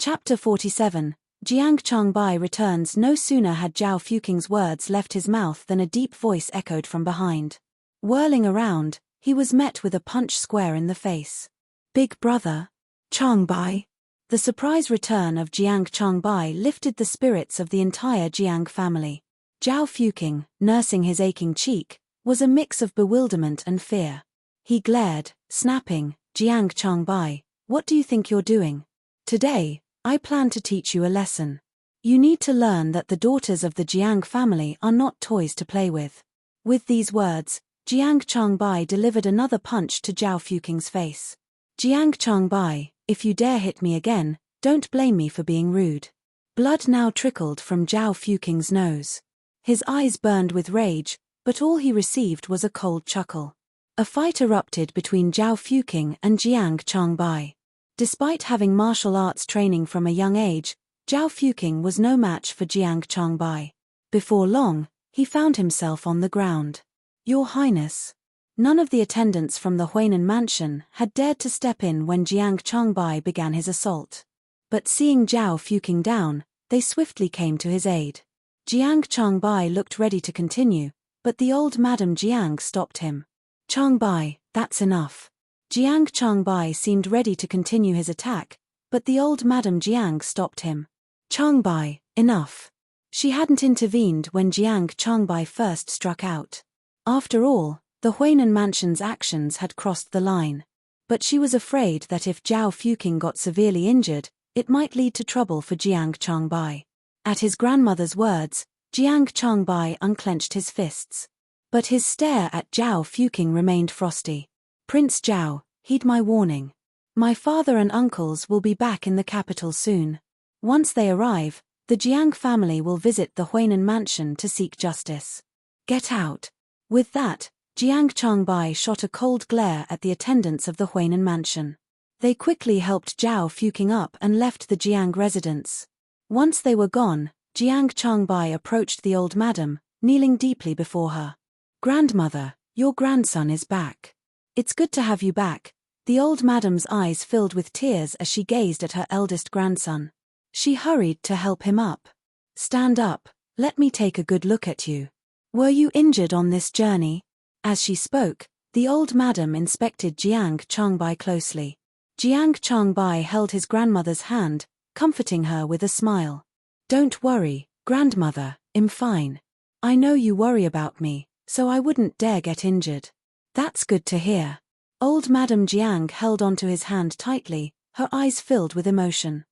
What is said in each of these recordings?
Chapter 47, Jiang Changbai returns. No sooner had Zhao Fuking's words left his mouth than a deep voice echoed from behind. Whirling around, he was met with a punch square in the face. Big brother, Changbai. The surprise return of Jiang Changbai lifted the spirits of the entire Jiang family. Zhao Fuking, nursing his aching cheek, was a mix of bewilderment and fear. He glared, snapping, Jiang Changbai, what do you think you're doing? Today, I plan to teach you a lesson. You need to learn that the daughters of the Jiang family are not toys to play with. With these words, Jiang Changbai delivered another punch to Zhao Fuking's face. Jiang Changbai, if you dare hit me again, don't blame me for being rude. Blood now trickled from Zhao Fuking's nose. His eyes burned with rage, but all he received was a cold chuckle. A fight erupted between Zhao Fuking and Jiang Changbai. Despite having martial arts training from a young age, Zhao Fuking was no match for Jiang Changbai. Before long, he found himself on the ground. Your Highness. None of the attendants from the Huainan mansion had dared to step in when Jiang Changbai began his assault. But seeing Zhao Fuking down, they swiftly came to his aid. Jiang Changbai looked ready to continue, but the old Madam Jiang stopped him. Changbai, that's enough. Jiang Changbai seemed ready to continue his attack, but the old Madam Jiang stopped him. Changbai, enough. She hadn't intervened when Jiang Changbai first struck out. After all, the Huainan mansion's actions had crossed the line. But she was afraid that if Zhao Fuking got severely injured, it might lead to trouble for Jiang Changbai. At his grandmother's words, Jiang Changbai unclenched his fists. But his stare at Zhao Fuking remained frosty. Prince Zhao, heed my warning. My father and uncles will be back in the capital soon. Once they arrive, the Jiang family will visit the Huainan mansion to seek justice. Get out. With that, Jiang Changbai shot a cold glare at the attendants of the Huainan mansion. They quickly helped Zhao Fuking up and left the Jiang residence. Once they were gone, Jiang Changbai approached the old madam, kneeling deeply before her. Grandmother, your grandson is back. It's good to have you back. The old madam's eyes filled with tears as she gazed at her eldest grandson. She hurried to help him up. Stand up, let me take a good look at you. Were you injured on this journey? As she spoke, the old madam inspected Jiang Changbai closely. Jiang Changbai held his grandmother's hand, comforting her with a smile. Don't worry, grandmother, I'm fine. I know you worry about me, so I wouldn't dare get injured. That's good to hear. Old Madam Jiang held onto his hand tightly, her eyes filled with emotion.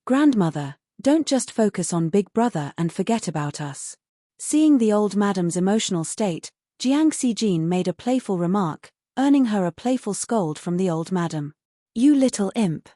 Grandmother, don't just focus on Big Brother and forget about us. Seeing the old madam's emotional state, Jiang Xijin made a playful remark, earning her a playful scold from the old madam. You little imp.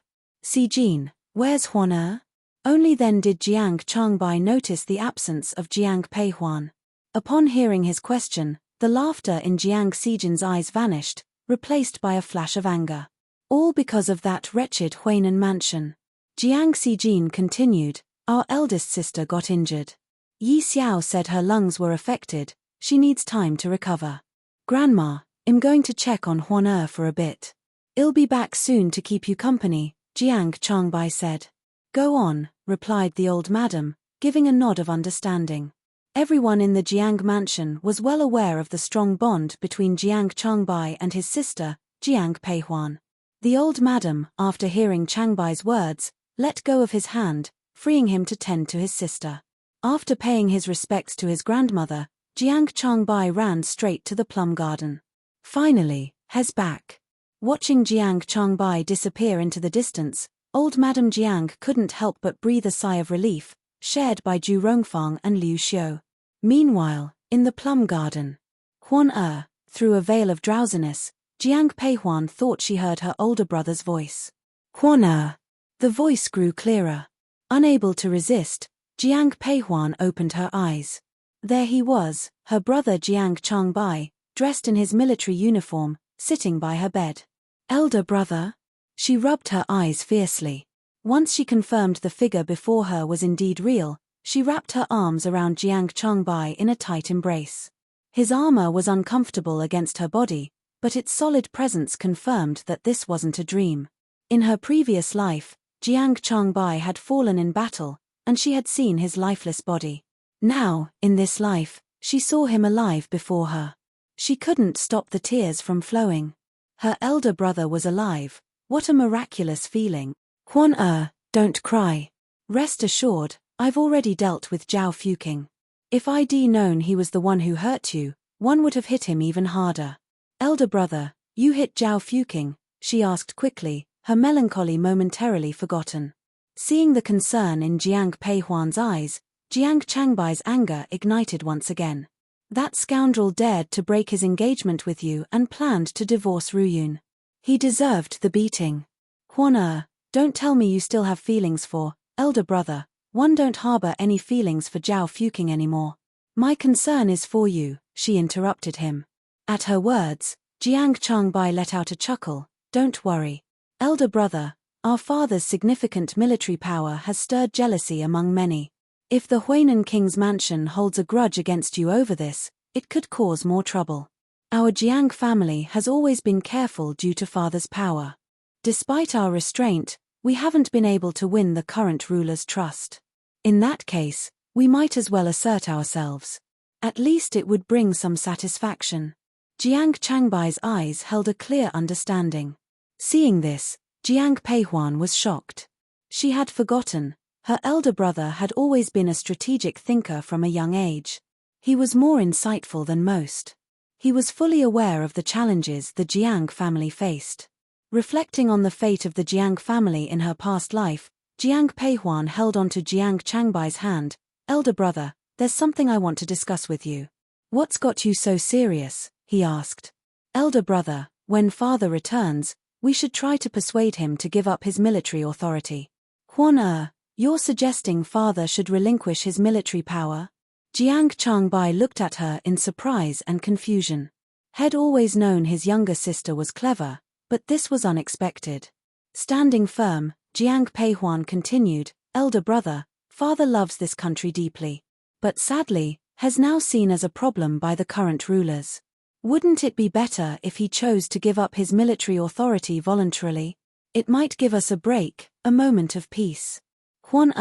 Xijin, where's Huan? Only then did Jiang Changbai notice the absence of Jiang Peihuan. Upon hearing his question, the laughter in Jiang Xijin's eyes vanished, replaced by a flash of anger. All because of that wretched Huainan mansion. Jiang Xijin continued, our eldest sister got injured. Yi Xiao said her lungs were affected, she needs time to recover. Grandma, I'm going to check on Huan for a bit. I'll be back soon to keep you company, Jiang Changbai said. Go on, replied the old madam, giving a nod of understanding. Everyone in the Jiang mansion was well aware of the strong bond between Jiang Changbai and his sister, Jiang Peihuan. The old madam, after hearing Changbai's words, let go of his hand, freeing him to tend to his sister. After paying his respects to his grandmother, Jiang Changbai ran straight to the plum garden. Finally, he's back. Watching Jiang Changbai disappear into the distance, old Madam Jiang couldn't help but breathe a sigh of relief, shared by Zhu Rongfang and Liu Xiu. Meanwhile, in the plum garden, Huan through a veil of drowsiness, Jiang Peihuan thought she heard her older brother's voice. Huan The voice grew clearer. Unable to resist, Jiang Peihuan opened her eyes. There he was, her brother Jiang Changbai, dressed in his military uniform, sitting by her bed. Elder brother? She rubbed her eyes fiercely. Once she confirmed the figure before her was indeed real, she wrapped her arms around Jiang Changbai in a tight embrace. His armor was uncomfortable against her body, but its solid presence confirmed that this wasn't a dream. In her previous life, Jiang Changbai had fallen in battle, and she had seen his lifeless body. Now, in this life, she saw him alive before her. She couldn't stop the tears from flowing. Her elder brother was alive. What a miraculous feeling. Quan don't cry. Rest assured, I've already dealt with Zhao Fuqing. If I'd known he was the one who hurt you, one would have hit him even harder. Elder brother, you hit Zhao Fuqing? She asked quickly, her melancholy momentarily forgotten. Seeing the concern in Jiang Peihuan's eyes, Jiang Changbai's anger ignited once again. That scoundrel dared to break his engagement with you and planned to divorce Ruyun. He deserved the beating. Quan don't tell me you still have feelings for, elder brother, one don't harbor any feelings for Zhao Fuqing anymore. My concern is for you, she interrupted him. At her words, Jiang Changbai let out a chuckle. Don't worry. Elder brother, our father's significant military power has stirred jealousy among many. If the Huainan king's mansion holds a grudge against you over this, it could cause more trouble. Our Jiang family has always been careful due to father's power. Despite our restraint, we haven't been able to win the current ruler's trust. In that case, we might as well assert ourselves. At least it would bring some satisfaction. Jiang Changbai's eyes held a clear understanding. Seeing this, Jiang Peihuan was shocked. She had forgotten. Her elder brother had always been a strategic thinker from a young age. He was more insightful than most. He was fully aware of the challenges the Jiang family faced. Reflecting on the fate of the Jiang family in her past life, Jiang Peihuan held onto Jiang Changbai's hand. Elder brother, there's something I want to discuss with you. What's got you so serious? He asked. Elder brother, when father returns, we should try to persuade him to give up his military authority. Quan you're suggesting father should relinquish his military power? Jiang Changbai looked at her in surprise and confusion. Had always known his younger sister was clever, but this was unexpected. Standing firm, Jiang Peihuan continued, elder brother, father loves this country deeply. But sadly, has now seen as a problem by the current rulers. Wouldn't it be better if he chose to give up his military authority voluntarily? It might give us a break, a moment of peace. Quan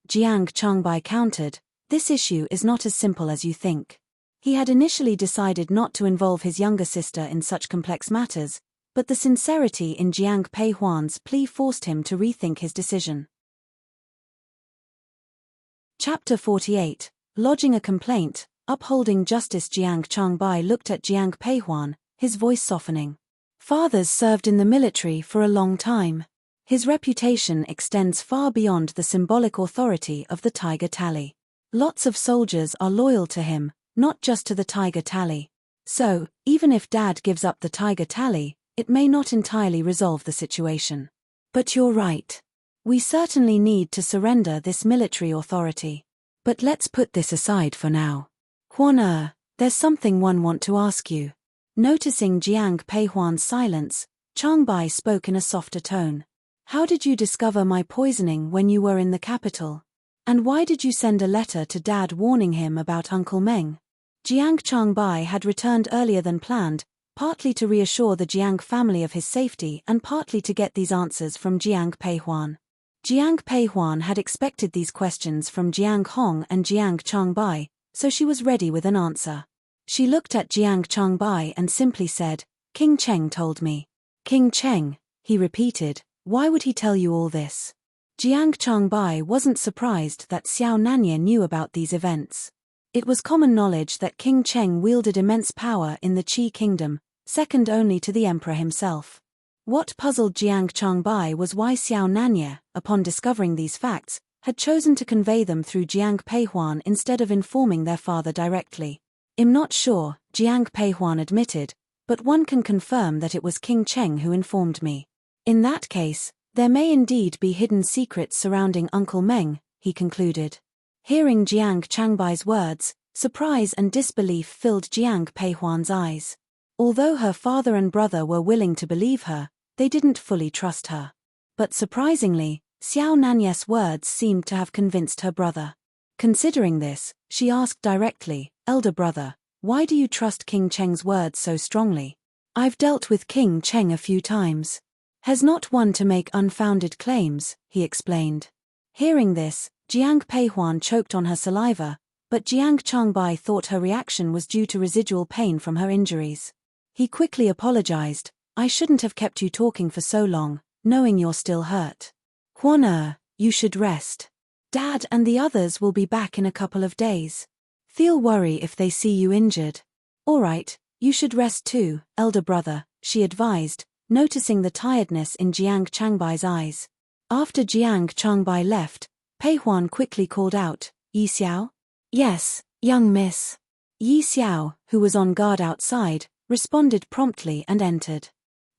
Jiang Changbai countered, this issue is not as simple as you think. He had initially decided not to involve his younger sister in such complex matters, but the sincerity in Jiang Peihuan's plea forced him to rethink his decision. Chapter 48, Lodging a Complaint, Upholding Justice. Jiang Changbai looked at Jiang Peihuan, his voice softening. Father's served in the military for a long time. His reputation extends far beyond the symbolic authority of the Tiger Tally. Lots of soldiers are loyal to him, not just to the Tiger Tally. So, even if Dad gives up the Tiger Tally, it may not entirely resolve the situation. But you're right. We certainly need to surrender this military authority. But let's put this aside for now. Quan there's something one want to ask you. Noticing Jiang Peihuan's silence, Changbai spoke in a softer tone. How did you discover my poisoning when you were in the capital? And why did you send a letter to Dad warning him about Uncle Meng? Jiang Changbai had returned earlier than planned, partly to reassure the Jiang family of his safety and partly to get these answers from Jiang Peihuan. Jiang Peihuan had expected these questions from Jiang Hong and Jiang Changbai, so she was ready with an answer. She looked at Jiang Changbai and simply said, King Cheng told me. King Cheng, he repeated. Why would he tell you all this? Jiang Changbai wasn't surprised that Xiao Nanya knew about these events. It was common knowledge that King Cheng wielded immense power in the Qi kingdom, second only to the emperor himself. What puzzled Jiang Changbai was why Xiao Nanya, upon discovering these facts, had chosen to convey them through Jiang Peihuan instead of informing their father directly. I'm not sure, Jiang Peihuan admitted, but one can confirm that it was King Cheng who informed me. In that case, there may indeed be hidden secrets surrounding Uncle Meng, he concluded. Hearing Jiang Changbai's words, surprise and disbelief filled Jiang Peihuan's eyes. Although her father and brother were willing to believe her, they didn't fully trust her. But surprisingly, Xiao Nanya's words seemed to have convinced her brother. Considering this, she asked directly, Elder brother, why do you trust King Cheng's words so strongly? I've dealt with King Cheng a few times. Has not one to make unfounded claims, he explained. Hearing this, Jiang Peihuan choked on her saliva, but Jiang Changbai thought her reaction was due to residual pain from her injuries. He quickly apologized. I shouldn't have kept you talking for so long, knowing you're still hurt. Huan you should rest. Dad and the others will be back in a couple of days. Feel worry if they see you injured. All right, you should rest too, elder brother, she advised, noticing the tiredness in Jiang Changbai's eyes. After Jiang Changbai left, Pei Huan quickly called out, Yi Xiao? Yes, young miss. Yi Xiao, who was on guard outside, responded promptly and entered.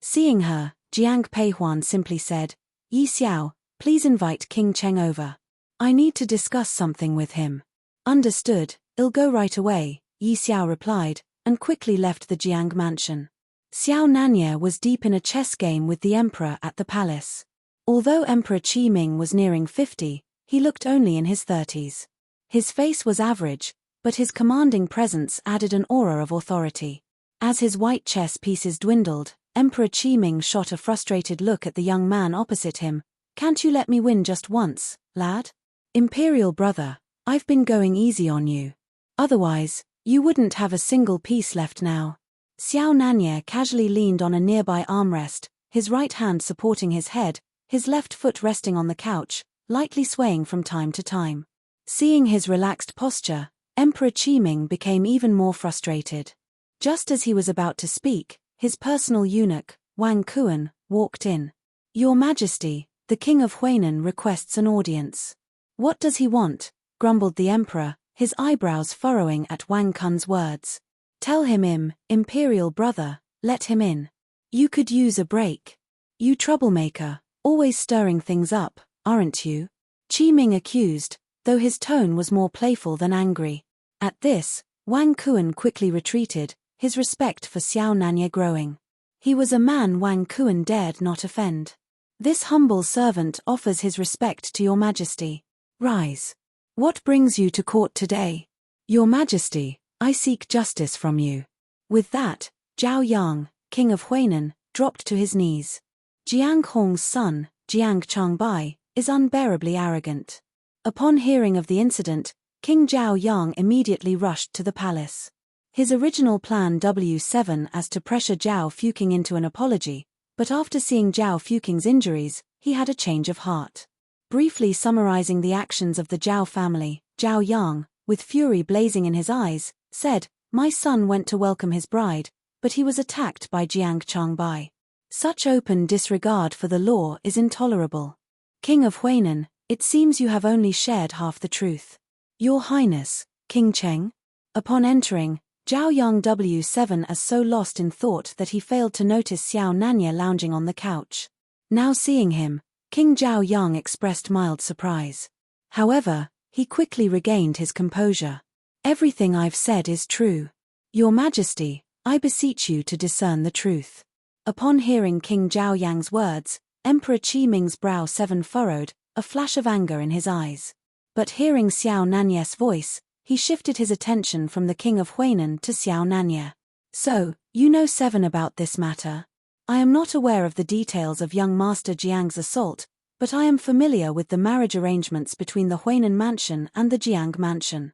Seeing her, Jiang Pei Huan simply said, Yi Xiao, please invite King Cheng over. I need to discuss something with him. Understood, I'll go right away, Yi Xiao replied, and quickly left the Jiang mansion. Xiao Nanya was deep in a chess game with the emperor at the palace. Although Emperor Qiming was nearing 50, he looked only in his 30s. His face was average, but his commanding presence added an aura of authority. As his white chess pieces dwindled, Emperor Qiming shot a frustrated look at the young man opposite him. Can't you let me win just once, lad? Imperial brother, I've been going easy on you. Otherwise, you wouldn't have a single piece left now. Xiao Nanya casually leaned on a nearby armrest, his right hand supporting his head, his left foot resting on the couch, lightly swaying from time to time. Seeing his relaxed posture, Emperor Qiming became even more frustrated. Just as he was about to speak, his personal eunuch, Wang Kuan, walked in. Your Majesty, the King of Huainan requests an audience. What does he want? Grumbled the emperor, his eyebrows furrowing at Wang Kun's words. Tell him Imperial brother, let him in. You could use a break. You troublemaker, always stirring things up, aren't you? Qiming accused, though his tone was more playful than angry. At this, Wang Kuan quickly retreated, his respect for Xiao Nanya growing. He was a man Wang Kuan dared not offend. This humble servant offers his respect to your Majesty. Rise. What brings you to court today? Your Majesty, I seek justice from you. With that, Zhao Yang, King of Huainan, dropped to his knees. Jiang Hong's son, Jiang Changbai, is unbearably arrogant. Upon hearing of the incident, King Zhao Yang immediately rushed to the palace. His original plan W7 as to pressure Zhao Fuqing into an apology, but after seeing Zhao Fuqing's injuries, he had a change of heart. Briefly summarizing the actions of the Zhao family, Zhao Yang, with fury blazing in his eyes, said, My son went to welcome his bride, but he was attacked by Jiang Changbai. Such open disregard for the law is intolerable. King of Huainan, it seems you have only shared half the truth. Your Highness, King Cheng? Upon entering, Zhao Yang W7 as so lost in thought that he failed to notice Xiao Nanya lounging on the couch. Now seeing him, King Zhao Yang expressed mild surprise. However, he quickly regained his composure. Everything I've said is true. Your Majesty, I beseech you to discern the truth. Upon hearing King Zhao Yang's words, Emperor Qiming's brow seven furrowed, a flash of anger in his eyes. But hearing Xiao Nanya's voice, he shifted his attention from the King of Huainan to Xiao Nanya. So, you know seven about this matter? I am not aware of the details of young Master Jiang's assault, but I am familiar with the marriage arrangements between the Huainan mansion and the Jiang mansion.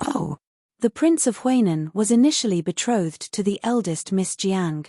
Oh! The Prince of Huainan was initially betrothed to the eldest Miss Jiang.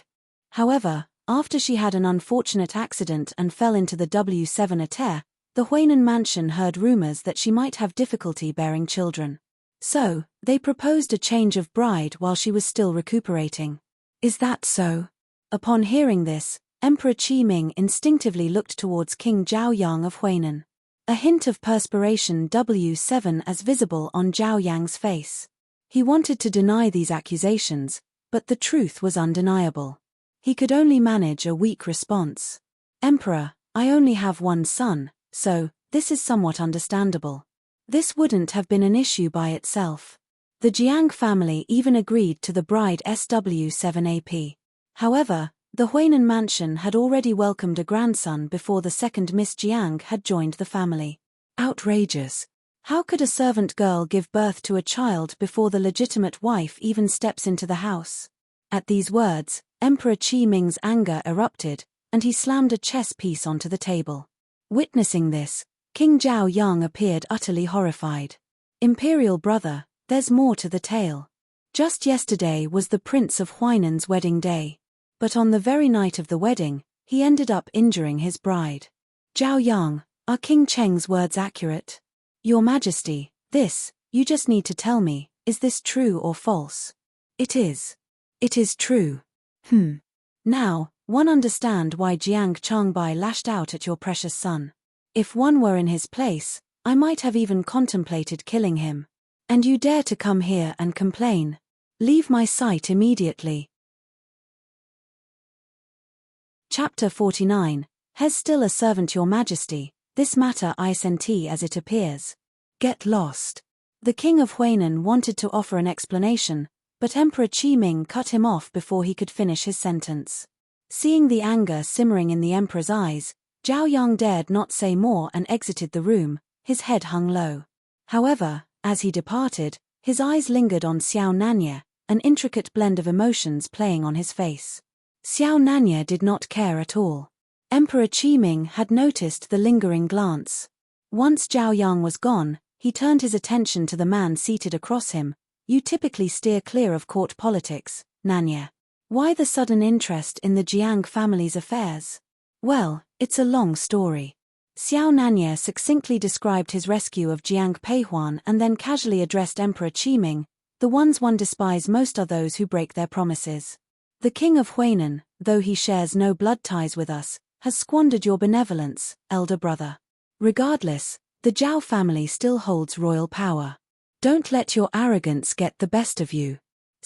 However, after she had an unfortunate accident and fell into the W7 affair, the Huainan mansion heard rumors that she might have difficulty bearing children. So, they proposed a change of bride while she was still recuperating. Is that so? Upon hearing this, Emperor Qiming instinctively looked towards King Zhao Yang of Huainan. A hint of perspiration W7 as visible on Zhao Yang's face. He wanted to deny these accusations, but the truth was undeniable. He could only manage a weak response. Emperor, I only have one son, so, this is somewhat understandable. This wouldn't have been an issue by itself. The Jiang family even agreed to the bride SW7AP. However, the Huainan mansion had already welcomed a grandson before the second Miss Jiang had joined the family. Outrageous. How could a servant girl give birth to a child before the legitimate wife even steps into the house? At these words, Emperor Qiming's anger erupted, and he slammed a chess piece onto the table. Witnessing this, King Zhao Yang appeared utterly horrified. Imperial brother, there's more to the tale. Just yesterday was the Prince of Huainan's wedding day. But on the very night of the wedding, he ended up injuring his bride. Zhao Yang, are King Cheng's words accurate? Your Majesty, you just need to tell me, is this true or false? It is. It is true. Now, one understand why Jiang Changbai lashed out at your precious son. If one were in his place, I might have even contemplated killing him. And you dare to come here and complain. Leave my sight immediately. Chapter 49. Hes still a servant your majesty, this matter I sent as it appears. Get lost. The king of Huainan wanted to offer an explanation, but Emperor Qiming cut him off before he could finish his sentence. Seeing the anger simmering in the emperor's eyes, Zhao Yang dared not say more and exited the room, his head hung low. However, as he departed, his eyes lingered on Xiao Nanya, an intricate blend of emotions playing on his face. Xiao Nanya did not care at all. Emperor Qiming had noticed the lingering glance. Once Zhao Yang was gone, he turned his attention to the man seated across him. You typically steer clear of court politics, Nanya. Why the sudden interest in the Jiang family's affairs? Well, it's a long story. Xiao Nanya succinctly described his rescue of Jiang Peihuan and then casually addressed Emperor Qiming. The ones one despise most are those who break their promises. The king of Huainan, though he shares no blood ties with us, has squandered your benevolence, elder brother. Regardless, the Zhao family still holds royal power. Don't let your arrogance get the best of you.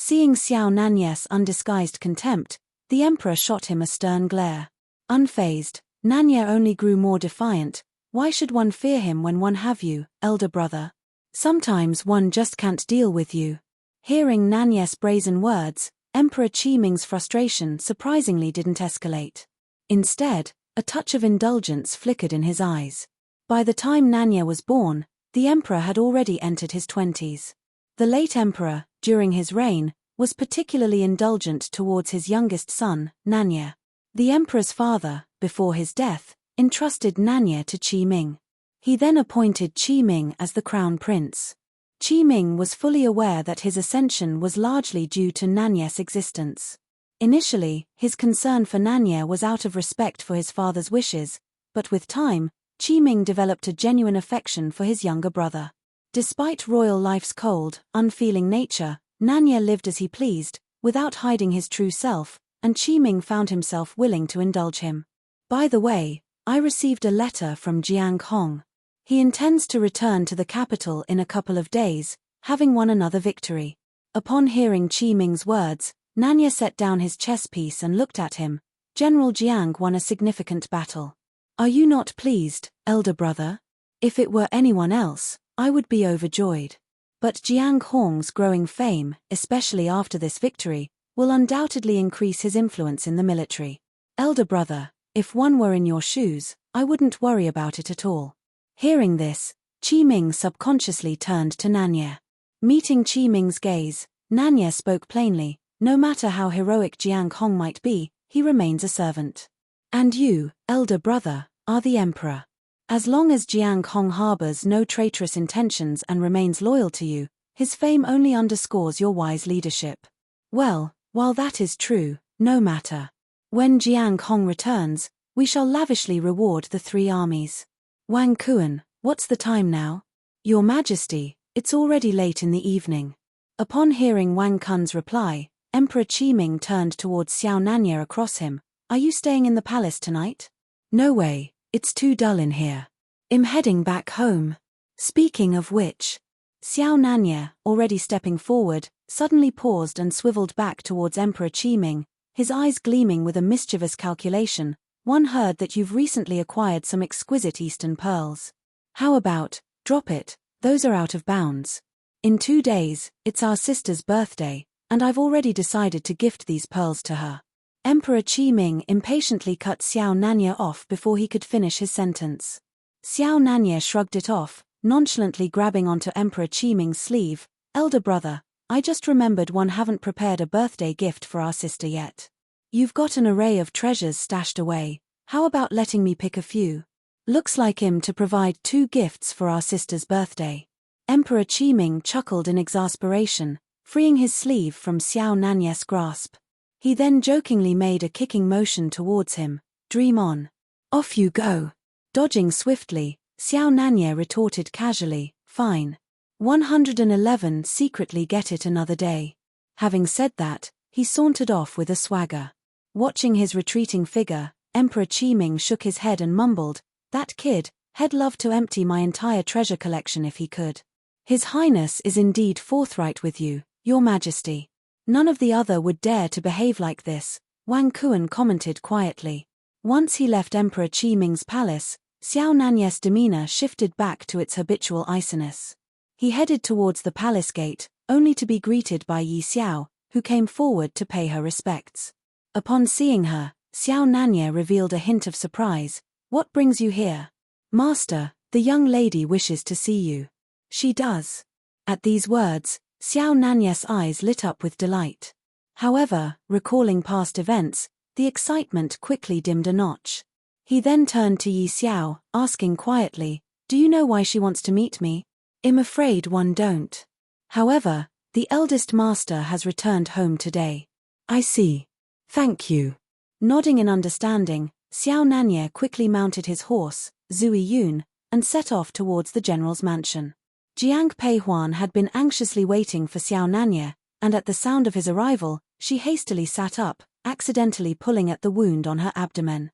Seeing Xiao Nanya's undisguised contempt, the emperor shot him a stern glare. Unfazed, Nanya only grew more defiant. Why should one fear him when one have you, elder brother? Sometimes one just can't deal with you. Hearing Nanya's brazen words, Emperor Qiming's frustration surprisingly didn't escalate. Instead, a touch of indulgence flickered in his eyes. By the time Nanya was born, the emperor had already entered his 20s. The late emperor, during his reign, was particularly indulgent towards his youngest son, Nanya. The emperor's father, before his death, entrusted Nanya to Qiming. He then appointed Qiming as the crown prince. Qiming was fully aware that his ascension was largely due to Nanya's existence. Initially, his concern for Nanya was out of respect for his father's wishes, but with time, Qiming developed a genuine affection for his younger brother. Despite royal life's cold, unfeeling nature, Nanya lived as he pleased, without hiding his true self, and Qiming found himself willing to indulge him. By the way, I received a letter from Jiang Hong. He intends to return to the capital in a couple of days, having won another victory. Upon hearing Qiming's words, Nanya set down his chess piece and looked at him. General Jiang won a significant battle. Are you not pleased, elder brother? If it were anyone else, I would be overjoyed. But Jiang Hong's growing fame, especially after this victory, will undoubtedly increase his influence in the military. Elder brother, if one were in your shoes, I wouldn't worry about it at all. Hearing this, Qiming subconsciously turned to Nanya. Meeting Qiming's gaze, Nanya spoke plainly. No matter how heroic Jiang Hong might be, he remains a servant. And you, elder brother, are the emperor. As long as Jiang Hong harbors no traitorous intentions and remains loyal to you, his fame only underscores your wise leadership. Well, while that is true, no matter. When Jiang Hong returns, we shall lavishly reward the three armies. Wang Kuan, what's the time now? Your Majesty, it's already late in the evening. Upon hearing Wang Kun's reply, Emperor Qiming turned towards Xiao Nanya across him. Are you staying in the palace tonight? No way, it's too dull in here. I'm heading back home. Speaking of which, Xiao Nanya, already stepping forward, suddenly paused and swiveled back towards Emperor Qiming, his eyes gleaming with a mischievous calculation. One heard that you've recently acquired some exquisite Eastern pearls. How about, drop it, those are out of bounds. In 2 days, it's our sister's birthday, and I've already decided to gift these pearls to her. Emperor Qiming impatiently cut Xiao Nanya off before he could finish his sentence. Xiao Nanya shrugged it off, nonchalantly grabbing onto Emperor Qiming's sleeve. Elder brother, I just remembered one haven't prepared a birthday gift for our sister yet. You've got an array of treasures stashed away, how about letting me pick a few? Looks like him to provide 2 gifts for our sister's birthday. Emperor Qiming chuckled in exasperation, freeing his sleeve from Xiao Nanye's grasp. He then jokingly made a kicking motion towards him. Dream on. Off you go. Dodging swiftly, Xiao Nanye retorted casually, fine. 111 secretly get it another day. Having said that, he sauntered off with a swagger. Watching his retreating figure, Emperor Qiming shook his head and mumbled, that kid, he'd love to empty my entire treasure collection if he could. His Highness is indeed forthright with you, Your Majesty. None of the other would dare to behave like this, Wang Kuan commented quietly. Once he left Emperor Qiming's palace, Xiao Nanye's demeanor shifted back to its habitual iciness. He headed towards the palace gate, only to be greeted by Yi Xiao, who came forward to pay her respects. Upon seeing her, Xiao Nanye revealed a hint of surprise. What brings you here? Master, the young lady wishes to see you. She does. At these words, Xiao Nanye's eyes lit up with delight. However, recalling past events, the excitement quickly dimmed a notch. He then turned to Yi Xiao, asking quietly, do you know why she wants to meet me? I'm afraid one don't. However, the eldest master has returned home today. I see. Thank you. Nodding in understanding, Xiao Nanye quickly mounted his horse, Zui Yun, and set off towards the general's mansion. Jiang Peihuan had been anxiously waiting for Xiao Nanye, and at the sound of his arrival, she hastily sat up, accidentally pulling at the wound on her abdomen.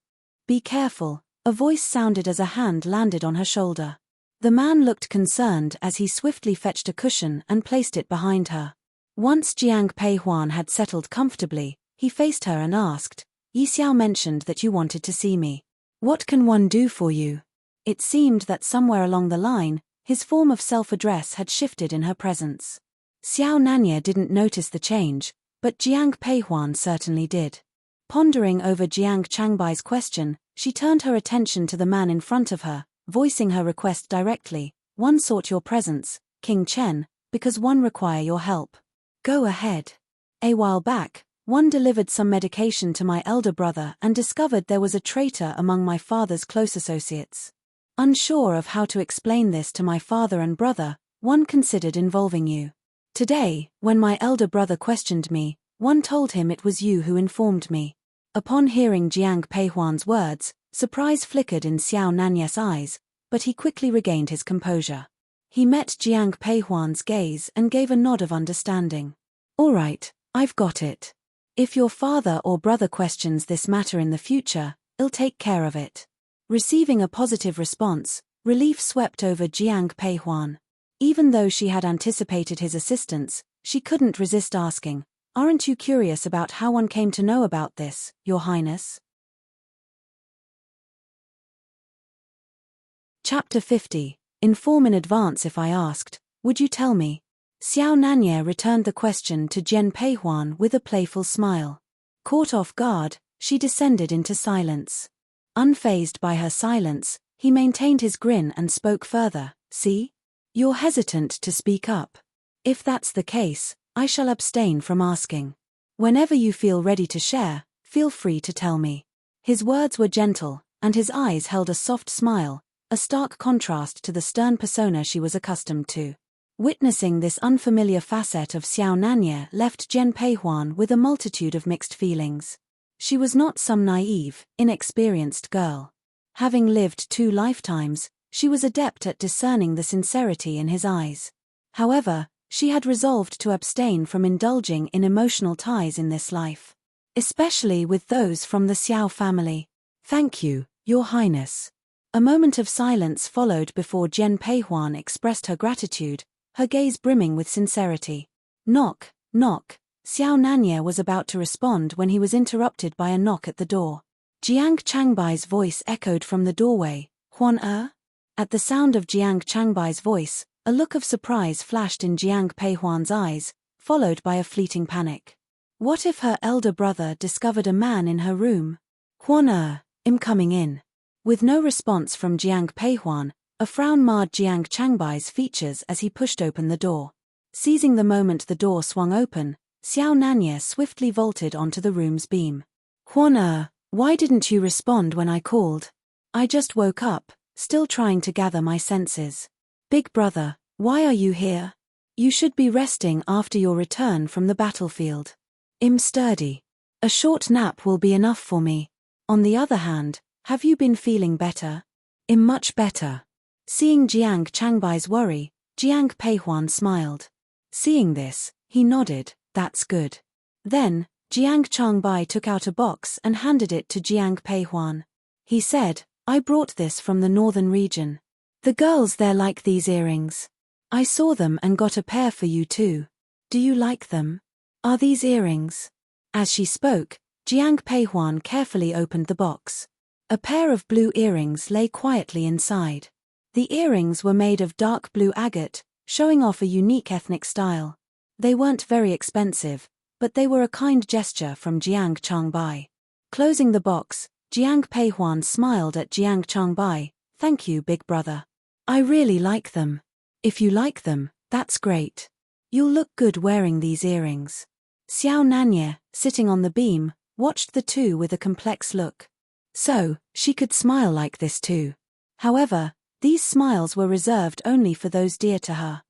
Be careful, a voice sounded as a hand landed on her shoulder. The man looked concerned as he swiftly fetched a cushion and placed it behind her. Once Jiang Peihuan had settled comfortably, he faced her and asked, Yi Xiao mentioned that you wanted to see me. What can one do for you? It seemed that somewhere along the line, his form of self-address had shifted in her presence. Xiao Nanye didn't notice the change, but Jiang Peihuan certainly did. Pondering over Jiang Changbai's question, she turned her attention to the man in front of her, voicing her request directly. One sought your presence, King Chen, because one require your help. Go ahead. A while back, one delivered some medication to my elder brother and discovered there was a traitor among my father's close associates. Unsure of how to explain this to my father and brother, one considered involving you. Today, when my elder brother questioned me, one told him it was you who informed me. Upon hearing Jiang Peihuan's words, surprise flickered in Xiao Nanye's eyes, but he quickly regained his composure. He met Jiang Peihuan's gaze and gave a nod of understanding. All right, I've got it. If your father or brother questions this matter in the future, I'll take care of it. Receiving a positive response, relief swept over Jiang Peihuan. Even though she had anticipated his assistance, she couldn't resist asking, aren't you curious about how one came to know about this, Your Highness? Chapter 50. Inform in advance if I asked, would you tell me? Xiao Nanye returned the question to Jiang Peihuan with a playful smile. Caught off guard, she descended into silence. Unfazed by her silence, he maintained his grin and spoke further, see? You're hesitant to speak up. If that's the case, I shall abstain from asking. Whenever you feel ready to share, feel free to tell me. His words were gentle, and his eyes held a soft smile, a stark contrast to the stern persona she was accustomed to. Witnessing this unfamiliar facet of Xiao Nanye left Jiang Peihuan with a multitude of mixed feelings. She was not some naive, inexperienced girl. Having lived 2 lifetimes, she was adept at discerning the sincerity in his eyes. However, she had resolved to abstain from indulging in emotional ties in this life. Especially with those from the Xiao family. Thank you, Your Highness. A moment of silence followed before Jiang Peihuan expressed her gratitude, her gaze brimming with sincerity. Knock, knock. Xiao Nanye was about to respond when he was interrupted by a knock at the door. Jiang Changbai's voice echoed from the doorway, Huan Er? At the sound of Jiang Changbai's voice, a look of surprise flashed in Jiang Peihuan's eyes, followed by a fleeting panic. What if her elder brother discovered a man in her room? Huan Er, I'm coming in. With no response from Jiang Peihuan, a frown marred Jiang Changbai's features as he pushed open the door. Seizing the moment the door swung open, Xiao Nanye swiftly vaulted onto the room's beam. Huan why didn't you respond when I called? I just woke up, still trying to gather my senses. Big brother, why are you here? You should be resting after your return from the battlefield. I'm sturdy. A short nap will be enough for me. On the other hand, have you been feeling better? I'm much better. Seeing Jiang Changbai's worry, Jiang Peihuan smiled. Seeing this, he nodded, that's good. Then, Jiang Changbai took out a box and handed it to Jiang Peihuan. He said, I brought this from the northern region. The girls there like these earrings. I saw them and got a pair for you too. Do you like them? Are these earrings? As she spoke, Jiang Peihuan carefully opened the box. A pair of blue earrings lay quietly inside. The earrings were made of dark blue agate, showing off a unique ethnic style. They weren't very expensive, but they were a kind gesture from Jiang Changbai. Closing the box, Jiang Peihuan smiled at Jiang Changbai. Thank you, big brother. I really like them. If you like them, that's great. You'll look good wearing these earrings. Xiao Nanye, sitting on the beam, watched the two with a complex look. So, she could smile like this too. However, these smiles were reserved only for those dear to her.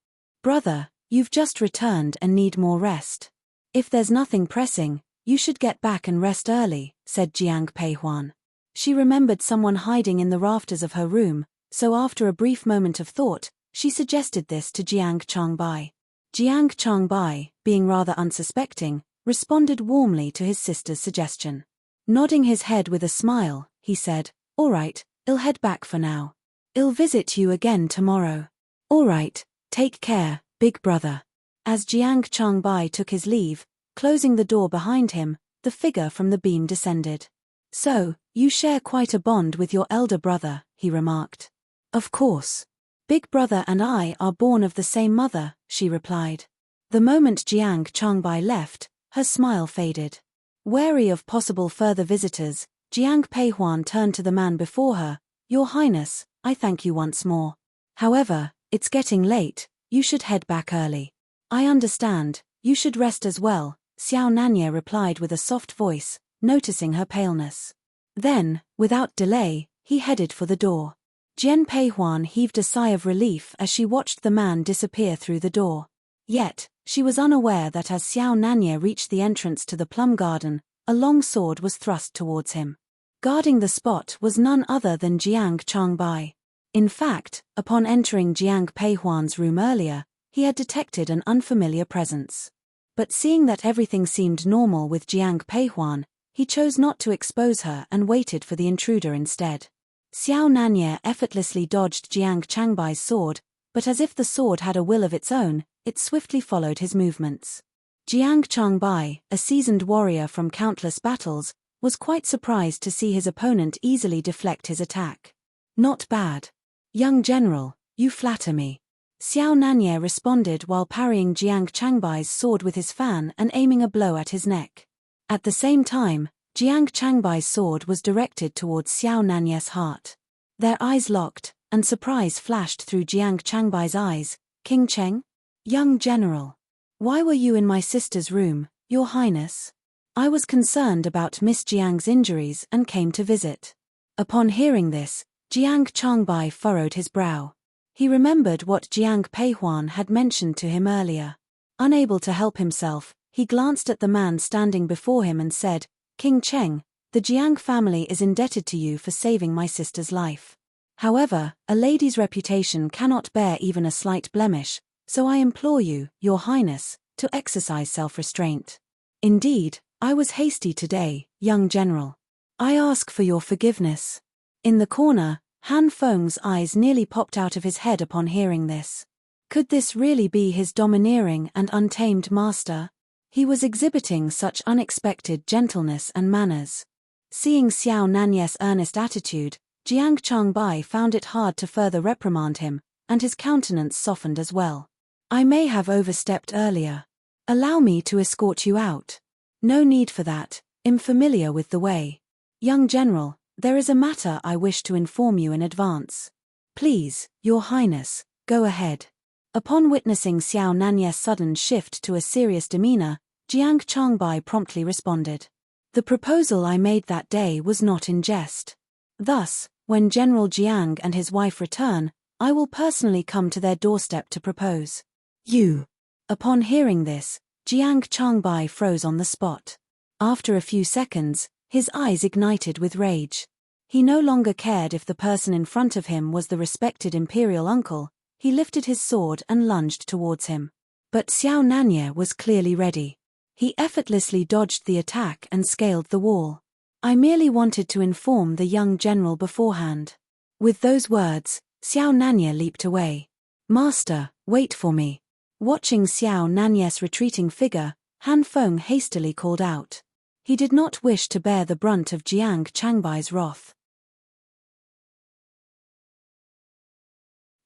Brother, you've just returned and need more rest. If there's nothing pressing, you should get back and rest early, said Jiang Peihuan. She remembered someone hiding in the rafters of her room, so after a brief moment of thought, she suggested this to Jiang Changbai. Jiang Changbai, being rather unsuspecting, responded warmly to his sister's suggestion. Nodding his head with a smile, he said, All right, I'll head back for now. I'll visit you again tomorrow. All right, take care, big brother. As Jiang Changbai took his leave, closing the door behind him, the figure from the beam descended. So, you share quite a bond with your elder brother, he remarked. Of course. Big brother and I are born of the same mother, she replied. The moment Jiang Changbai left, her smile faded. Wary of possible further visitors, Jiang Peihuan turned to the man before her. Your Highness, I thank you once more. However, it's getting late, you should head back early. I understand, you should rest as well, Xiao Nanye replied with a soft voice, noticing her paleness. Then, without delay, he headed for the door. Jian Peihuan heaved a sigh of relief as she watched the man disappear through the door. Yet, she was unaware that as Xiao Nanye reached the entrance to the plum garden, a long sword was thrust towards him. Guarding the spot was none other than Jiang Changbai. In fact, upon entering Jiang Peihuan's room earlier, he had detected an unfamiliar presence. But seeing that everything seemed normal with Jiang Peihuan, he chose not to expose her and waited for the intruder instead. Xiao Nanye effortlessly dodged Jiang Changbai's sword, but as if the sword had a will of its own, it swiftly followed his movements. Jiang Changbai, a seasoned warrior from countless battles, was quite surprised to see his opponent easily deflect his attack. Not bad. Young general, you flatter me. Xiao Nanye responded while parrying Jiang Changbai's sword with his fan and aiming a blow at his neck. At the same time, Jiang Changbai's sword was directed towards Xiao Nanye's heart. Their eyes locked, and surprise flashed through Jiang Changbai's eyes. King Cheng? Young general. Why were you in my sister's room, your highness? I was concerned about Miss Jiang's injuries and came to visit. Upon hearing this, Jiang Changbai furrowed his brow. He remembered what Jiang Peihuan had mentioned to him earlier. Unable to help himself, he glanced at the man standing before him and said, King Cheng, the Jiang family is indebted to you for saving my sister's life. However, a lady's reputation cannot bear even a slight blemish, so I implore you, your highness, to exercise self-restraint. Indeed, I was hasty today, young general. I ask for your forgiveness. In the corner, Han Feng's eyes nearly popped out of his head upon hearing this. Could this really be his domineering and untamed master? He was exhibiting such unexpected gentleness and manners. Seeing Xiao Nanye's earnest attitude, Jiang Changbai found it hard to further reprimand him, and his countenance softened as well. I may have overstepped earlier. Allow me to escort you out. No need for that, I'm familiar with the way. Young general, there is a matter I wish to inform you in advance. Please, your highness, go ahead. Upon witnessing Xiao Nanye's sudden shift to a serious demeanor, Jiang Changbai promptly responded. The proposal I made that day was not in jest. Thus, when General Jiang and his wife return, I will personally come to their doorstep to propose. You. Upon hearing this, Jiang Changbai froze on the spot. After a few seconds, his eyes ignited with rage. He no longer cared if the person in front of him was the respected imperial uncle. He lifted his sword and lunged towards him. But Xiao Nanya was clearly ready. He effortlessly dodged the attack and scaled the wall. I merely wanted to inform the young general beforehand. With those words, Xiao Nanya leaped away. Master, wait for me. Watching Xiao Nanya's retreating figure, Han Feng hastily called out. He did not wish to bear the brunt of Jiang Changbai's wrath.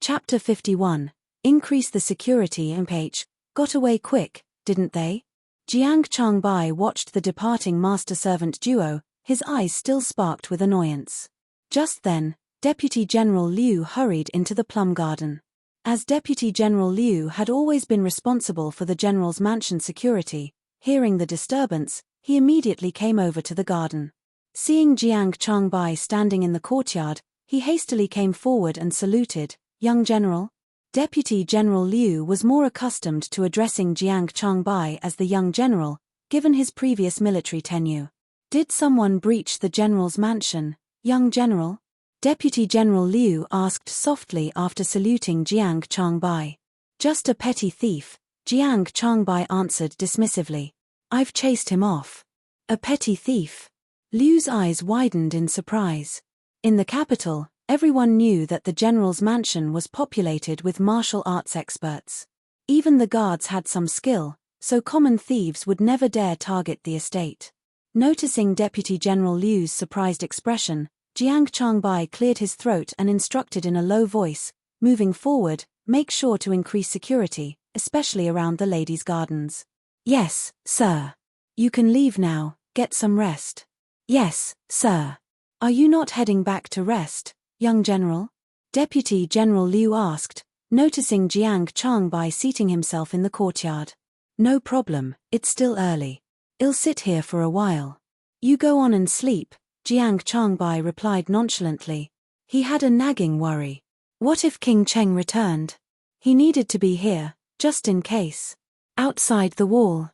Chapter 51. Increase the security. Imp got away quick, didn't they? Jiang Changbai watched the departing master-servant duo, his eyes still sparked with annoyance. Just then, Deputy General Liu hurried into the plum garden. As Deputy General Liu had always been responsible for the general's mansion security, hearing the disturbance, he immediately came over to the garden. Seeing Jiang Changbai standing in the courtyard, he hastily came forward and saluted, "Young General?" Deputy General Liu was more accustomed to addressing Jiang Changbai as the young general, given his previous military tenure. "Did someone breach the general's mansion, young general?" Deputy General Liu asked softly after saluting Jiang Changbai. "Just a petty thief," Jiang Changbai answered dismissively. "I've chased him off." "A petty thief?" Liu's eyes widened in surprise. In the capital, everyone knew that the general's mansion was populated with martial arts experts. Even the guards had some skill, so common thieves would never dare target the estate. Noticing Deputy General Liu's surprised expression, Jiang Changbai cleared his throat and instructed in a low voice, "Moving forward, make sure to increase security, especially around the ladies' gardens." "Yes, sir." "You can leave now, get some rest." "Yes, sir." "Are you not heading back to rest, young general?" Deputy General Liu asked, noticing Jiang Changbai seating himself in the courtyard. "No problem, it's still early. I'll sit here for a while." "You go on and sleep," Jiang Changbai replied nonchalantly. He had a nagging worry. What if King Cheng returned? He needed to be here, just in case. Outside the wall,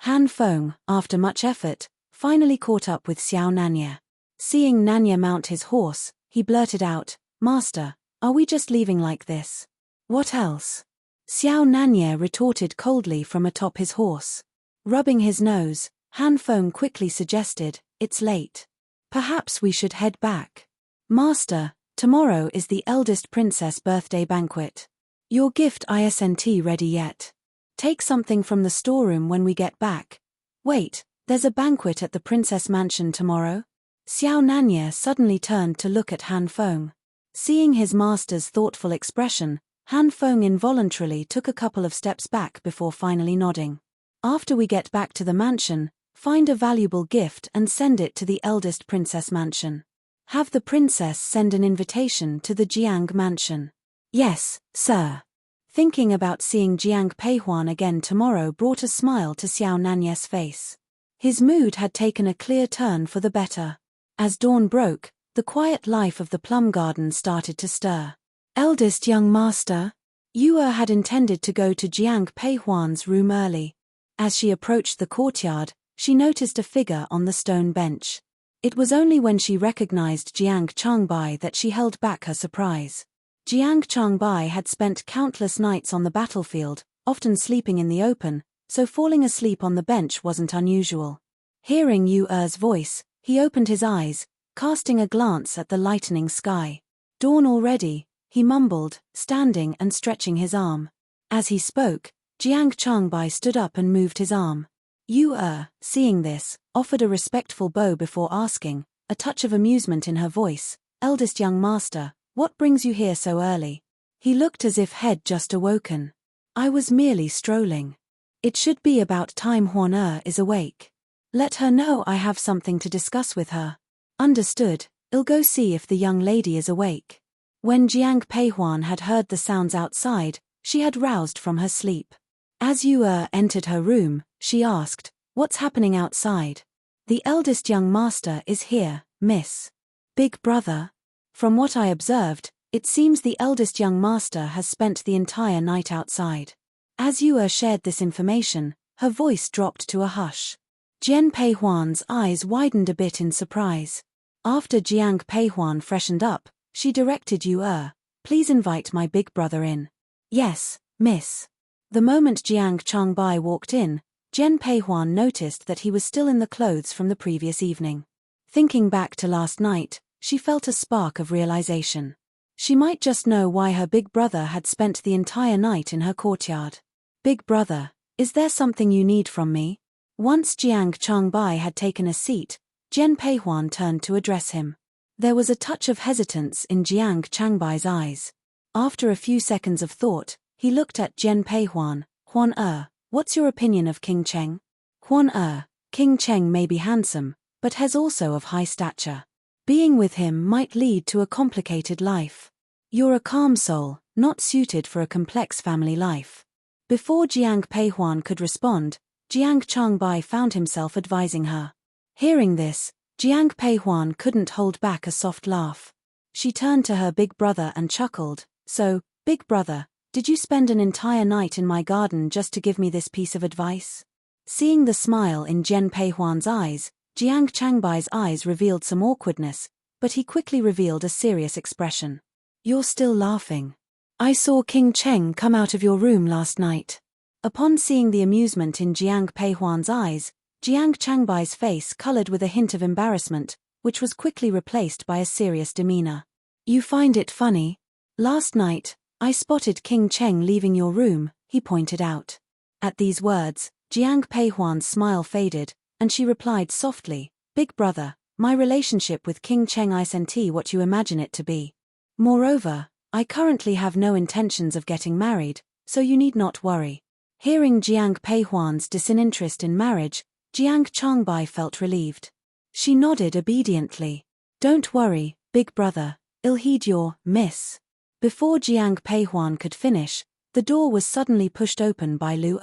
Han Feng, after much effort, finally caught up with Xiao Nanya. Seeing Nanya mount his horse, he blurted out, "Master, are we just leaving like this?" "What else?" Xiao Nanya retorted coldly from atop his horse. Rubbing his nose, Han Feng quickly suggested, "It's late. Perhaps we should head back." "Master, tomorrow is the eldest princess' birthday banquet. Your gift isn't ready yet. Take something from the storeroom when we get back." "Wait, there's a banquet at the princess mansion tomorrow?" Xiao Nanya suddenly turned to look at Han Feng. Seeing his master's thoughtful expression, Han Feng involuntarily took a couple of steps back before finally nodding. "After we get back to the mansion, find a valuable gift and send it to the eldest princess mansion. Have the princess send an invitation to the Jiang mansion." "Yes, sir." Thinking about seeing Jiang Peihuan again tomorrow brought a smile to Xiao Nanya's face. His mood had taken a clear turn for the better. As dawn broke, the quiet life of the plum garden started to stir. "Eldest young master?" Yue had intended to go to Jiang Peihuan's room early. As she approached the courtyard, she noticed a figure on the stone bench. It was only when she recognized Jiang Changbai that she held back her surprise. Jiang Changbai had spent countless nights on the battlefield, often sleeping in the open, so falling asleep on the bench wasn't unusual. Hearing Yue's voice, he opened his eyes, casting a glance at the lightening sky. "Dawn already," he mumbled, standing and stretching his arm. As he spoke, Jiang Changbai stood up and moved his arm. Yue, seeing this, offered a respectful bow before asking, a touch of amusement in her voice, "Eldest young master, what brings you here so early?" He looked as if he'd just awoken. "I was merely strolling. It should be about time Huan is awake. Let her know I have something to discuss with her." "Understood, I'll go see if the young lady is awake." When Jiang Peihuan had heard the sounds outside, she had roused from her sleep. As Yue entered her room, she asked, "What's happening outside?" The eldest young master is here, miss. Big brother. From what I observed, it seems the eldest young master has spent the entire night outside. As Yu shared this information, her voice dropped to a hush. Jian Peihuan's eyes widened a bit in surprise. After Jiang Peihuan freshened up, she directed Yu, please invite my big brother in. Yes, miss. The moment Jiang Changbai walked in, Jian Peihuan noticed that he was still in the clothes from the previous evening. Thinking back to last night, she felt a spark of realization. She might just know why her big brother had spent the entire night in her courtyard. Big brother, is there something you need from me? Once Jiang Changbai had taken a seat, Jian Peihuan turned to address him. There was a touch of hesitance in Jiang Changbai's eyes. After a few seconds of thought, he looked at Jian Peihuan. Huan what's your opinion of King Cheng? Huan King Cheng may be handsome, but has also of high stature. Being with him might lead to a complicated life. You're a calm soul, not suited for a complex family life. Before Jiang Peihuan could respond, Jiang Changbai found himself advising her. Hearing this, Jiang Peihuan couldn't hold back a soft laugh. She turned to her big brother and chuckled. So, big brother, did you spend an entire night in my garden just to give me this piece of advice? Seeing the smile in Jian Peihuan's eyes, Jiang Changbai's eyes revealed some awkwardness, but he quickly revealed a serious expression. You're still laughing. I saw King Cheng come out of your room last night. Upon seeing the amusement in Jiang Peihuan's eyes, Jiang Changbai's face colored with a hint of embarrassment, which was quickly replaced by a serious demeanor. You find it funny? Last night, I spotted King Cheng leaving your room, he pointed out. At these words, Jiang Peihuan's smile faded, and she replied softly, Big brother, my relationship with King Cheng isn't what you imagine it to be. Moreover, I currently have no intentions of getting married, so you need not worry. Hearing Jiang Peihuan's disinterest in marriage, Jiang Changbai felt relieved. She nodded obediently. Don't worry, big brother, I'll heed your, miss. Before Jiang Peihuan could finish, the door was suddenly pushed open by Lu.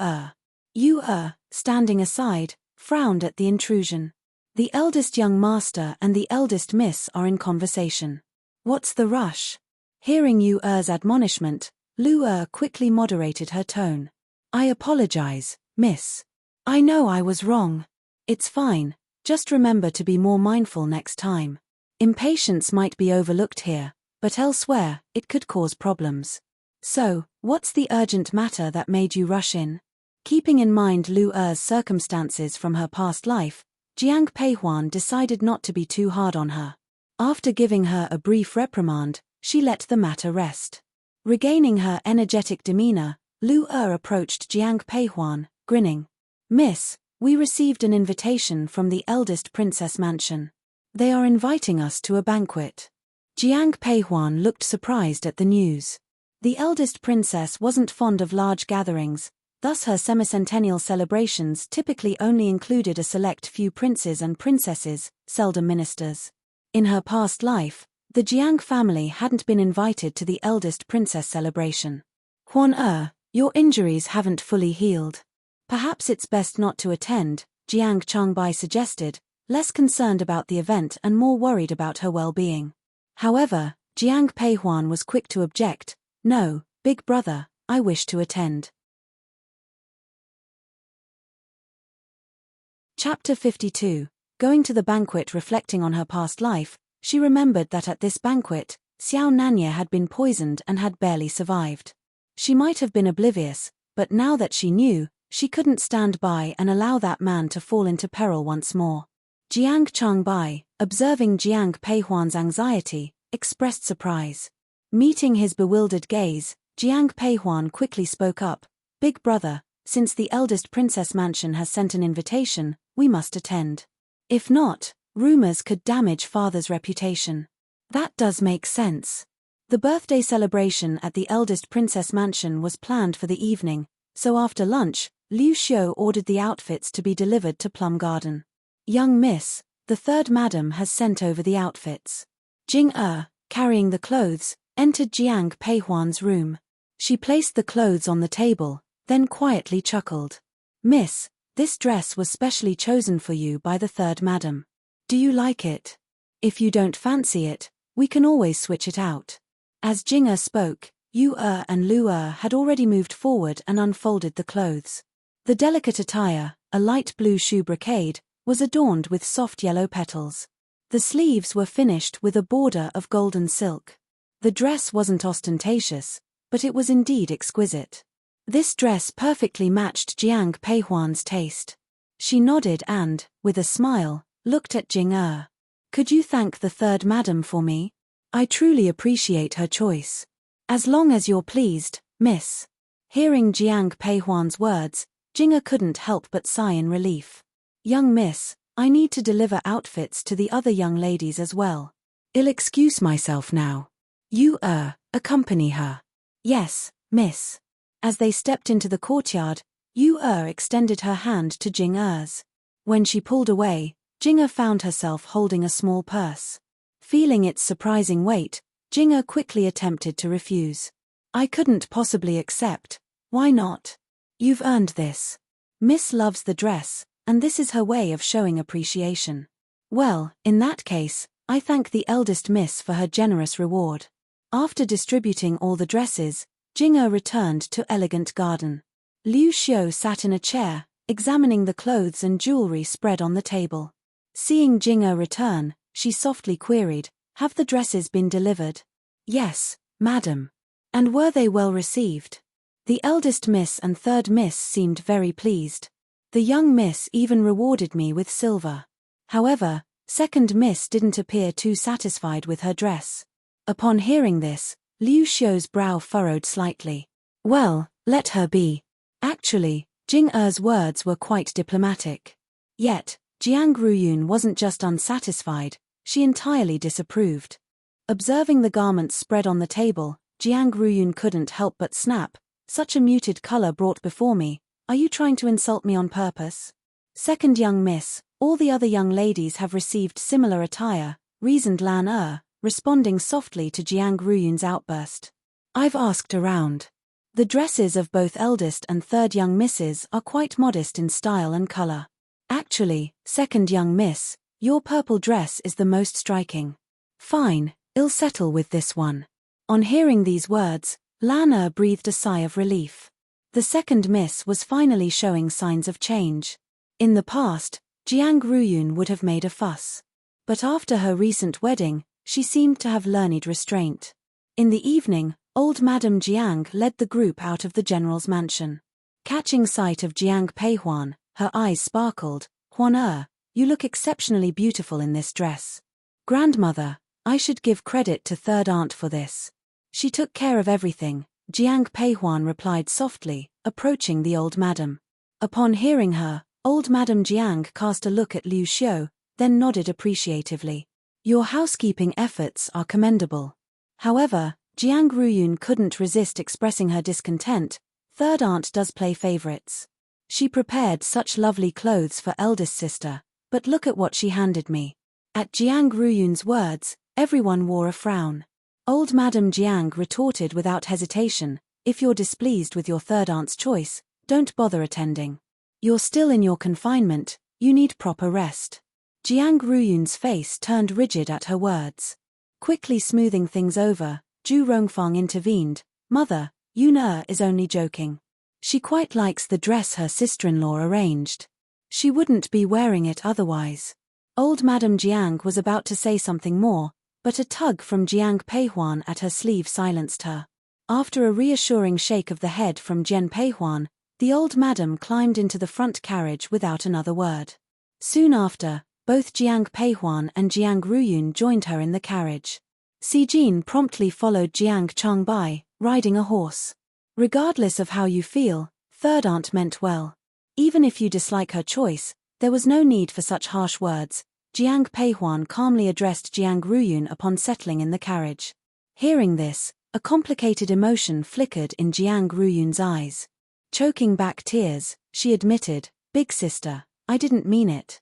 Yu, standing aside, frowned at the intrusion. The eldest young master and the eldest miss are in conversation. What's the rush? Hearing Yu's admonishment, Lu quickly moderated her tone. I apologize, miss. I know I was wrong. It's fine, just remember to be more mindful next time. Impatience might be overlooked here, but elsewhere, it could cause problems. So, what's the urgent matter that made you rush in? Keeping in mind Lu's circumstances from her past life, Jiang Peihuan decided not to be too hard on her. After giving her a brief reprimand, she let the matter rest. Regaining her energetic demeanor, Lu approached Jiang Peihuan, grinning. Miss, we received an invitation from the eldest princess mansion. They are inviting us to a banquet. Jiang Peihuan looked surprised at the news. The eldest princess wasn't fond of large gatherings, thus her semicentennial celebrations typically only included a select few princes and princesses, seldom ministers. In her past life, the Jiang family hadn't been invited to the eldest princess celebration. Huan your injuries haven't fully healed. Perhaps it's best not to attend, Jiang Changbai suggested, less concerned about the event and more worried about her well-being. However, Jiang Peihuan was quick to object. No, big brother, I wish to attend. Chapter 52. Going to the banquet. Reflecting on her past life, she remembered that at this banquet, Xiao Nanya had been poisoned and had barely survived. She might have been oblivious, but now that she knew, she couldn't stand by and allow that man to fall into peril once more. Jiang Changbai, observing Jiang Peihuan's anxiety, expressed surprise. Meeting his bewildered gaze, Jiang Peihuan quickly spoke up. Big brother, since the eldest princess mansion has sent an invitation, we must attend. If not, rumors could damage father's reputation. That does make sense. The birthday celebration at the eldest princess mansion was planned for the evening, so after lunch, Liu Xiu ordered the outfits to be delivered to Plum Garden. Young miss, the third madam has sent over the outfits. Jing carrying the clothes, entered Jiang Peihuan's room. She placed the clothes on the table, then quietly chuckled. Miss, This dress was specially chosen for you by the third madam. Do you like it? If you don't fancy it, we can always switch it out. As Jing spoke, Yu and Lu had already moved forward and unfolded the clothes. The delicate attire, a light blue shoe brocade, was adorned with soft yellow petals. The sleeves were finished with a border of golden silk. The dress wasn't ostentatious, but it was indeed exquisite. This dress perfectly matched Jiang Peihuan's taste. She nodded and, with a smile, looked at Jing. Could you thank the third madam for me? I truly appreciate her choice. As long as you're pleased, miss. Hearing Jiang Peihuan's words, Jing couldn't help but sigh in relief. Young miss, I need to deliver outfits to the other young ladies as well. I'll excuse myself now. You, accompany her. Yes, miss. As they stepped into the courtyard, Yu extended her hand to Jing. When she pulled away, Jing found herself holding a small purse. Feeling its surprising weight, Jing quickly attempted to refuse. I couldn't possibly accept. Why not? You've earned this. Miss loves the dress, and this is her way of showing appreciation. Well, in that case, I thank the eldest miss for her generous reward. After distributing all the dresses, Jing returned to Elegant Garden. Liu Xiu sat in a chair, examining the clothes and jewelry spread on the table. Seeing Jing return, she softly queried, Have the dresses been delivered? Yes, madam. And were they well received? The eldest miss and third miss seemed very pleased. The young miss even rewarded me with silver. However, second miss didn't appear too satisfied with her dress. Upon hearing this, Liu Xiu's brow furrowed slightly. Well, let her be. Actually, Jing words were quite diplomatic. Yet, Jiang Ruyun wasn't just unsatisfied, she entirely disapproved. Observing the garments spread on the table, Jiang Ruyun couldn't help but snap. Such a muted color brought before me. Are you trying to insult me on purpose? Second young miss, all the other young ladies have received similar attire, reasoned Lan responding softly to Jiang Ruyun's outburst. I've asked around. The dresses of both eldest and third young misses are quite modest in style and color. Actually, second young miss, your purple dress is the most striking. Fine, I'll settle with this one. On hearing these words, Lan breathed a sigh of relief. The second miss was finally showing signs of change. In the past, Jiang Ruyun would have made a fuss. But after her recent wedding, she seemed to have learned restraint. In the evening, old Madame Jiang led the group out of the general's mansion. Catching sight of Jiang Peihuan, her eyes sparkled. Huan you look exceptionally beautiful in this dress. Grandmother, I should give credit to third aunt for this. She took care of everything, Jiang Peihuan replied softly, approaching the old madam. Upon hearing her, old Madame Jiang cast a look at Liu Xiu, then nodded appreciatively. Your housekeeping efforts are commendable. However, Jiang Ruyun couldn't resist expressing her discontent. Third aunt does play favorites. She prepared such lovely clothes for eldest sister, but look at what she handed me. At Jiang Ruyun's words, everyone wore a frown. Old Madame Jiang retorted without hesitation, if you're displeased with your third aunt's choice, don't bother attending. You're still in your confinement, you need proper rest. Jiang Ruyun's face turned rigid at her words. Quickly smoothing things over, Zhu Rongfang intervened. Mother, Yun is only joking. She quite likes the dress her sister-in-law arranged. She wouldn't be wearing it otherwise. Old Madame Jiang was about to say something more, but a tug from Jiang Peihuan at her sleeve silenced her. After a reassuring shake of the head from Jian Peihuan, the old madam climbed into the front carriage without another word. Soon after, both Jiang Peihuan and Jiang Ruyun joined her in the carriage. Si Jin promptly followed Jiang Changbai, riding a horse. Regardless of how you feel, third aunt meant well. Even if you dislike her choice, there was no need for such harsh words. Jiang Peihuan calmly addressed Jiang Ruyun upon settling in the carriage. Hearing this, a complicated emotion flickered in Jiang Ruyun's eyes. Choking back tears, she admitted, Big sister, I didn't mean it.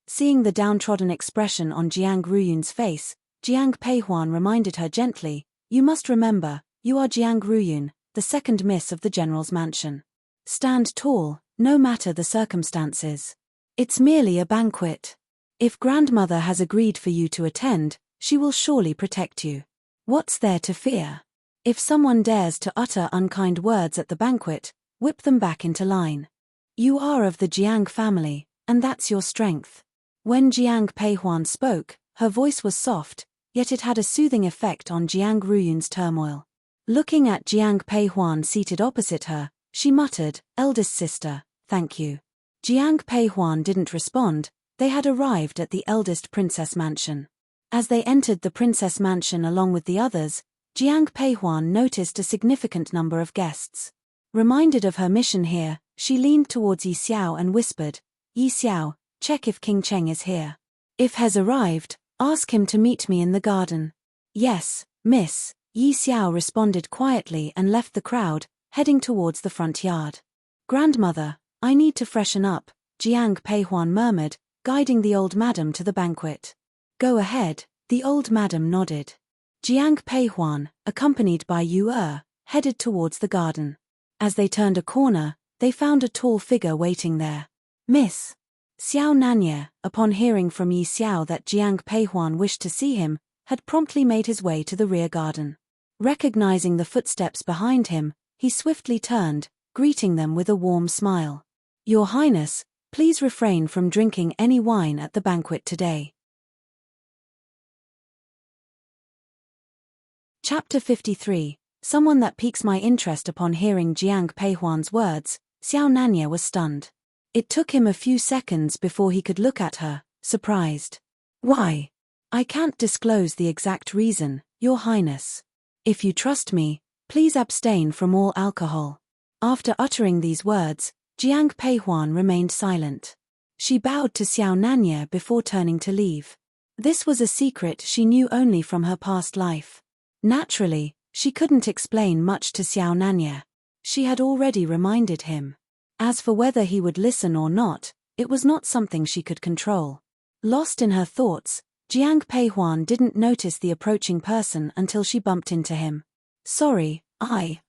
Seeing the downtrodden expression on Jiang Ruyun's face, Jiang Peihuan reminded her gently, you must remember, you are Jiang Ruyun, the second miss of the general's mansion. Stand tall, no matter the circumstances. It's merely a banquet. If grandmother has agreed for you to attend, she will surely protect you. What's there to fear? If someone dares to utter unkind words at the banquet, whip them back into line. You are of the Jiang family, and that's your strength. When Jiang Peihuan spoke, her voice was soft, yet it had a soothing effect on Jiang Ruyun's turmoil. Looking at Jiang Peihuan seated opposite her, she muttered, "Eldest sister, thank you." Jiang Peihuan didn't respond. They had arrived at the eldest princess mansion. As they entered the princess mansion along with the others, Jiang Peihuan noticed a significant number of guests. Reminded of her mission here, she leaned towards Yi Xiao and whispered, "Yi Xiao, check if King Cheng is here. If has arrived, ask him to meet me in the garden." "Yes, miss," Yi Xiao responded quietly and left the crowd, heading towards the front yard. "Grandmother, I need to freshen up," Jiang Peihuan murmured, guiding the old madam to the banquet. "Go ahead," the old madam nodded. Jiang Peihuan, accompanied by Yu headed towards the garden. As they turned a corner, they found a tall figure waiting there. "Miss." Xiao Nanye, upon hearing from Yi Xiao that Jiang Peihuan wished to see him, had promptly made his way to the rear garden. Recognizing the footsteps behind him, he swiftly turned, greeting them with a warm smile. "Your Highness, please refrain from drinking any wine at the banquet today." Chapter 53. Someone that piques my interest. Upon hearing Jiang Peihuan's words, Xiao Nanye was stunned. It took him a few seconds before he could look at her, surprised. "Why? I can't disclose the exact reason, Your Highness. If you trust me, please abstain from all alcohol." After uttering these words, Jiang Peihuan remained silent. She bowed to Xiao Nanye before turning to leave. This was a secret she knew only from her past life. Naturally, she couldn't explain much to Xiao Nanye. She had already reminded him. As for whether he would listen or not, it was not something she could control. Lost in her thoughts, Jiang Peihuan didn't notice the approaching person until she bumped into him. "Sorry,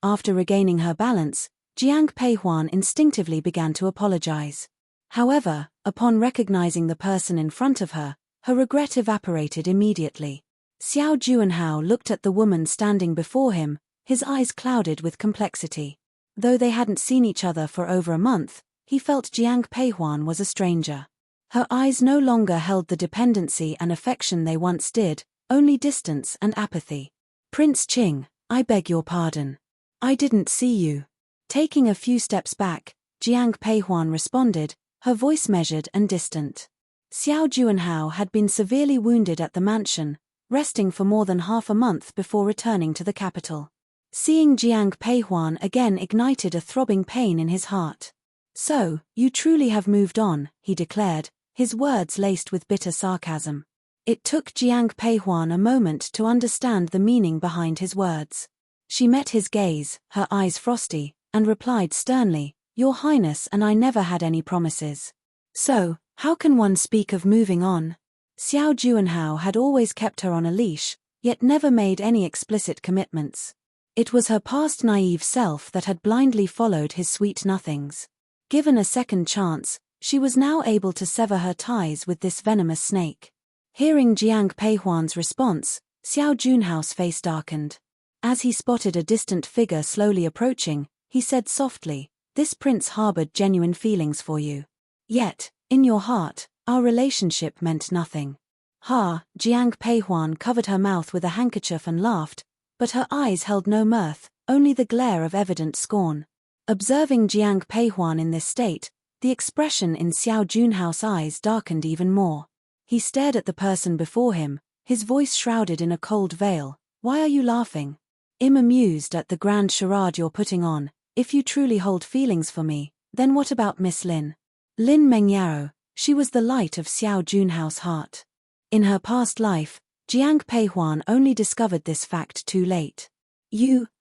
After regaining her balance, Jiang Peihuan instinctively began to apologize. However, upon recognizing the person in front of her, her regret evaporated immediately. Xiao Juanhao looked at the woman standing before him, his eyes clouded with complexity. Though they hadn't seen each other for over a month, he felt Jiang Peihuan was a stranger. Her eyes no longer held the dependency and affection they once did, only distance and apathy. "Prince Qing, I beg your pardon. I didn't see you." Taking a few steps back, Jiang Peihuan responded, her voice measured and distant. Xiao Juanhao had been severely wounded at the mansion, resting for more than half a month before returning to the capital. Seeing Jiang Peihuan again ignited a throbbing pain in his heart. "So, you truly have moved on," he declared, his words laced with bitter sarcasm. It took Jiang Peihuan a moment to understand the meaning behind his words. She met his gaze, her eyes frosty, and replied sternly, "Your Highness and I never had any promises. So, how can one speak of moving on?" Xiao Juanhao had always kept her on a leash, yet never made any explicit commitments. It was her past naive self that had blindly followed his sweet nothings. Given a second chance, she was now able to sever her ties with this venomous snake. Hearing Jiang Peihuan's response, Xiao Junhao's face darkened. As he spotted a distant figure slowly approaching, he said softly, "This prince harbored genuine feelings for you. Yet, in your heart, our relationship meant nothing." Jiang Peihuan covered her mouth with a handkerchief and laughed, but her eyes held no mirth, only the glare of evident scorn. Observing Jiang Peihuan in this state, the expression in Xiao Junhao's eyes darkened even more. He stared at the person before him, his voice shrouded in a cold veil. "Why are you laughing?" "I'm amused at the grand charade you're putting on. If you truly hold feelings for me, then what about Miss Lin?" Lin Mengyao, she was the light of Xiao Junhao's heart. In her past life, Jiang Peihuan only discovered this fact too late.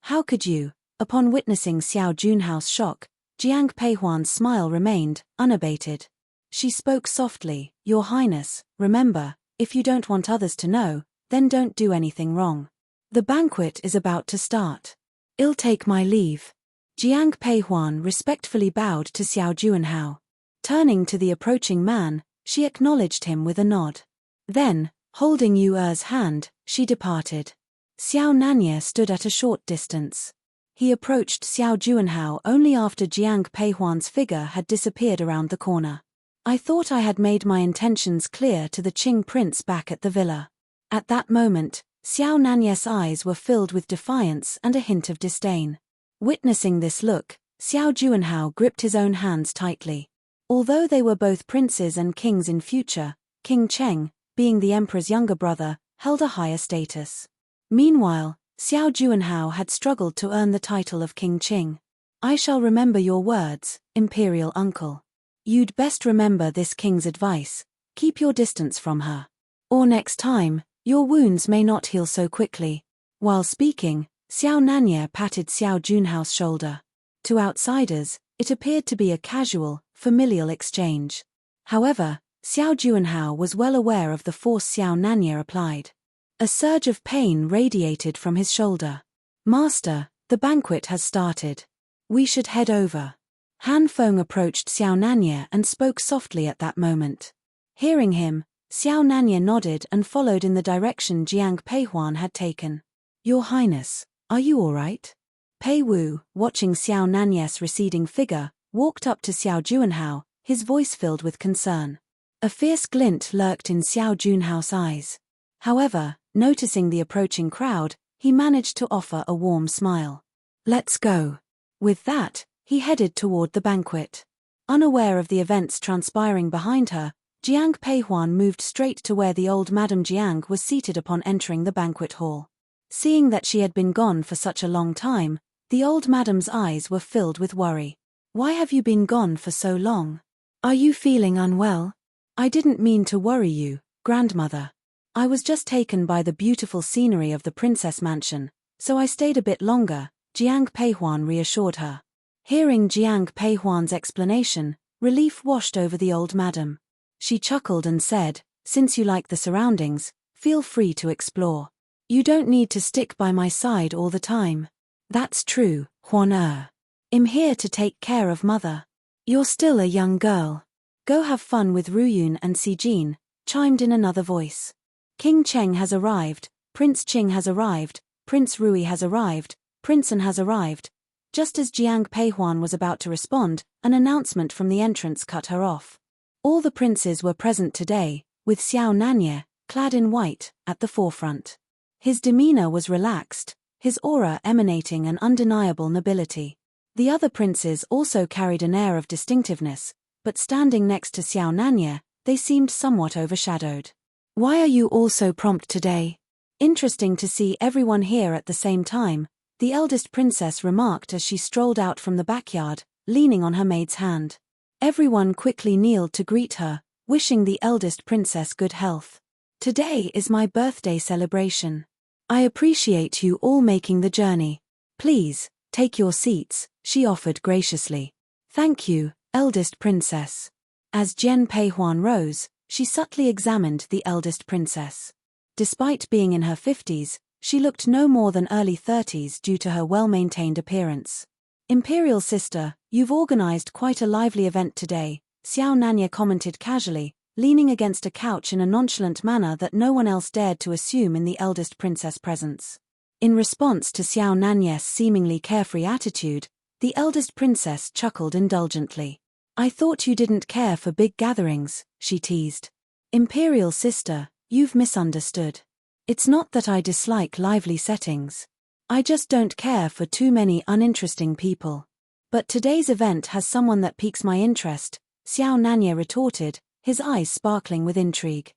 How could you?" Upon witnessing Xiao Junhao's shock, Jiang Peihuan's smile remained, unabated. She spoke softly, "Your Highness, remember, if you don't want others to know, then don't do anything wrong. The banquet is about to start. I'll take my leave." Jiang Peihuan respectfully bowed to Xiao Juanhao. Turning to the approaching man, she acknowledged him with a nod. Then, holding Yu Er's hand, she departed. Xiao Nanya stood at a short distance. He approached Xiao Juanhao only after Jiang Peihuan's figure had disappeared around the corner. I thought I had made my intentions clear to the Qing prince back at the villa. At that moment, Xiao Nanya's eyes were filled with defiance and a hint of disdain. Witnessing this look, Xiao Juanhao gripped his own hands tightly. Although they were both princes and kings in future, King Cheng, being the emperor's younger brother, held a higher status. Meanwhile, Xiao Juanhao had struggled to earn the title of King Qing. I shall remember your words, imperial uncle. You'd best remember this king's advice: keep your distance from her. Or next time, your wounds may not heal so quickly. While speaking, Xiao Nanya patted Xiao Junhao's shoulder. To outsiders, it appeared to be a casual, familial exchange. However, Xiao Juanhao was well aware of the force Xiao Nanya applied. A surge of pain radiated from his shoulder. Master, the banquet has started. We should head over. Han Feng approached Xiao Nanya and spoke softly at that moment. Hearing him, Xiao Nanya nodded and followed in the direction Jiang Peihuan had taken. Your Highness, are you all right? Pei Wu, watching Xiao Nanya's receding figure, walked up to Xiao Juanhao, his voice filled with concern. A fierce glint lurked in Xiao Junhao's eyes. However, noticing the approaching crowd, he managed to offer a warm smile. Let's go. With that, he headed toward the banquet. Unaware of the events transpiring behind her, Jiang Peihuan moved straight to where the old Madame Jiang was seated upon entering the banquet hall. Seeing that she had been gone for such a long time, the old madame's eyes were filled with worry. Why have you been gone for so long? Are you feeling unwell? I didn't mean to worry you, grandmother. I was just taken by the beautiful scenery of the princess mansion, so I stayed a bit longer, Jiang Peihuan reassured her. Hearing Jiang Peihuan's explanation, relief washed over the old madam. She chuckled and said, since you like the surroundings, feel free to explore. You don't need to stick by my side all the time. That's true, Huan I'm here to take care of mother. You're still a young girl. Go have fun with Ruyun and Sijin, chimed in another voice. King Cheng has arrived, Prince Qing has arrived, Prince Rui has arrived, Prince An has arrived. Just as Jiang Peihuan was about to respond, an announcement from the entrance cut her off. All the princes were present today, with Xiao Nanya, clad in white, at the forefront. His demeanor was relaxed, his aura emanating an undeniable nobility. The other princes also carried an air of distinctiveness, but standing next to Xiao Nanya, they seemed somewhat overshadowed. Why are you all so prompt today? Interesting to see everyone here at the same time, the eldest princess remarked as she strolled out from the backyard, leaning on her maid's hand. Everyone quickly kneeled to greet her, wishing the eldest princess good health. Today is my birthday celebration. I appreciate you all making the journey. Please, take your seats, she offered graciously. Thank you, eldest princess. As Jian Peihuan rose, she subtly examined the eldest princess. Despite being in her 50s, she looked no more than early 30s due to her well-maintained appearance. Imperial sister, you've organized quite a lively event today, Xiao Nanya commented casually, leaning against a couch in a nonchalant manner that no one else dared to assume in the eldest princess' presence. In response to Xiao Nanya's seemingly carefree attitude, the eldest princess chuckled indulgently. I thought you didn't care for big gatherings, she teased. Imperial sister, you've misunderstood. It's not that I dislike lively settings. I just don't care for too many uninteresting people. But today's event has someone that piques my interest, Xiao Nanya retorted, his eyes sparkling with intrigue.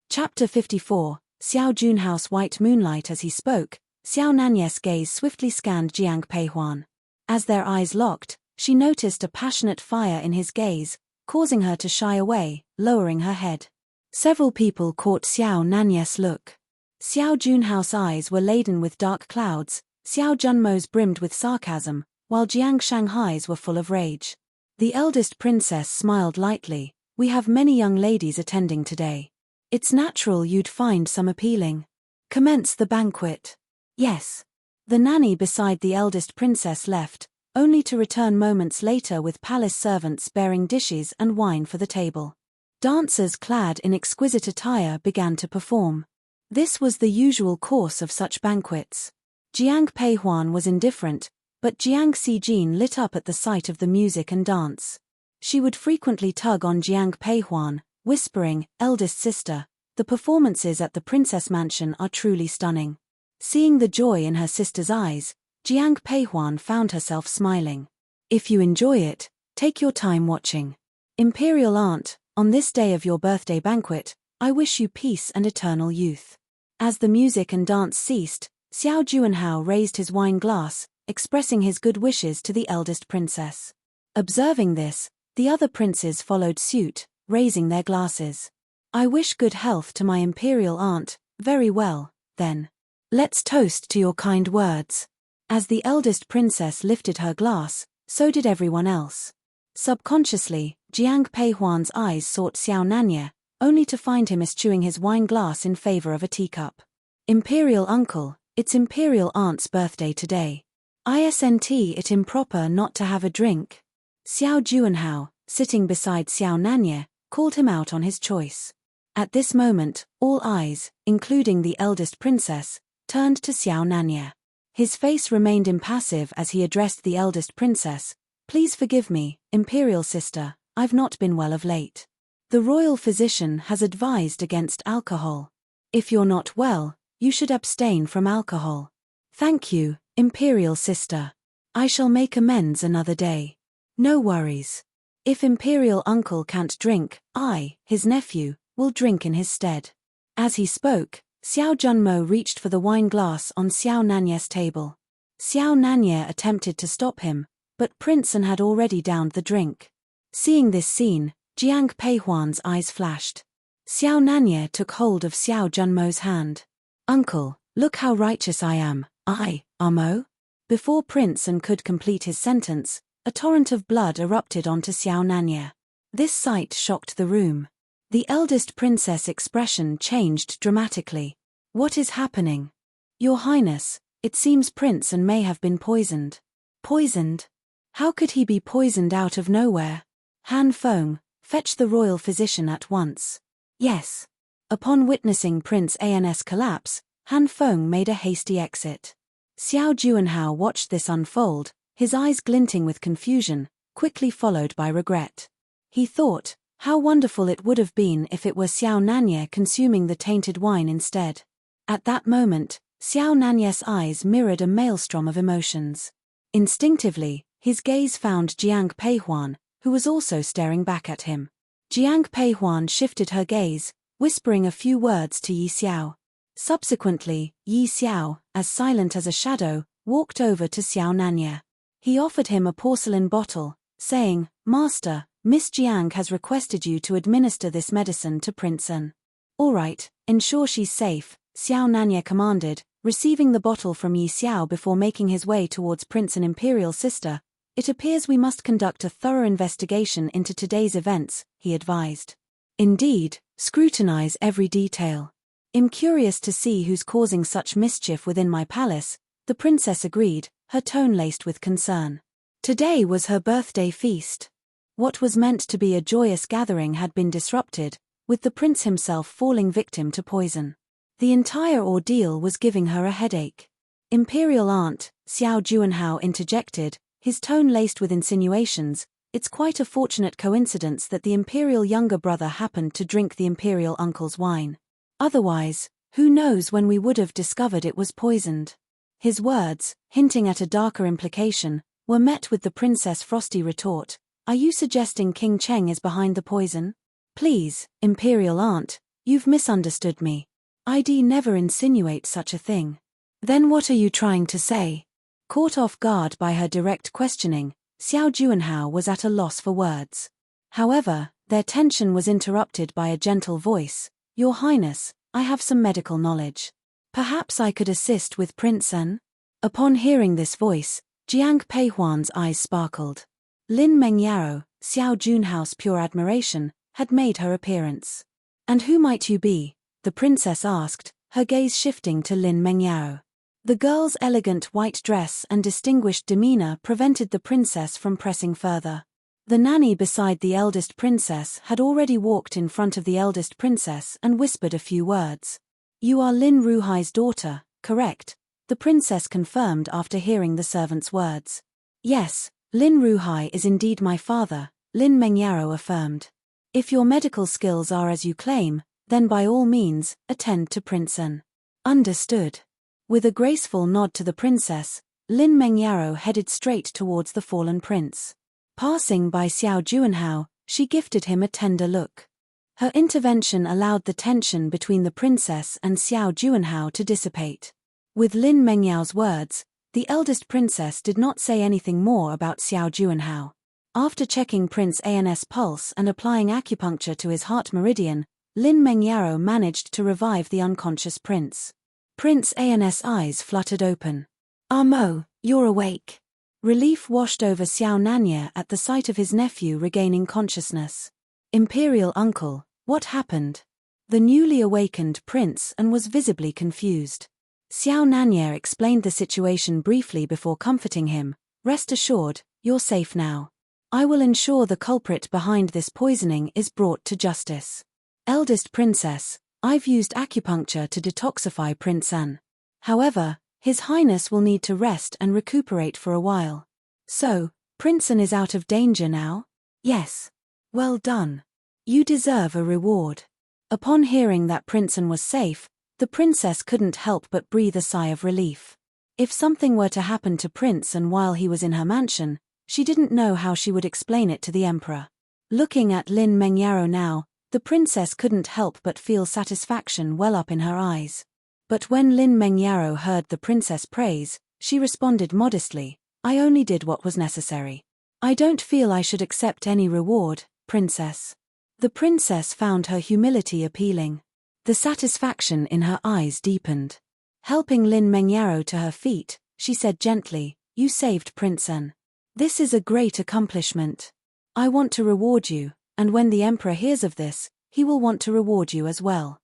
Chapter 54, Xiao Junhao's white moonlight. As he spoke, Xiao Nanya's gaze swiftly scanned Jiang Peihuan. As their eyes locked, she noticed a passionate fire in his gaze, causing her to shy away, lowering her head. Several people caught Xiao Nanya's look. Xiao Junhao's eyes were laden with dark clouds, Xiao Junmo's brimmed with sarcasm, while Jiang Shanghai's were full of rage. The eldest princess smiled lightly. We have many young ladies attending today. It's natural you'd find some appealing. Commence the banquet. Yes. The nanny beside the eldest princess left, only to return moments later with palace servants bearing dishes and wine for the table. Dancers clad in exquisite attire began to perform. This was the usual course of such banquets. Jiang Peihuan was indifferent, but Jiang Xijin lit up at the sight of the music and dance. She would frequently tug on Jiang Peihuan, whispering, "Eldest sister, the performances at the princess mansion are truly stunning." Seeing the joy in her sister's eyes, Jiang Peihuan found herself smiling. "If you enjoy it, take your time watching. Imperial aunt, on this day of your birthday banquet, I wish you peace and eternal youth." As the music and dance ceased, Xiao Juanhao raised his wine glass, expressing his good wishes to the eldest princess. Observing this, the other princes followed suit, raising their glasses. "I wish good health to my imperial aunt." "Very well, then. Let's toast to your kind words." As the eldest princess lifted her glass, so did everyone else. Subconsciously, Jiang Peihuan's eyes sought Xiao Nanya, only to find him eschewing his wine glass in favor of a teacup. "Imperial uncle, it's imperial aunt's birthday today. Isn't it improper not to have a drink?" Xiao Juanhao, sitting beside Xiao Nanya, called him out on his choice. At this moment, all eyes, including the eldest princess, turned to Xiao Nanya. His face remained impassive as he addressed the eldest princess. "Please forgive me, imperial sister, I've not been well of late. The royal physician has advised against alcohol. If you're not well, you should abstain from alcohol." "Thank you, imperial sister. I shall make amends another day." "No worries. If imperial uncle can't drink, I, his nephew, will drink in his stead." As he spoke, Xiao Junmo reached for the wine glass on Xiao Nanya's table. Xiao Nanya attempted to stop him, but Prince An had already downed the drink. Seeing this scene, Jiang Peihuan's eyes flashed. Xiao Nanya took hold of Xiao Junmo's hand. "Uncle, look how righteous I am, Amo." Before Prince An could complete his sentence, a torrent of blood erupted onto Xiao Nanya. This sight shocked the room. The eldest princess' expression changed dramatically. "What is happening? Your Highness, it seems Prince An may have been poisoned." "Poisoned? How could he be poisoned out of nowhere? Han Feng, fetch the royal physician at once." "Yes." Upon witnessing Prince An's collapse, Han Feng made a hasty exit. Xiao Juanhao watched this unfold, his eyes glinting with confusion, quickly followed by regret. He thought, how wonderful it would have been if it were Xiao Nanya consuming the tainted wine instead. At that moment, Xiao Nanya's eyes mirrored a maelstrom of emotions. Instinctively, his gaze found Jiang Peihuan, who was also staring back at him. Jiang Peihuan shifted her gaze, whispering a few words to Yi Xiao. Subsequently, Yi Xiao, as silent as a shadow, walked over to Xiao Nanya. He offered him a porcelain bottle, saying, "Master, Miss Jiang has requested you to administer this medicine to Prince An." "All right, ensure she's safe," Xiao Nanya commanded, receiving the bottle from Yi Xiao before making his way towards Prince An imperial sister. "It appears we must conduct a thorough investigation into today's events," he advised. "Indeed, scrutinize every detail. I'm curious to see who's causing such mischief within my palace," the princess agreed, her tone laced with concern. Today was her birthday feast. What was meant to be a joyous gathering had been disrupted, with the prince himself falling victim to poison. The entire ordeal was giving her a headache. "Imperial aunt," Xiao Juanhao interjected, his tone laced with insinuations, "it's quite a fortunate coincidence that the imperial younger brother happened to drink the imperial uncle's wine. Otherwise, who knows when we would have discovered it was poisoned." His words, hinting at a darker implication, were met with the princess' frosty retort, "Are you suggesting King Cheng is behind the poison?" "Please, imperial aunt, you've misunderstood me. I'd never insinuate such a thing." "Then what are you trying to say?" Caught off guard by her direct questioning, Xiao Juanhao was at a loss for words. However, their tension was interrupted by a gentle voice. "Your Highness, I have some medical knowledge. Perhaps I could assist with Prince An?" Upon hearing this voice, Jiang Peihuan's eyes sparkled. Lin Mengyao, Xiao Junhao's pure admiration, had made her appearance. "And who might you be?" the princess asked, her gaze shifting to Lin Mengyao. The girl's elegant white dress and distinguished demeanor prevented the princess from pressing further. The nanny beside the eldest princess had already walked in front of the eldest princess and whispered a few words. "You are Lin Ruhai's daughter, correct?" the princess confirmed after hearing the servant's words. "Yes, Lin Ruhai is indeed my father," Lin Mengyao affirmed. "If your medical skills are as you claim, then by all means, attend to Prince An." "Understood." With a graceful nod to the princess, Lin Mengyao headed straight towards the fallen prince. Passing by Xiao Juanhao, she gifted him a tender look. Her intervention allowed the tension between the princess and Xiao Juanhao to dissipate. With Lin Mengyao's words, the eldest princess did not say anything more about Xiao Juanhao. After checking Prince An's pulse and applying acupuncture to his heart meridian, Lin Mengyao managed to revive the unconscious prince. Prince An's eyes fluttered open. "Mo, you're awake." Relief washed over Xiao Nanya at the sight of his nephew regaining consciousness. "Imperial uncle, what happened?" The newly awakened prince was visibly confused. Xiao Nanya explained the situation briefly before comforting him. "Rest assured, you're safe now. I will ensure the culprit behind this poisoning is brought to justice. Eldest princess, I've used acupuncture to detoxify Prince An. However, His Highness will need to rest and recuperate for a while." "So, Prince An is out of danger now?" "Yes." "Well done. You deserve a reward." Upon hearing that Prince An was safe, the princess couldn't help but breathe a sigh of relief. If something were to happen to Prince An while he was in her mansion, she didn't know how she would explain it to the emperor. Looking at Lin Mengyao now, the princess couldn't help but feel satisfaction well up in her eyes. But when Lin Mengyao heard the princess praise, she responded modestly, "I only did what was necessary. I don't feel I should accept any reward, princess." The princess found her humility appealing. The satisfaction in her eyes deepened. Helping Lin Mengyao to her feet, she said gently, "You saved Prince An. This is a great accomplishment. I want to reward you, and when the emperor hears of this, he will want to reward you as well."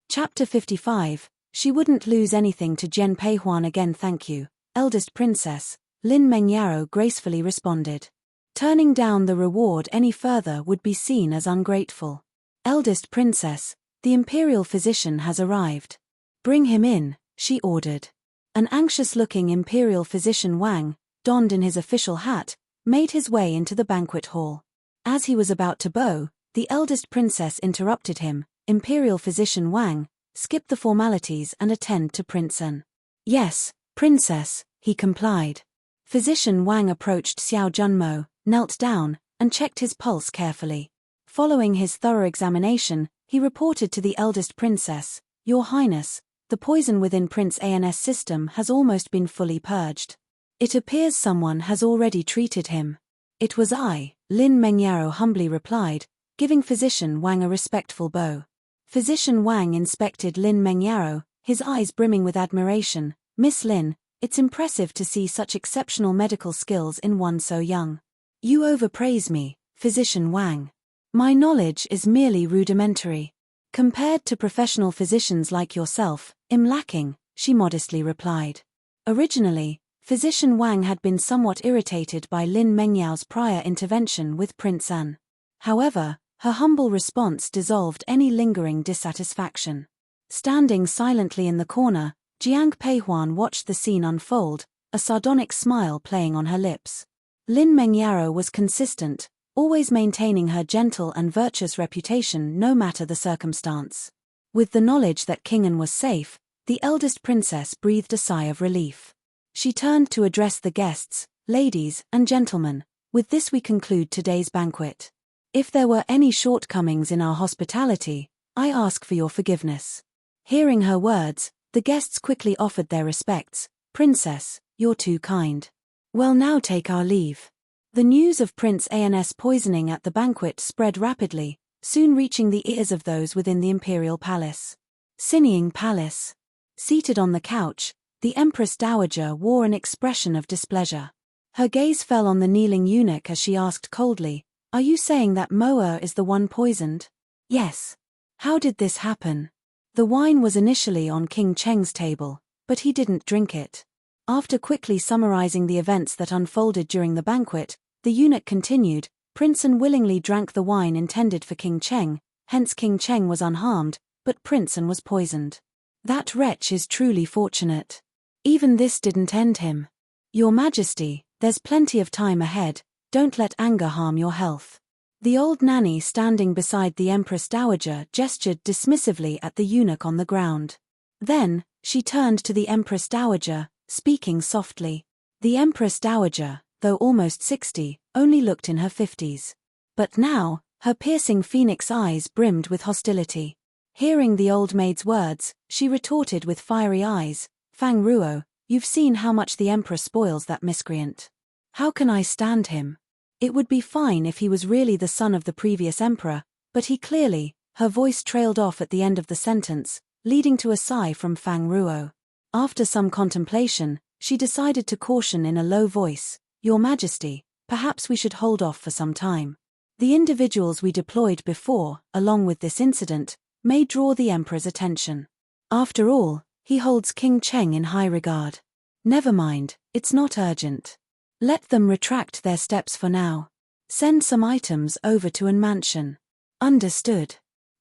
Chapter 55. She wouldn't lose anything to Jian Peihuan again. "Thank you, eldest princess," Lin Mengyao gracefully responded. Turning down the reward any further would be seen as ungrateful. "Eldest princess, the imperial physician has arrived. Bring him in," she ordered. An anxious-looking imperial physician Wang, donned in his official hat, made his way into the banquet hall. As he was about to bow, the eldest princess interrupted him. "Imperial physician Wang, skip the formalities and attend to Prince An." "Yes, princess," he complied. Physician Wang approached Xiao Junmo, knelt down, and checked his pulse carefully. Following his thorough examination, he reported to the eldest princess, "Your Highness, the poison within Prince An's system has almost been fully purged. It appears someone has already treated him." "It was I," Lin Mengyao humbly replied, giving Physician Wang a respectful bow. Physician Wang inspected Lin Mengyao, his eyes brimming with admiration. "Miss Lin, it's impressive to see such exceptional medical skills in one so young." "You overpraise me, Physician Wang. My knowledge is merely rudimentary. Compared to professional physicians like yourself, I'm lacking," she modestly replied. Originally, Physician Wang had been somewhat irritated by Lin Mengyao's prior intervention with Prince An. However, her humble response dissolved any lingering dissatisfaction. Standing silently in the corner, Jiang Peihuan watched the scene unfold, a sardonic smile playing on her lips. Lin Mengyao was consistent, always maintaining her gentle and virtuous reputation no matter the circumstance. With the knowledge that King An was safe, the eldest princess breathed a sigh of relief. She turned to address the guests. "Ladies and gentlemen, with this we conclude today's banquet. If there were any shortcomings in our hospitality, I ask for your forgiveness." Hearing her words, the guests quickly offered their respects. "Princess, you're too kind. We'll now take our leave." The news of Prince An's poisoning at the banquet spread rapidly, soon reaching the ears of those within the imperial palace. Sinning Palace. Seated on the couch, the Empress Dowager wore an expression of displeasure. Her gaze fell on the kneeling eunuch as she asked coldly, Are you saying that Moa is the one poisoned? Yes. How did this happen? The wine was initially on King Cheng's table, but he didn't drink it. After quickly summarizing the events that unfolded during the banquet, the eunuch continued, Prince An willingly drank the wine intended for King Cheng, hence King Cheng was unharmed, but Prince An was poisoned. That wretch is truly fortunate. Even this didn't end him. Your Majesty, there's plenty of time ahead, don't let anger harm your health. The old nanny standing beside the Empress Dowager gestured dismissively at the eunuch on the ground. Then, she turned to the Empress Dowager, speaking softly. The Empress Dowager, though almost 60, only looked in her 50s. But now, her piercing phoenix eyes brimmed with hostility. Hearing the old maid's words, she retorted with fiery eyes, Fang Ruo, you've seen how much the Emperor spoils that miscreant. How can I stand him? It would be fine if he was really the son of the previous emperor, but he clearly, her voice trailed off at the end of the sentence, leading to a sigh from Fang Ruo. After some contemplation, she decided to caution in a low voice, Your Majesty, perhaps we should hold off for some time. The individuals we deployed before, along with this incident, may draw the emperor's attention. After all, he holds King Cheng in high regard. Never mind, it's not urgent. Let them retract their steps for now. Send some items over to An Mansion. Understood.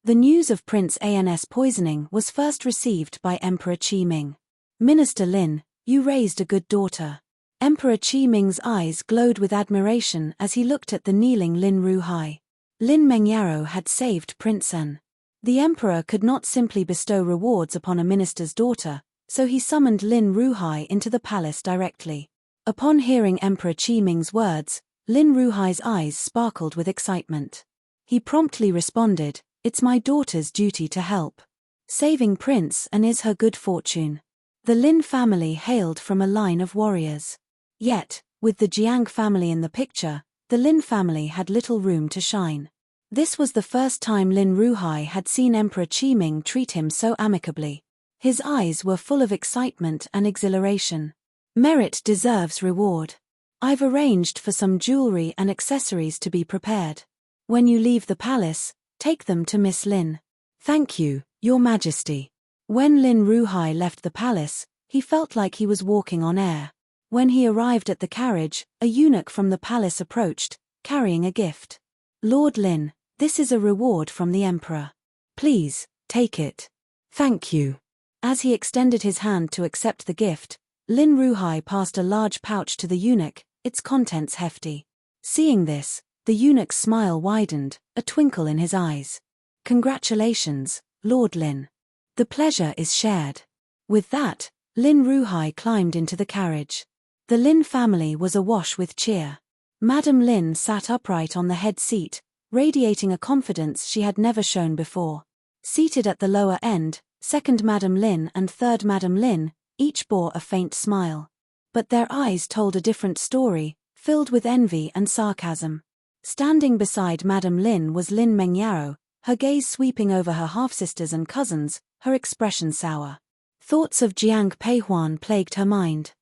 The news of Prince An's poisoning was first received by Emperor Qi Ming. Minister Lin, you raised a good daughter. Emperor Qi Ming's eyes glowed with admiration as he looked at the kneeling Lin Ruhai. Lin Mengyaro had saved Prince An. The emperor could not simply bestow rewards upon a minister's daughter, so he summoned Lin Ruhai into the palace directly. Upon hearing Emperor Qi Ming's words, Lin Ruhai's eyes sparkled with excitement. He promptly responded, It's my daughter's duty to help. Saving Prince An is her good fortune. The Lin family hailed from a line of warriors. Yet, with the Jiang family in the picture, the Lin family had little room to shine. This was the first time Lin Ruhai had seen Emperor Qi Ming treat him so amicably. His eyes were full of excitement and exhilaration. Merit deserves reward. I've arranged for some jewelry and accessories to be prepared. When you leave the palace, take them to Miss Lin. Thank you, Your Majesty. When Lin Ruhai left the palace, he felt like he was walking on air. When he arrived at the carriage, a eunuch from the palace approached, carrying a gift. Lord Lin, this is a reward from the emperor. Please, take it. Thank you. As he extended his hand to accept the gift, Lin Ruhai passed a large pouch to the eunuch, its contents hefty. Seeing this, the eunuch's smile widened, a twinkle in his eyes. Congratulations, Lord Lin. The pleasure is shared. With that, Lin Ruhai climbed into the carriage. The Lin family was awash with cheer. Madame Lin sat upright on the head seat, radiating a confidence she had never shown before. Seated at the lower end, second Madame Lin and third Madame Lin, each bore a faint smile. But their eyes told a different story, filled with envy and sarcasm. Standing beside Madame Lin was Lin Mengyaro, her gaze sweeping over her half-sisters and cousins, her expression sour. Thoughts of Jiang Peihuan plagued her mind.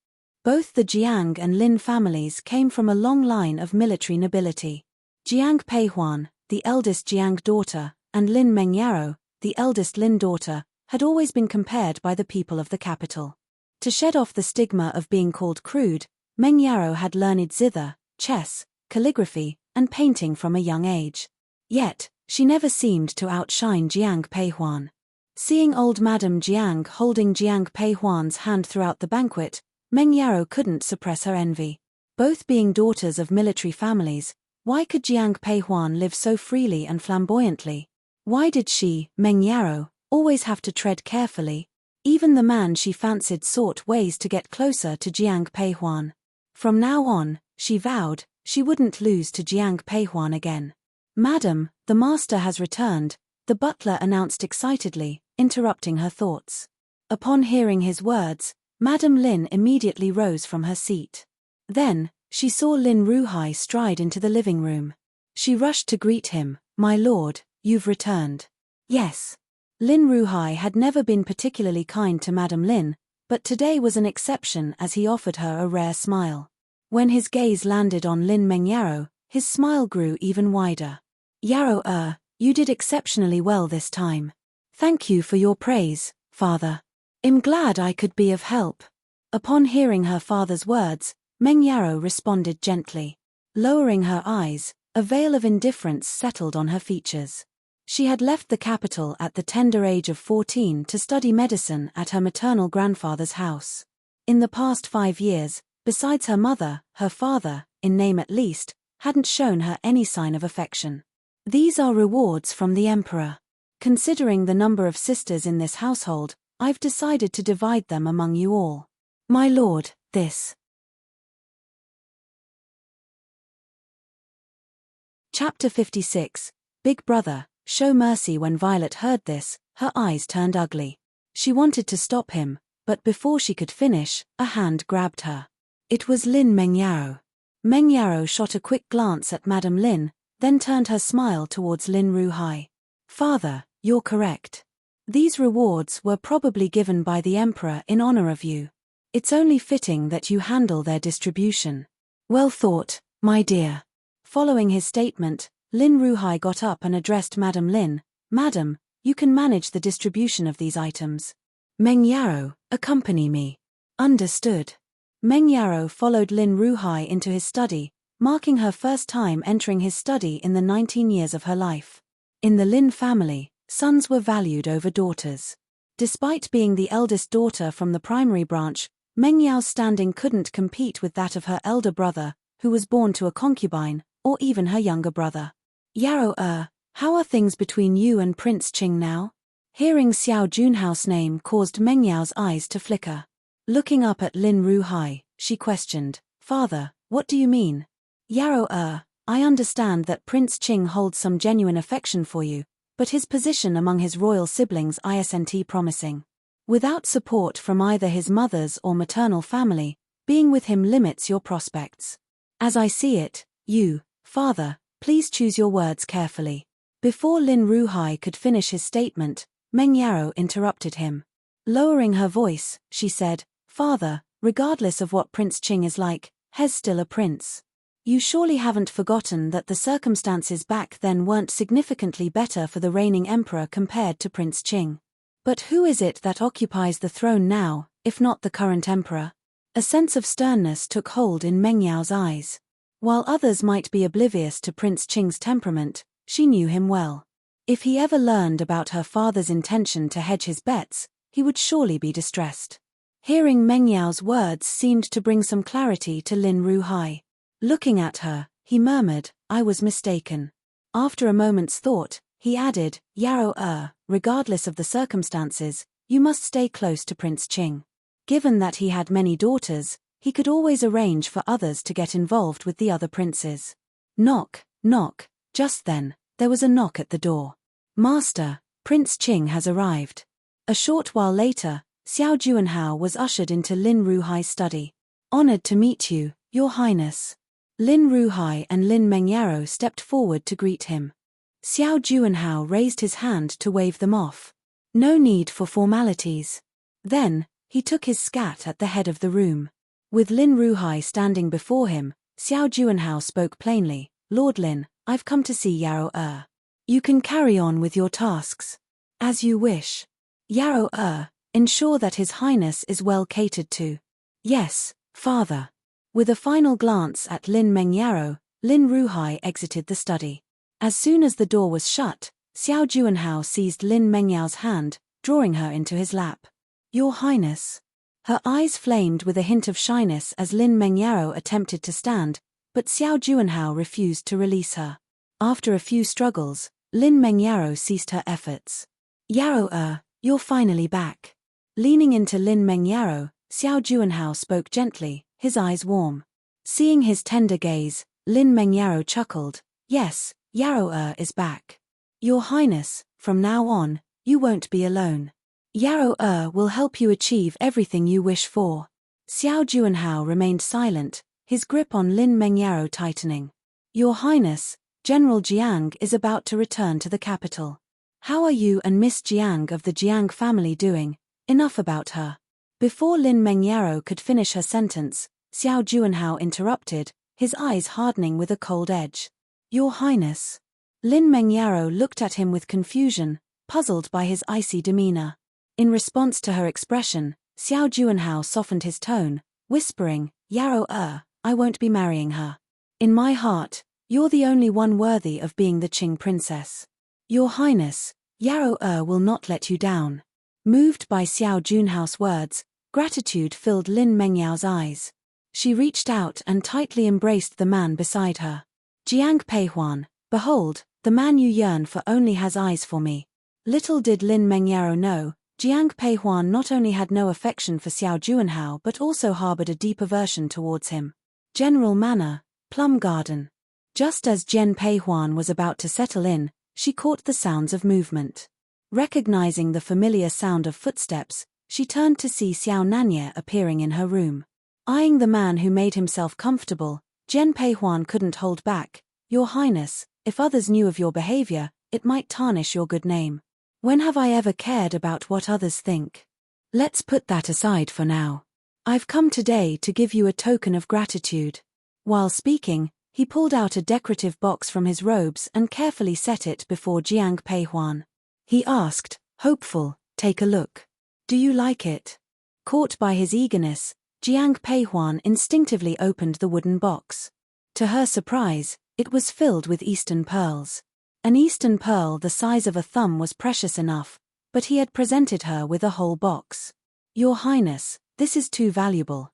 Both the Jiang and Lin families came from a long line of military nobility. Jiang Peihuan, the eldest Jiang daughter, and Lin Mengyaro, the eldest Lin daughter, had always been compared by the people of the capital. To shed off the stigma of being called crude, Mengyaro had learned zither, chess, calligraphy, and painting from a young age. Yet, she never seemed to outshine Jiang Peihuan. Seeing old Madame Jiang holding Jiang Peihuan's hand throughout the banquet, Mengyaro couldn't suppress her envy. Both being daughters of military families, why could Jiang Peihuan live so freely and flamboyantly? Why did she, Mengyaro, always have to tread carefully? Even the man she fancied sought ways to get closer to Jiang Peihuan. From now on, she vowed, she wouldn't lose to Jiang Peihuan again. Madam, the master has returned, the butler announced excitedly, interrupting her thoughts. Upon hearing his words, Madame Lin immediately rose from her seat. Then, she saw Lin Ruhai stride into the living room. She rushed to greet him, My lord, you've returned. Yes. Lin Ruhai had never been particularly kind to Madame Lin, but today was an exception as he offered her a rare smile. When his gaze landed on Lin Mengyaro, His smile grew even wider. Yarrow, you did exceptionally well this time. Thank you for your praise, father. I'm glad I could be of help. Upon hearing her father's words, Meng Yarrow responded gently. Lowering her eyes, a veil of indifference settled on her features. She had left the capital at the tender age of 14 to study medicine at her maternal grandfather's house. In the past 5 years, besides her mother, her father, in name at least, hadn't shown her any sign of affection. These are rewards from the emperor. Considering the number of sisters in this household, I've decided to divide them among you all. My lord, this. Chapter 56, Big Brother, Show Mercy. When Violet heard this, her eyes turned ugly. She wanted to stop him, but before she could finish, a hand grabbed her. It was Lin Meng Yarrow. Meng Yarrow shot a quick glance at Madame Lin, then turned her smile towards Lin Ruhai. Father, you're correct. These rewards were probably given by the emperor in honor of you. It's only fitting that you handle their distribution. Well thought, my dear. Following his statement, Lin Ruhai got up and addressed Madame Lin. Madam, you can manage the distribution of these items. Meng Yarrow, accompany me. Understood. Meng Yarrow followed Lin Ruhai into his study, marking her first time entering his study in the 19 years of her life. In the Lin family, sons were valued over daughters. Despite being the eldest daughter from the primary branch, Meng Yao's standing couldn't compete with that of her elder brother, who was born to a concubine, or even her younger brother. Yarrow, how are things between you and Prince Qing now? Hearing Xiao Junhao's name caused Meng Yao's eyes to flicker. Looking up at Lin Ruhai, she questioned, Father, what do you mean? Yarrow, I understand that Prince Qing holds some genuine affection for you, but his position among his royal siblings isn't promising. Without support from either his mother's or maternal family, being with him limits your prospects. As I see it, you, Father, please choose your words carefully. Before Lin Ruhai could finish his statement, Meng Yarrow interrupted him. Lowering her voice, she said, Father, regardless of what Prince Qing is like, he's still a prince. You surely haven't forgotten that the circumstances back then weren't significantly better for the reigning emperor compared to Prince Qing. But who is it that occupies the throne now, if not the current emperor? A sense of sternness took hold in Meng Yao's eyes. While others might be oblivious to Prince Qing's temperament, she knew him well. If he ever learned about her father's intention to hedge his bets, he would surely be distressed. Hearing Meng Yao's words seemed to bring some clarity to Lin Ruhai. Looking at her, he murmured, I was mistaken. After a moment's thought, he added, Yarrow, regardless of the circumstances, you must stay close to Prince Qing. Given that he had many daughters, he could always arrange for others to get involved with the other princes. Knock, knock. Just then, there was a knock at the door. Master, Prince Qing has arrived. A short while later, Xiao Juanhao was ushered into Lin Ruhai's study. Honored to meet you, Your Highness. Lin Ruhai and Lin Meng Yarrow stepped forward to greet him. Xiao Juanhao raised his hand to wave them off. No need for formalities. Then, he took his scat at the head of the room. With Lin Ruhai standing before him, Xiao Juanhao spoke plainly, Lord Lin, I've come to see Yarrow. You can carry on with your tasks. As you wish. Yarrow, ensure that His Highness is well catered to. Yes, Father. With a final glance at Lin Meng Yarrow, Lin Ruhai exited the study. As soon as the door was shut, Xiao Juanhao seized Lin Meng Yao's hand, drawing her into his lap. Your Highness. Her eyes flamed with a hint of shyness as Lin Meng Yarrow attempted to stand, but Xiao Juanhao refused to release her. After a few struggles, Lin Meng Yarrow ceased her efforts. Yarrow, you're finally back. Leaning into Lin Meng Yarrow, Xiao Juanhao spoke gently, his eyes warm. Seeing his tender gaze, Lin Meng Yarrow chuckled, Yes, Yarrow is back. Your Highness, from now on, you won't be alone. Yarrow will help you achieve everything you wish for. Xiao Juanhao remained silent, his grip on Lin Meng Yarrow tightening. Your Highness, General Jiang is about to return to the capital. How are you and Miss Jiang of the Jiang family doing? Enough about her. Before Lin Meng Yarrow could finish her sentence, Xiao Juanhao interrupted, his eyes hardening with a cold edge. "Your Highness." Lin Mengyaro looked at him with confusion, puzzled by his icy demeanor. In response to her expression, Xiao Juanhao softened his tone, whispering, "Yarrow I won't be marrying her. In my heart, you're the only one worthy of being the Qing princess. Your Highness, Yarrow will not let you down." Moved by Xiao Junhao's words, gratitude filled Lin Mengyao's eyes. She reached out and tightly embraced the man beside her. "Jiang Peihuan, behold, the man you yearn for only has eyes for me." Little did Lin Mengyaro know, Jiang Peihuan not only had no affection for Xiao Juanhao but also harbored a deep aversion towards him. General Manor, Plum Garden. Just as Jian Peihuan was about to settle in, she caught the sounds of movement. Recognizing the familiar sound of footsteps, she turned to see Xiao Nanye appearing in her room. Eyeing the man who made himself comfortable, Jian Peihuan couldn't hold back. "Your Highness, if others knew of your behavior, it might tarnish your good name. When have I ever cared about what others think? Let's put that aside for now. I've come today to give you a token of gratitude." While speaking, he pulled out a decorative box from his robes and carefully set it before Jiang Peihuan. He asked, hopeful, "Take a look. Do you like it?" Caught by his eagerness, Jiang Peihuan instinctively opened the wooden box. To her surprise, it was filled with Eastern pearls. An Eastern pearl the size of a thumb was precious enough, but he had presented her with a whole box. "Your Highness, this is too valuable.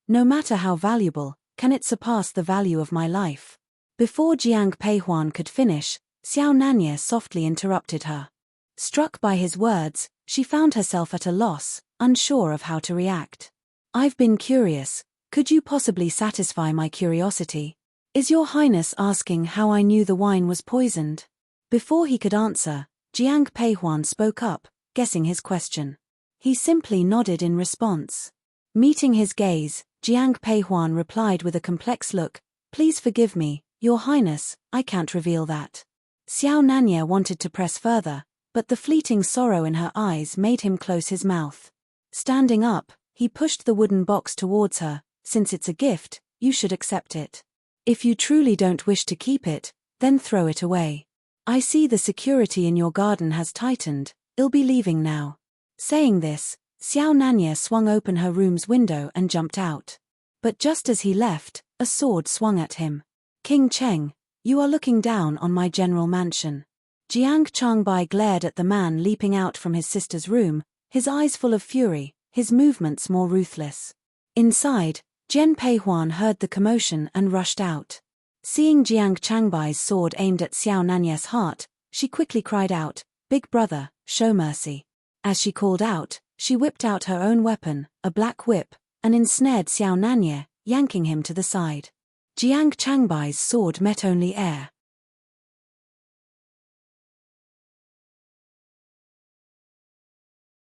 No matter how valuable, can it surpass the value of my life?" Before Jiang Peihuan could finish, Xiao Nanye softly interrupted her. Struck by his words, she found herself at a loss, unsure of how to react. "I've been curious. Could you possibly satisfy my curiosity? Is your Highness asking how I knew the wine was poisoned?" Before he could answer, Jiang Peihuan spoke up, guessing his question. He simply nodded in response. Meeting his gaze, Jiang Peihuan replied with a complex look, "Please forgive me, Your Highness, I can't reveal that." Xiao Nanye wanted to press further, but the fleeting sorrow in her eyes made him close his mouth. Standing up, he pushed the wooden box towards her. "Since it's a gift, you should accept it. If you truly don't wish to keep it, then throw it away. I see the security in your garden has tightened, I'll be leaving now." Saying this, Xiao Nanye swung open her room's window and jumped out. But just as he left, a sword swung at him. "King Cheng, you are looking down on my general mansion." Jiang Changbai glared at the man leaping out from his sister's room, his eyes full of fury, his movements more ruthless. Inside, Jian Peihuan heard the commotion and rushed out. Seeing Jiang Changbai's sword aimed at Xiao Nanye's heart, she quickly cried out, "Big brother, show mercy." As she called out, she whipped out her own weapon, a black whip, and ensnared Xiao Nanye, yanking him to the side. Jiang Changbai's sword met only air.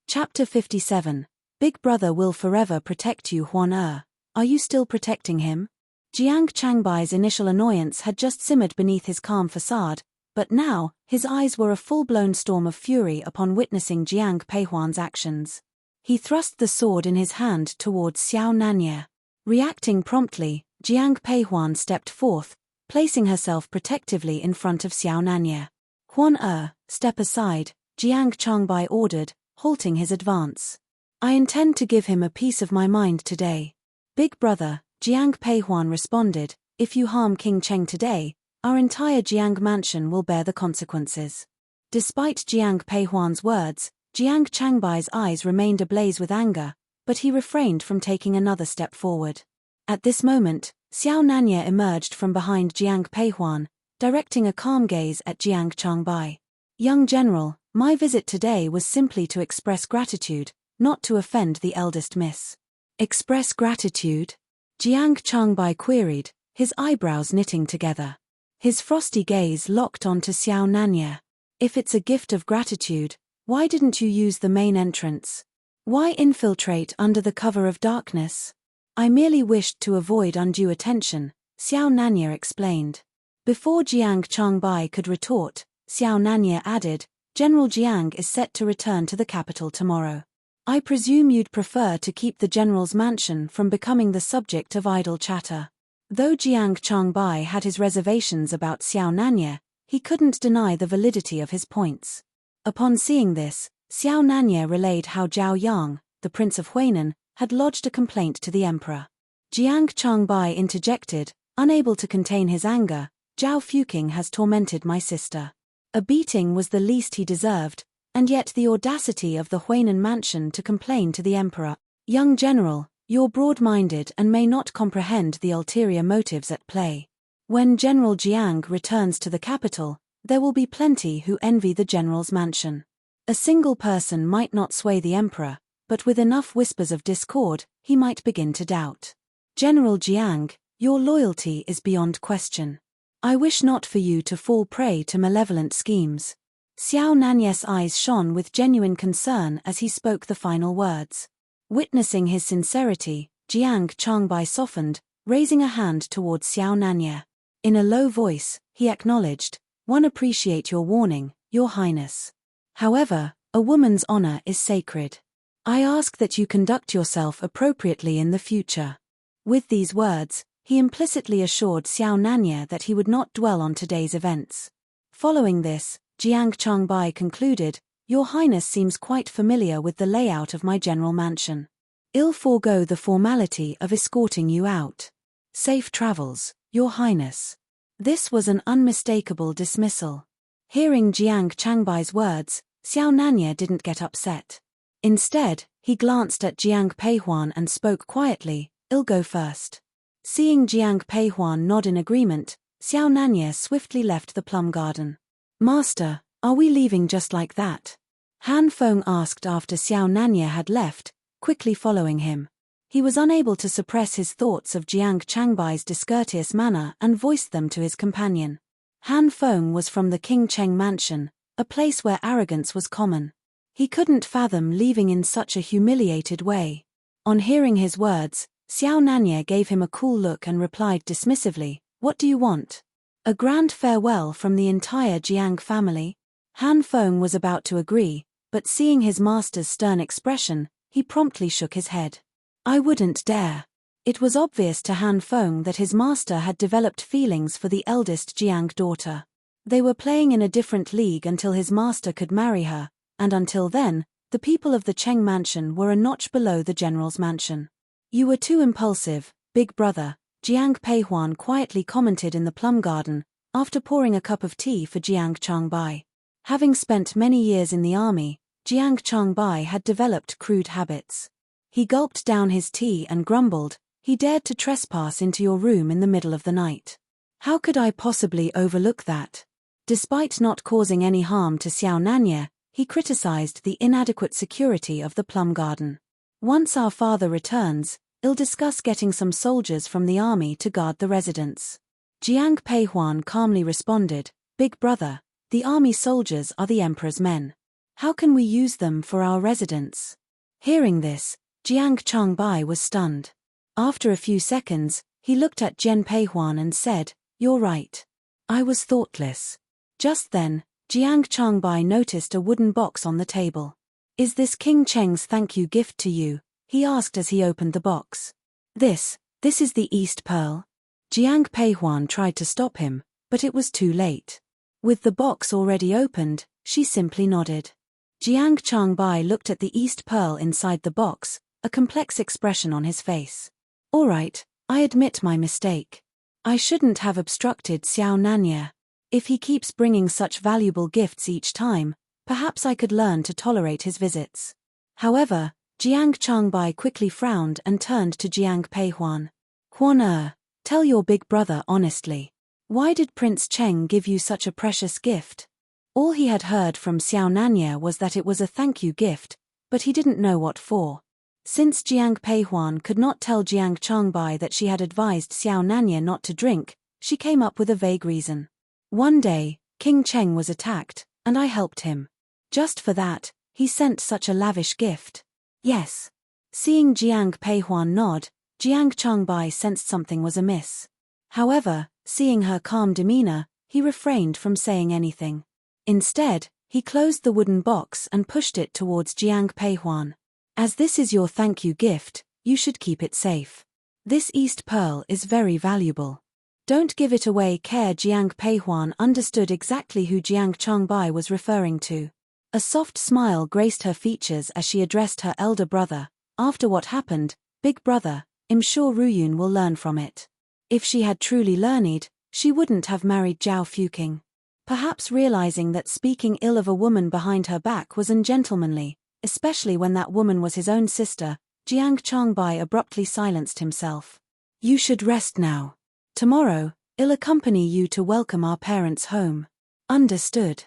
Chapter 57. Big Brother will forever protect you. Huan are you still protecting him? Jiang Changbai's initial annoyance had just simmered beneath his calm facade, but now, his eyes were a full-blown storm of fury upon witnessing Jiang Peihuan's actions. He thrust the sword in his hand towards Xiao Nanye. Reacting promptly, Jiang Peihuan stepped forth, placing herself protectively in front of Xiao Nanye. "Huan step aside," Jiang Changbai ordered, halting his advance. "I intend to give him a piece of my mind today." "Big brother," Jiang Peihuan responded, "if you harm King Cheng today, our entire Jiang mansion will bear the consequences." Despite Jiang Peihuan's words, Jiang Changbai's eyes remained ablaze with anger, but he refrained from taking another step forward. At this moment, Xiao Nanye emerged from behind Jiang Peihuan, directing a calm gaze at Jiang Changbai. "Young general, my visit today was simply to express gratitude, not to offend the eldest miss." "Express gratitude?" Jiang Changbai queried, his eyebrows knitting together. His frosty gaze locked onto Xiao Nanye. "If it's a gift of gratitude, why didn't you use the main entrance? Why infiltrate under the cover of darkness?" "I merely wished to avoid undue attention," Xiao Nanye explained. Before Jiang Changbai could retort, Xiao Nanye added, "General Jiang is set to return to the capital tomorrow. I presume you'd prefer to keep the general's mansion from becoming the subject of idle chatter." Though Jiang Changbai had his reservations about Xiao Nanye, he couldn't deny the validity of his points. Upon seeing this, Xiao Nanye relayed how Zhao Yang, the Prince of Huainan, had lodged a complaint to the emperor. Jiang Changbai interjected, unable to contain his anger, "Zhao Fuqing has tormented my sister. A beating was the least he deserved, and yet the audacity of the Huainan mansion to complain to the emperor. Young general, you're broad-minded and may not comprehend the ulterior motives at play. When General Jiang returns to the capital, there will be plenty who envy the general's mansion. A single person might not sway the emperor, but with enough whispers of discord, he might begin to doubt. General Jiang, your loyalty is beyond question. I wish not for you to fall prey to malevolent schemes." Xiao Nanye's eyes shone with genuine concern as he spoke the final words. Witnessing his sincerity, Jiang Changbai softened, raising a hand towards Xiao Nanye. In a low voice, he acknowledged, "One appreciate your warning, your highness. However, a woman's honor is sacred. I ask that you conduct yourself appropriately in the future." With these words, he implicitly assured Xiao Nanye that he would not dwell on today's events. Following this, Jiang Changbai concluded, "Your Highness seems quite familiar with the layout of my general mansion. I'll forego the formality of escorting you out. Safe travels, Your Highness." This was an unmistakable dismissal. Hearing Jiang Changbai's words, Xiao Nanye didn't get upset. Instead, he glanced at Jiang Peihuan and spoke quietly, "I'll go first." Seeing Jiang Peihuan nod in agreement, Xiao Nanye swiftly left the plum garden. "Master, are we leaving just like that?" Han Feng asked after Xiao Nanye had left, quickly following him. He was unable to suppress his thoughts of Jiang Changbai's discourteous manner and voiced them to his companion. Han Feng was from the King Cheng mansion, a place where arrogance was common. He couldn't fathom leaving in such a humiliated way. On hearing his words, Xiao Nanye gave him a cool look and replied dismissively, "What do you want? A grand farewell from the entire Jiang family?" Han Feng was about to agree, but seeing his master's stern expression, he promptly shook his head. "I wouldn't dare." It was obvious to Han Feng that his master had developed feelings for the eldest Jiang daughter. They were playing in a different league until his master could marry her, and until then, the people of the Cheng mansion were a notch below the general's mansion. "You were too impulsive, big brother," Jiang Peihuan quietly commented in the plum garden, after pouring a cup of tea for Jiang Changbai. Having spent many years in the army, Jiang Changbai had developed crude habits. He gulped down his tea and grumbled, "He dared to trespass into your room in the middle of the night. How could I possibly overlook that?" Despite not causing any harm to Xiao Nanye, he criticized the inadequate security of the plum garden. "Once our father returns, I'll discuss getting some soldiers from the army to guard the residence." Jiang Peihuan calmly responded, "Big brother, the army soldiers are the emperor's men. How can we use them for our residence?" Hearing this, Jiang Changbai was stunned. After a few seconds, he looked at Jiang Peihuan and said, "You're right. I was thoughtless." Just then, Jiang Changbai noticed a wooden box on the table. "Is this King Cheng's thank you gift to you?" he asked as he opened the box. This is the East Pearl." Jiang Peihuan tried to stop him, but it was too late. With the box already opened, she simply nodded. Jiang Changbai looked at the East Pearl inside the box, a complex expression on his face. "All right, I admit my mistake. I shouldn't have obstructed Xiao Nanye. If he keeps bringing such valuable gifts each time, perhaps I could learn to tolerate his visits." However, Jiang Changbai quickly frowned and turned to Jiang Peihuan. "Huan tell your big brother honestly. Why did Prince Cheng give you such a precious gift?" All he had heard from Xiao Nanye was that it was a thank you gift, but he didn't know what for. Since Jiang Peihuan could not tell Jiang Changbai that she had advised Xiao Nanye not to drink, she came up with a vague reason. "One day, King Cheng was attacked, and I helped him. Just for that, he sent such a lavish gift." "Yes." Seeing Jiang Peihuan nod, Jiang Changbai sensed something was amiss. However, seeing her calm demeanor, he refrained from saying anything. Instead, he closed the wooden box and pushed it towards Jiang Peihuan. "As this is your thank you gift, you should keep it safe. This East Pearl is very valuable. Don't give it away. Care. Jiang Peihuan understood exactly who Jiang Changbai was referring to. A soft smile graced her features as she addressed her elder brother. After what happened, big brother, I'm sure Ruyun will learn from it. If she had truly learned, she wouldn't have married Zhao Fuqing. Perhaps realizing that speaking ill of a woman behind her back was ungentlemanly, especially when that woman was his own sister, Jiang Changbai abruptly silenced himself. You should rest now. Tomorrow, I'll accompany you to welcome our parents home. Understood.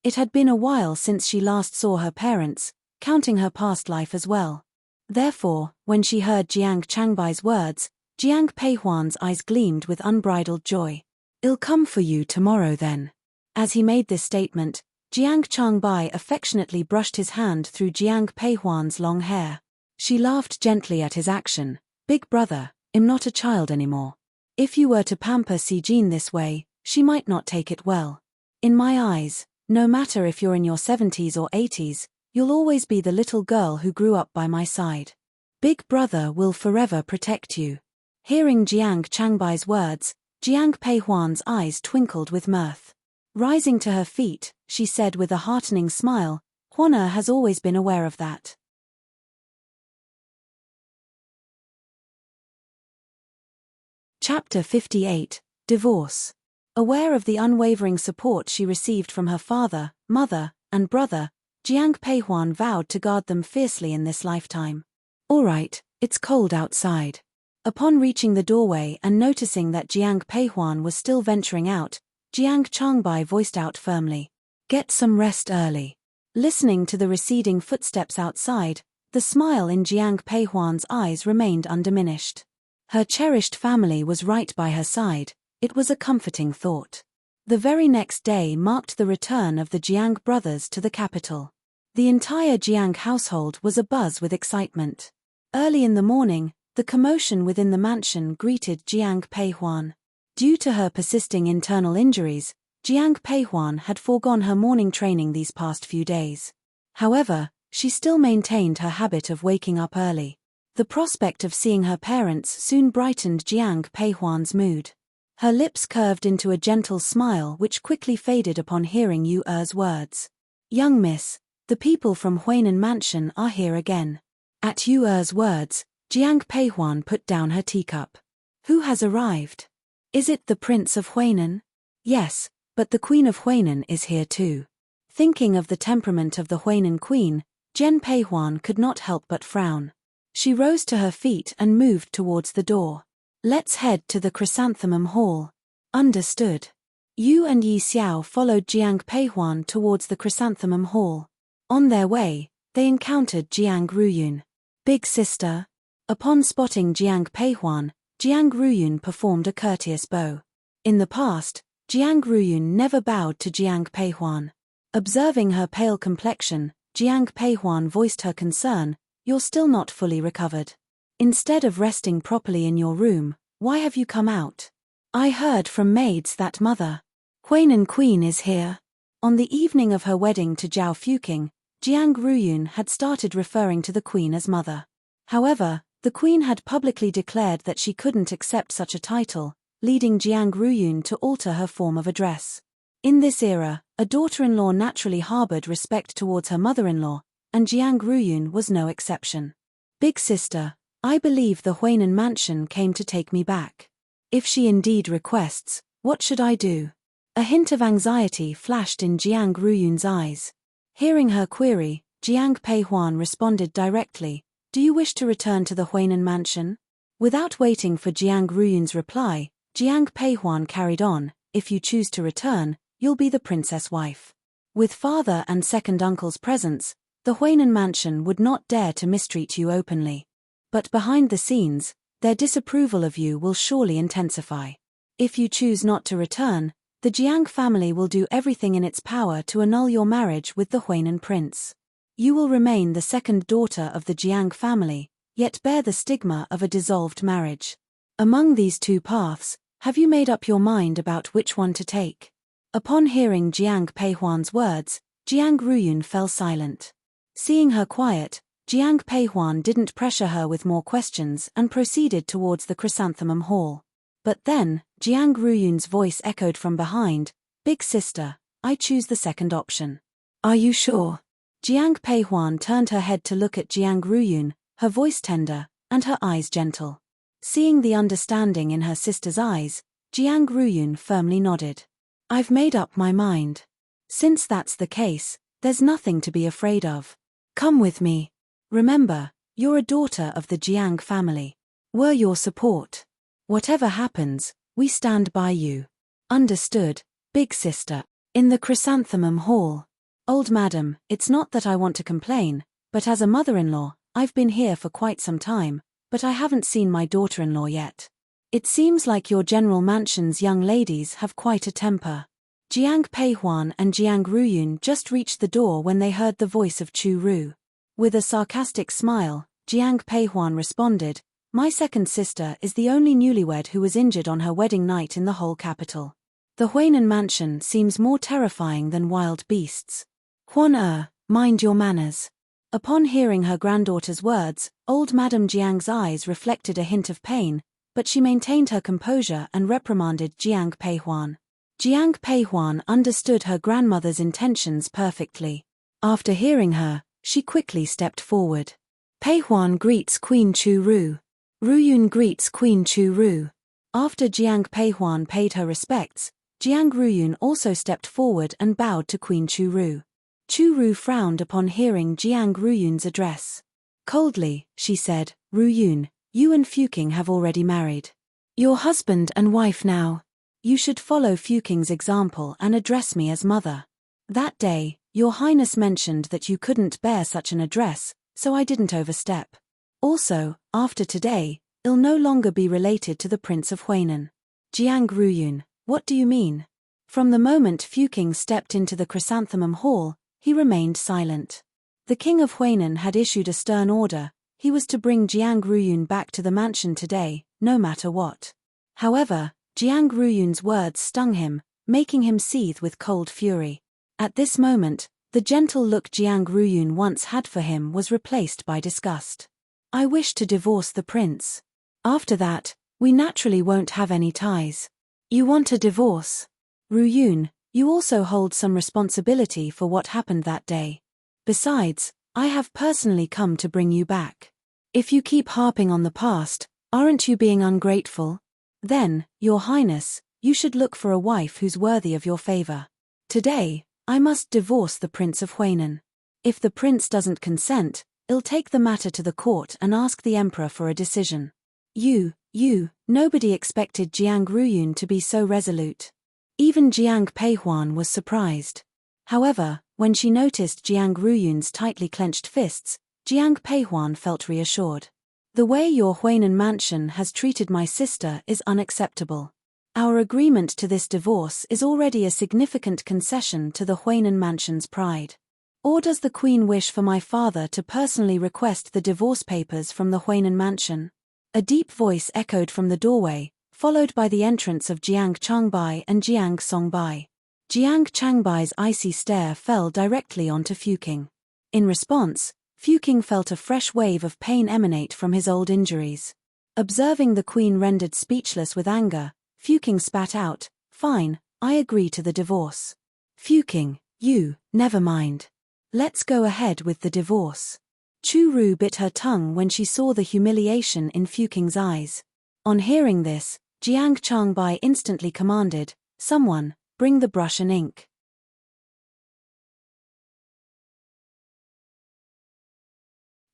It had been a while since she last saw her parents, counting her past life as well. Therefore, when she heard Jiang Changbai's words, Jiang Peihuan's eyes gleamed with unbridled joy. I'll come for you tomorrow then. As he made this statement, Jiang Changbai affectionately brushed his hand through Jiang Peihuan's long hair. She laughed gently at his action. Big brother, I'm not a child anymore. If you were to pamper Si Jin this way, she might not take it well. In my eyes, no matter if you're in your 70s or 80s, you'll always be the little girl who grew up by my side. Big brother will forever protect you. Hearing Jiang Changbai's words, Jiang Peihuan's eyes twinkled with mirth. Rising to her feet, she said with a heartening smile, Huana has always been aware of that. Chapter 58, Divorce. Aware of the unwavering support she received from her father, mother, and brother, Jiang Peihuan vowed to guard them fiercely in this lifetime. All right, it's cold outside. Upon reaching the doorway and noticing that Jiang Peihuan was still venturing out, Jiang Changbai voiced out firmly. Get some rest early. Listening to the receding footsteps outside, the smile in Jiang Peihuan's eyes remained undiminished. Her cherished family was right by her side. It was a comforting thought. The very next day marked the return of the Jiang brothers to the capital. The entire Jiang household was abuzz with excitement. Early in the morning, the commotion within the mansion greeted Jiang Peihuan. Due to her persisting internal injuries, Jiang Peihuan had foregone her morning training these past few days. However, she still maintained her habit of waking up early. The prospect of seeing her parents soon brightened Jiang Peihuan's mood. Her lips curved into a gentle smile which quickly faded upon hearing Yu Er's words. Young miss, the people from Huainan Mansion are here again. At Yu Er's words, Jiang Peihuan put down her teacup. Who has arrived? Is it the Prince of Huainan? Yes, but the Queen of Huainan is here too. Thinking of the temperament of the Huainan Queen, Jiang Peihuan could not help but frown. She rose to her feet and moved towards the door. Let's head to the Chrysanthemum Hall. Understood. Yu and Yi Xiao followed Jiang Peihuan towards the Chrysanthemum Hall. On their way, they encountered Jiang Ruyun. Big sister. Upon spotting Jiang Peihuan, Jiang Ruyun performed a courteous bow. In the past, Jiang Ruyun never bowed to Jiang Peihuan. Observing her pale complexion, Jiang Peihuan voiced her concern. You're still not fully recovered. Instead of resting properly in your room, why have you come out? I heard from maids that Mother Huainan Queen is here. On the evening of her wedding to Zhao Fuqing, Jiang Ruyun had started referring to the Queen as Mother. However, the Queen had publicly declared that she couldn't accept such a title, leading Jiang Ruyun to alter her form of address. In this era, a daughter-in-law naturally harbored respect towards her mother-in-law, and Jiang Ruyun was no exception. Big sister, I believe the Huainan Mansion came to take me back. If she indeed requests, what should I do? A hint of anxiety flashed in Jiang Ruyun's eyes. Hearing her query, Jiang Peihuan responded directly, Do you wish to return to the Huainan Mansion? Without waiting for Jiang Ruyun's reply, Jiang Peihuan carried on, If you choose to return, you'll be the princess wife. With father and second uncle's presence, the Huainan Mansion would not dare to mistreat you openly. But behind the scenes, their disapproval of you will surely intensify. If you choose not to return, the Jiang family will do everything in its power to annul your marriage with the Huainan prince. You will remain the second daughter of the Jiang family, yet bear the stigma of a dissolved marriage. Among these two paths, have you made up your mind about which one to take? Upon hearing Jiang Peihuan's words, Jiang Ruyun fell silent. Seeing her quiet, Jiang Peihuan didn't pressure her with more questions and proceeded towards the chrysanthemum hall. But then, Jiang Ruyun's voice echoed from behind, "Big sister, I choose the second option." "Are you sure?" Jiang Peihuan turned her head to look at Jiang Ruyun, her voice tender, and her eyes gentle. Seeing the understanding in her sister's eyes, Jiang Ruyun firmly nodded. "I've made up my mind. Since that's the case, there's nothing to be afraid of. Come with me. Remember, you're a daughter of the Jiang family. We're your support. Whatever happens, we stand by you." "Understood, big sister." In the chrysanthemum hall. "Old madam, it's not that I want to complain, but as a mother-in-law, I've been here for quite some time, but I haven't seen my daughter-in-law yet. It seems like your general mansion's young ladies have quite a temper." Jiang Peihuan and Jiang Ruyun just reached the door when they heard the voice of Chu Ru. With a sarcastic smile, Jiang Peihuan responded, "My second sister is the only newlywed who was injured on her wedding night in the whole capital. The Huainan mansion seems more terrifying than wild beasts. Huan mind your manners." Upon hearing her granddaughter's words, old Madame Jiang's eyes reflected a hint of pain, but she maintained her composure and reprimanded Jiang Peihuan. Jiang Peihuan understood her grandmother's intentions perfectly. After hearing her, she quickly stepped forward. "Peihuan greets Queen Chu Ru. Ruyun greets Queen Chu Ru." After Jiang Peihuan paid her respects, Jiang Ruyun also stepped forward and bowed to Queen Chu Ru. Chu Ru frowned upon hearing Jiang Ruyun's address. Coldly, she said, "Ruyun, you and Fuking have already married. You're husband and wife now. You should follow Fuking's example and address me as mother. That day, Your Highness mentioned that you couldn't bear such an address, so I didn't overstep. Also, after today, I'll no longer be related to the Prince of Huainan." "Jiang Ruyun, what do you mean?" From the moment Fuking stepped into the chrysanthemum hall, he remained silent. The King of Huainan had issued a stern order. He was to bring Jiang Ruyun back to the mansion today, no matter what. However, Jiang Ruyun's words stung him, making him seethe with cold fury. At this moment, the gentle look Jiang Ruyun once had for him was replaced by disgust. "I wish to divorce the prince. After that, we naturally won't have any ties." "You want a divorce? Ruyun, you also hold some responsibility for what happened that day. Besides, I have personally come to bring you back. If you keep harping on the past, aren't you being ungrateful? Then, Your Highness, you should look for a wife who's worthy of your favor. Today, I must divorce the Prince of Huainan. If the prince doesn't consent, I'll take the matter to the court and ask the emperor for a decision." Nobody expected Jiang Ruyun to be so resolute. Even Jiang Peihuan was surprised. However, when she noticed Jiang Ruyun's tightly clenched fists, Jiang Peihuan felt reassured. "The way your Huainan mansion has treated my sister is unacceptable. Our agreement to this divorce is already a significant concession to the Huainan mansion's pride. Or does the Queen wish for my father to personally request the divorce papers from the Huainan mansion?" A deep voice echoed from the doorway, followed by the entrance of Jiang Changbai and Jiang Songbai. Jiang Changbai's icy stare fell directly onto Fuking. In response, Fuking felt a fresh wave of pain emanate from his old injuries. Observing the Queen rendered speechless with anger, Fuking spat out, "Fine, I agree to the divorce." "Fuking, never mind. Let's go ahead with the divorce." Chu Ru bit her tongue when she saw the humiliation in Fuking's eyes. On hearing this, Jiang Changbai instantly commanded, "Someone, bring the brush and ink."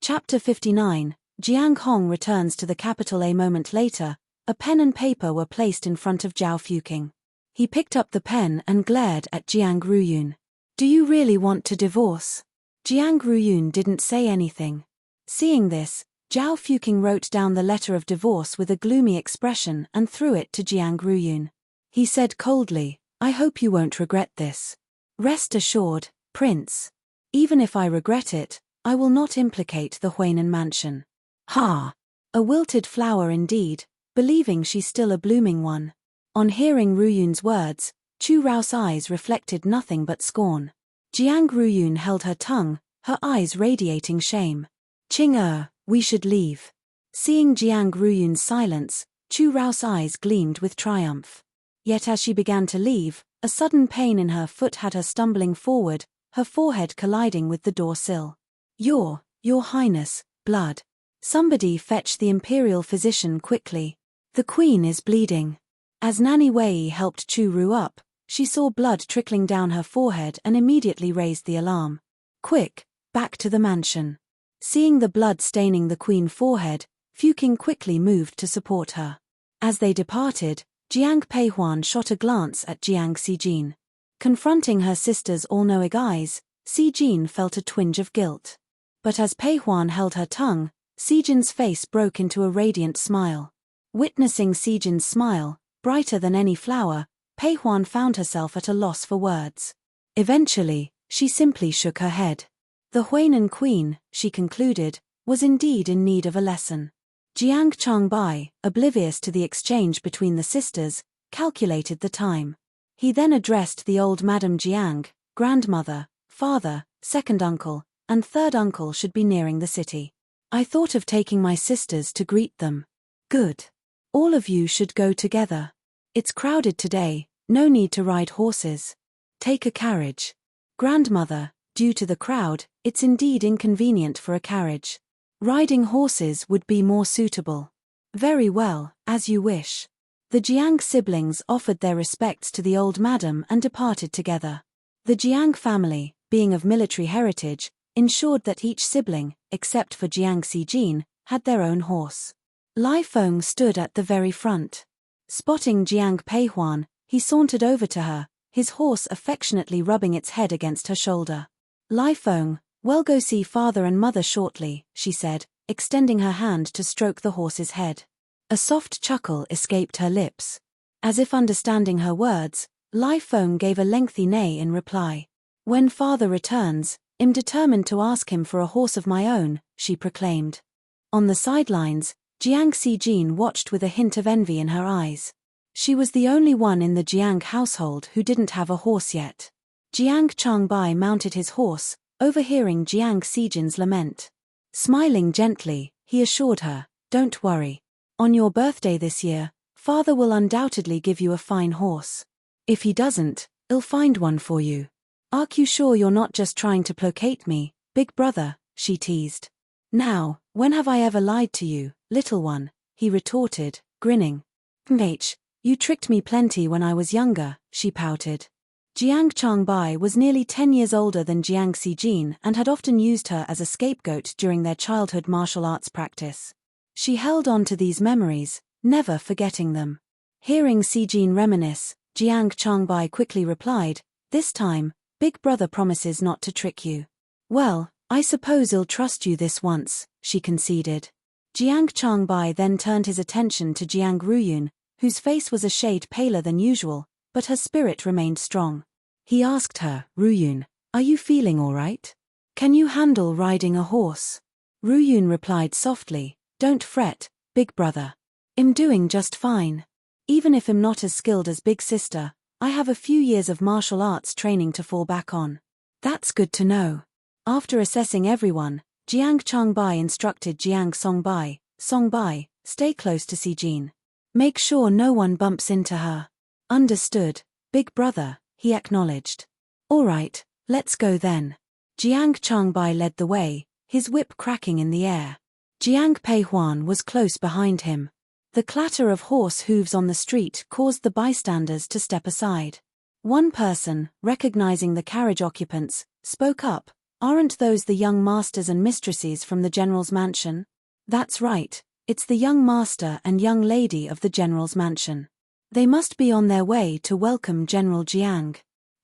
Chapter 59, Jiang Hong returns to the capital. A moment later, a pen and paper were placed in front of Zhao Fuking. He picked up the pen and glared at Jiang Ruyun. "Do you really want to divorce?" Jiang Ruyun didn't say anything. Seeing this, Zhao Fuking wrote down the letter of divorce with a gloomy expression and threw it to Jiang Ruyun. He said coldly, "I hope you won't regret this. Rest assured, Prince. Even if I regret it, I will not implicate the Huainan mansion." "Ha! A wilted flower indeed, believing she's still a blooming one." On hearing Ruyun's words, Chu Rao's eyes reflected nothing but scorn. Jiang Ruyun held her tongue, her eyes radiating shame. Ching we should leave. Seeing Jiang Ruyun's silence, Chu Rao's eyes gleamed with triumph. Yet as she began to leave, a sudden pain in her foot had her stumbling forward, her forehead colliding with the door sill. Your Highness, blood. Somebody fetch the imperial physician quickly. The queen is bleeding. As Nanny Wei helped Chu Ru up, she saw blood trickling down her forehead and immediately raised the alarm. Quick, back to the mansion. Seeing the blood staining the queen's forehead, Fuking quickly moved to support her. As they departed, Jiang Peihuan shot a glance at Jiang Xijin. Confronting her sister's all-knowing eyes, Xijin felt a twinge of guilt. But as Peihuan held her tongue, Xijin's face broke into a radiant smile. Witnessing Xijin's smile, brighter than any flower, Peihuan found herself at a loss for words. Eventually, she simply shook her head. The Huainan queen, she concluded, was indeed in need of a lesson. Jiang Changbai, oblivious to the exchange between the sisters, calculated the time. He then addressed the old Madame Jiang, grandmother, father, second uncle, and third uncle should be nearing the city. I thought of taking my sisters to greet them. Good. All of you should go together. It's crowded today, no need to ride horses. Take a carriage. Grandmother, due to the crowd, it's indeed inconvenient for a carriage. Riding horses would be more suitable. Very well, as you wish. The Jiang siblings offered their respects to the old madam and departed together. The Jiang family, being of military heritage, ensured that each sibling, except for Jiang Xijin, had their own horse. Lai Feng stood at the very front. Spotting Jiang Peihuan, he sauntered over to her, his horse affectionately rubbing its head against her shoulder. Lai Feng, we'll go see father and mother shortly, she said, extending her hand to stroke the horse's head. A soft chuckle escaped her lips. As if understanding her words, Lai Feng gave a lengthy neigh in reply. When father returns, I'm determined to ask him for a horse of my own, she proclaimed. On the sidelines, Jiang Xijin watched with a hint of envy in her eyes. She was the only one in the Jiang household who didn't have a horse yet. Jiang Changbai mounted his horse, overhearing Jiang Xijin's lament. Smiling gently, he assured her, don't worry. On your birthday this year, father will undoubtedly give you a fine horse. If he doesn't, I'll find one for you. Are you sure you're not just trying to placate me, big brother, she teased. Now, when have I ever lied to you, little one, he retorted, grinning. You tricked me plenty when I was younger, she pouted. Jiang Changbai was nearly 10 years older than Jiang Xijin and had often used her as a scapegoat during their childhood martial arts practice. She held on to these memories, never forgetting them. Hearing Xijin reminisce, Jiang Changbai quickly replied, this time, big brother promises not to trick you. Well, I suppose I'll trust you this once, she conceded. Jiang Changbai then turned his attention to Jiang Ruyun, whose face was a shade paler than usual, but her spirit remained strong. He asked her, Ruyun, are you feeling all right? Can you handle riding a horse? Ruyun replied softly, don't fret, big brother. I'm doing just fine. Even if I'm not as skilled as big sister, I have a few years of martial arts training to fall back on. That's good to know. After assessing everyone, Jiang Changbai instructed Jiang Songbai, stay close to Xijin. Make sure no one bumps into her. Understood, big brother, he acknowledged. All right, let's go then. Jiang Changbai led the way, his whip cracking in the air. Jiang Peihuan was close behind him. The clatter of horse hooves on the street caused the bystanders to step aside. One person, recognizing the carriage occupants, spoke up, aren't those the young masters and mistresses from the general's mansion? That's right, it's the young master and young lady of the general's mansion. They must be on their way to welcome General Jiang.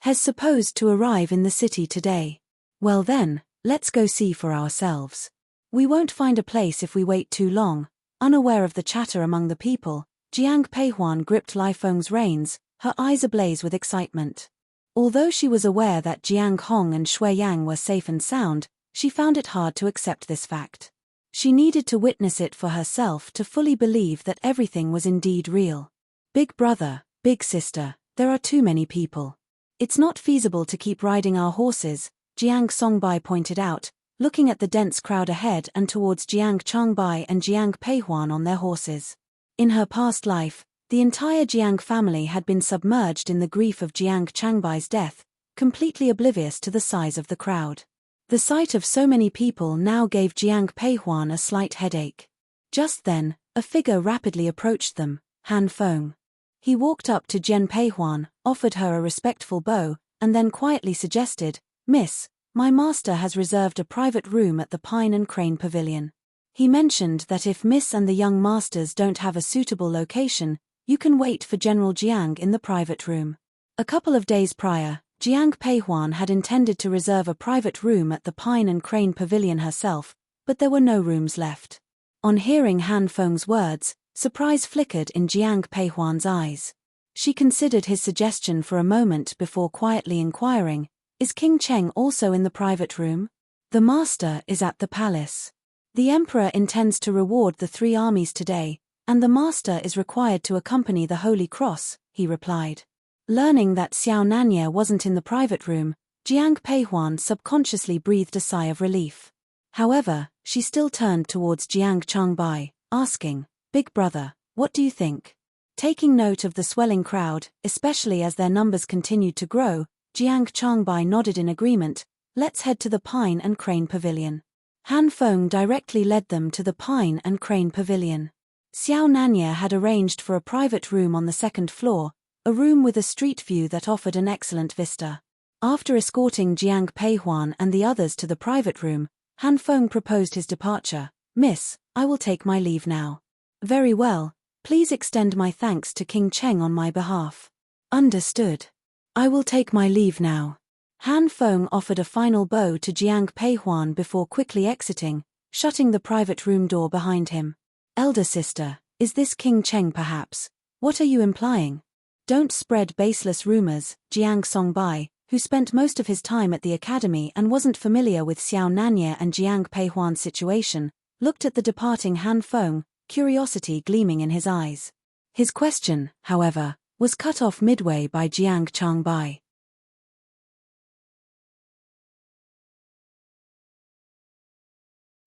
He's supposed to arrive in the city today. Well then, let's go see for ourselves. We won't find a place if we wait too long. Unaware of the chatter among the people, Jiang Peihuan gripped Lai Feng's reins, her eyes ablaze with excitement. Although she was aware that Jiang Hong and Shui Yang were safe and sound, she found it hard to accept this fact. She needed to witness it for herself to fully believe that everything was indeed real. Big brother, big sister, there are too many people. It's not feasible to keep riding our horses, Jiang Songbai pointed out, looking at the dense crowd ahead and towards Jiang Changbai and Jiang Peihuan on their horses. In her past life, the entire Jiang family had been submerged in the grief of Jiang Changbai's death, completely oblivious to the size of the crowd. The sight of so many people now gave Jiang Peihuan a slight headache. Just then, a figure rapidly approached them, Han Feng. He walked up to Jiang Peihuan, offered her a respectful bow, and then quietly suggested, "Miss, my master has reserved a private room at the Pine and Crane Pavilion. He mentioned that if Miss and the young masters don't have a suitable location, you can wait for General Jiang in the private room." A couple of days prior, Jiang Peihuan had intended to reserve a private room at the Pine and Crane Pavilion herself, but there were no rooms left. On hearing Han Feng's words, surprise flickered in Jiang Peihuan's eyes. She considered his suggestion for a moment before quietly inquiring, "Is King Cheng also in the private room?" "The master is at the palace. The emperor intends to reward the 3 armies today, and the master is required to accompany the Holy Cross," he replied. Learning that Xiao Nanye wasn't in the private room, Jiang Peihuan subconsciously breathed a sigh of relief. However, she still turned towards Jiang Changbai, asking, "Big brother, what do you think?" Taking note of the swelling crowd, especially as their numbers continued to grow, Jiang Changbai nodded in agreement. "Let's head to the Pine and Crane Pavilion." Han Feng directly led them to the Pine and Crane Pavilion. Xiao Nanye had arranged for a private room on the 2nd floor, a room with a street view that offered an excellent vista. After escorting Jiang Peihuan and the others to the private room, Han Feng proposed his departure. "Miss, I will take my leave now." "Very well, please extend my thanks to King Cheng on my behalf." "Understood. I will take my leave now." Han Feng offered a final bow to Jiang Peihuan before quickly exiting, shutting the private room door behind him. "Elder sister, is this King Cheng perhaps? What are you implying?" "Don't spread baseless rumors." Jiang Songbai, who spent most of his time at the academy and wasn't familiar with Xiao Nanye and Jiang Peihuan's situation, looked at the departing Han Feng, curiosity gleaming in his eyes. His question, however, was cut off midway by Jiang Changbai.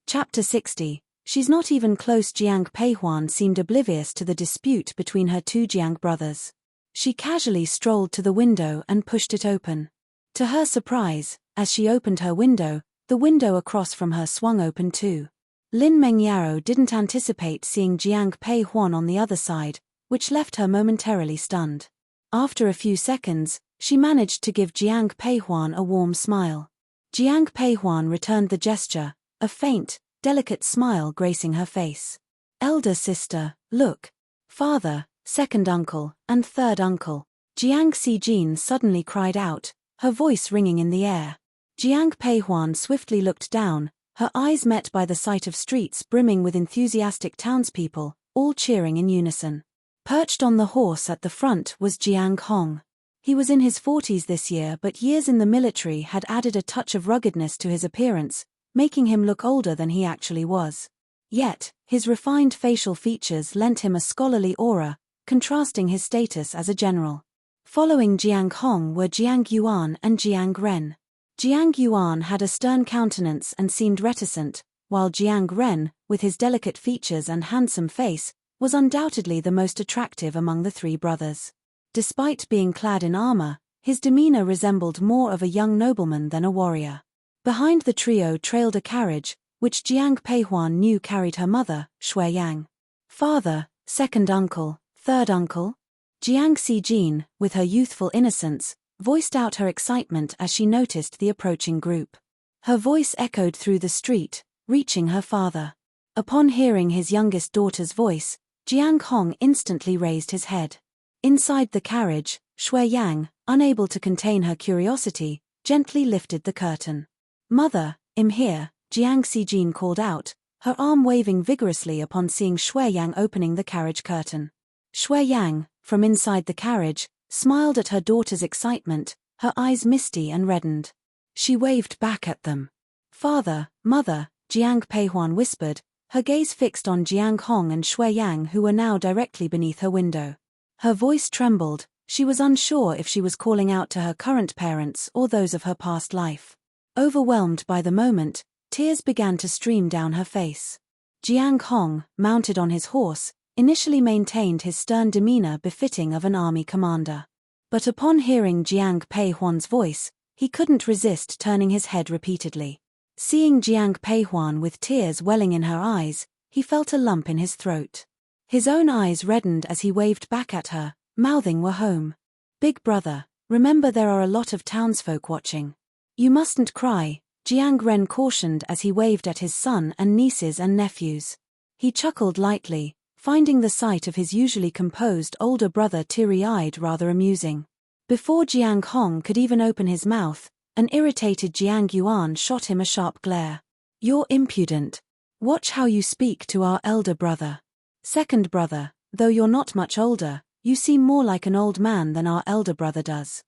Chapter 60. She's not even close. Jiang Peihuan seemed oblivious to the dispute between her 2 Jiang brothers. She casually strolled to the window and pushed it open. To her surprise, as she opened her window, the window across from her swung open too. Lin Mengyaro didn't anticipate seeing Jiang Peihuan on the other side, which left her momentarily stunned. After a few seconds, she managed to give Jiang Peihuan a warm smile. Jiang Peihuan returned the gesture, a faint, delicate smile gracing her face. "Elder sister, look. Father, 2nd uncle, and 3rd uncle." Jiang Xijin suddenly cried out, her voice ringing in the air. Jiang Peihuan swiftly looked down, her eyes met by the sight of streets brimming with enthusiastic townspeople, all cheering in unison. Perched on the horse at the front was Jiang Hong. He was in his 40s this year, but years in the military had added a touch of ruggedness to his appearance, making him look older than he actually was. Yet, his refined facial features lent him a scholarly aura, contrasting his status as a general. Following Jiang Hong were Jiang Yuan and Jiang Ren. Jiang Yuan had a stern countenance and seemed reticent, while Jiang Ren, with his delicate features and handsome face, was undoubtedly the most attractive among the 3 brothers. Despite being clad in armor, his demeanor resembled more of a young nobleman than a warrior. Behind the trio trailed a carriage, which Jiang Peihuan knew carried her mother, Shui Yang. "Father, 2nd uncle, 3rd uncle?" Jiang Xijin, with her youthful innocence, voiced out her excitement as she noticed the approaching group. Her voice echoed through the street, reaching her father. Upon hearing his youngest daughter's voice, Jiang Hong instantly raised his head. Inside the carriage, Shui Yang, unable to contain her curiosity, gently lifted the curtain. "Mother, I'm here," Jiang Xijin called out, her arm waving vigorously upon seeing Shui Yang opening the carriage curtain. Shui Yang, from inside the carriage, smiled at her daughter's excitement, her eyes misty and reddened. She waved back at them. "Father, mother," Jiang Peihuan whispered, her gaze fixed on Jiang Hong and Shui Yang, who were now directly beneath her window. Her voice trembled, she was unsure if she was calling out to her current parents or those of her past life. Overwhelmed by the moment, Tears began to stream down her face. Jiang Hong, mounted on his horse, initially maintained his stern demeanor befitting of an army commander. But upon hearing Jiang Pei Huan's voice, he couldn't resist turning his head repeatedly. Seeing Jiang Pei Huan with tears welling in her eyes, he felt a lump in his throat. His own eyes reddened as he waved back at her, mouthing "We're home. Big brother, remember there are a lot of townsfolk watching. You mustn't cry," Jiang Ren cautioned as he waved at his son and nieces and nephews. He chuckled lightly, finding the sight of his usually composed older brother teary-eyed rather amusing. Before Jiang Hong could even open his mouth, an irritated Jiang Yuan shot him a sharp glare. "You're impudent. Watch how you speak to our elder brother. Second brother, though you're not much older, you seem more like an old man than our elder brother does.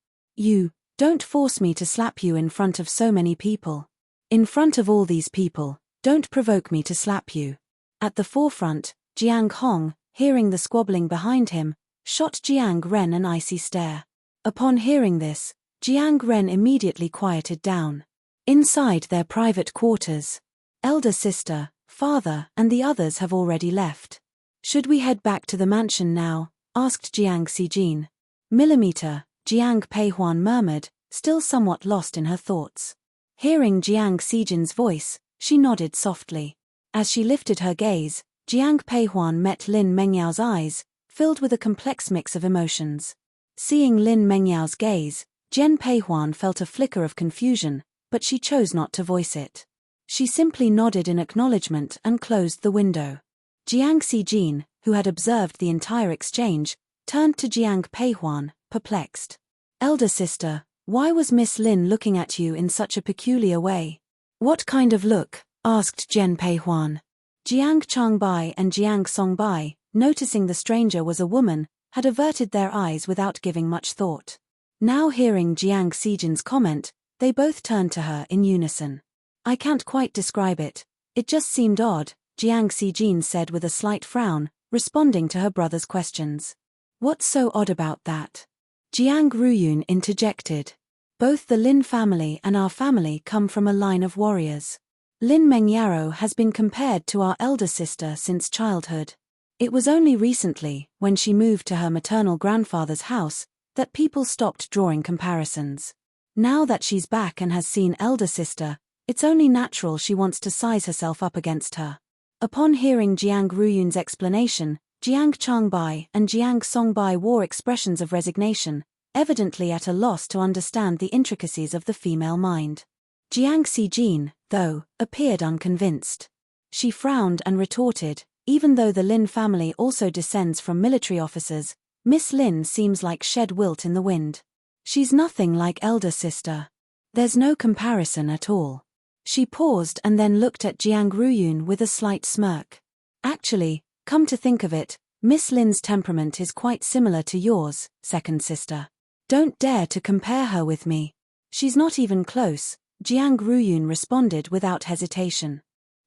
Don't force me to slap you in front of so many people. In front of all these people, don't provoke me to slap you." At the forefront, Jiang Hong, hearing the squabbling behind him, shot Jiang Ren an icy stare. Upon hearing this, Jiang Ren immediately quieted down. Inside their private quarters, elder sister, father, and the others have already left. "Should we head back to the mansion now?" asked Jiang Xijin. "Millimeter," Jiang Pei Huan murmured, still somewhat lost in her thoughts. Hearing Jiang Xijin's voice, she nodded softly. As she lifted her gaze, Jiang Pei Huan met Lin Mengyao's eyes, filled with a complex mix of emotions. Seeing Lin Mengyao's gaze, Jian Pei Huan felt a flicker of confusion, but she chose not to voice it. She simply nodded in acknowledgement and closed the window. Jiang Xijin, who had observed the entire exchange, turned to Jiang Pei Huan, perplexed. "Elder sister, why was Miss Lin looking at you in such a peculiar way?" "What kind of look?" asked Jian Pei Huan. Jiang Changbai and Jiang Songbai, noticing the stranger was a woman, had averted their eyes without giving much thought. Now hearing Jiang Xijin's comment, they both turned to her in unison. "I can't quite describe it. It just seemed odd," Jiang Xijin said with a slight frown, responding to her brother's questions. "What's so odd about that?" Jiang Ruyun interjected. "Both the Lin family and our family come from a line of warriors. Lin Mengyaro has been compared to our elder sister since childhood. It was only recently, when she moved to her maternal grandfather's house, that people stopped drawing comparisons. Now that she's back and has seen elder sister, it's only natural she wants to size herself up against her." Upon hearing Jiang Ruyun's explanation, Jiang Changbai and Jiang Songbai wore expressions of resignation, evidently at a loss to understand the intricacies of the female mind. Jiang Xijin, though, appeared unconvinced. She frowned and retorted, "Even though the Lin family also descends from military officers, Miss Lin seems like shed wilt in the wind. She's nothing like elder sister. There's no comparison at all." She paused and then looked at Jiang Ruyun with a slight smirk. "Actually, come to think of it, Miss Lin's temperament is quite similar to yours, second sister. Don't dare to compare her with me. She's not even close," Jiang Ruyun responded without hesitation.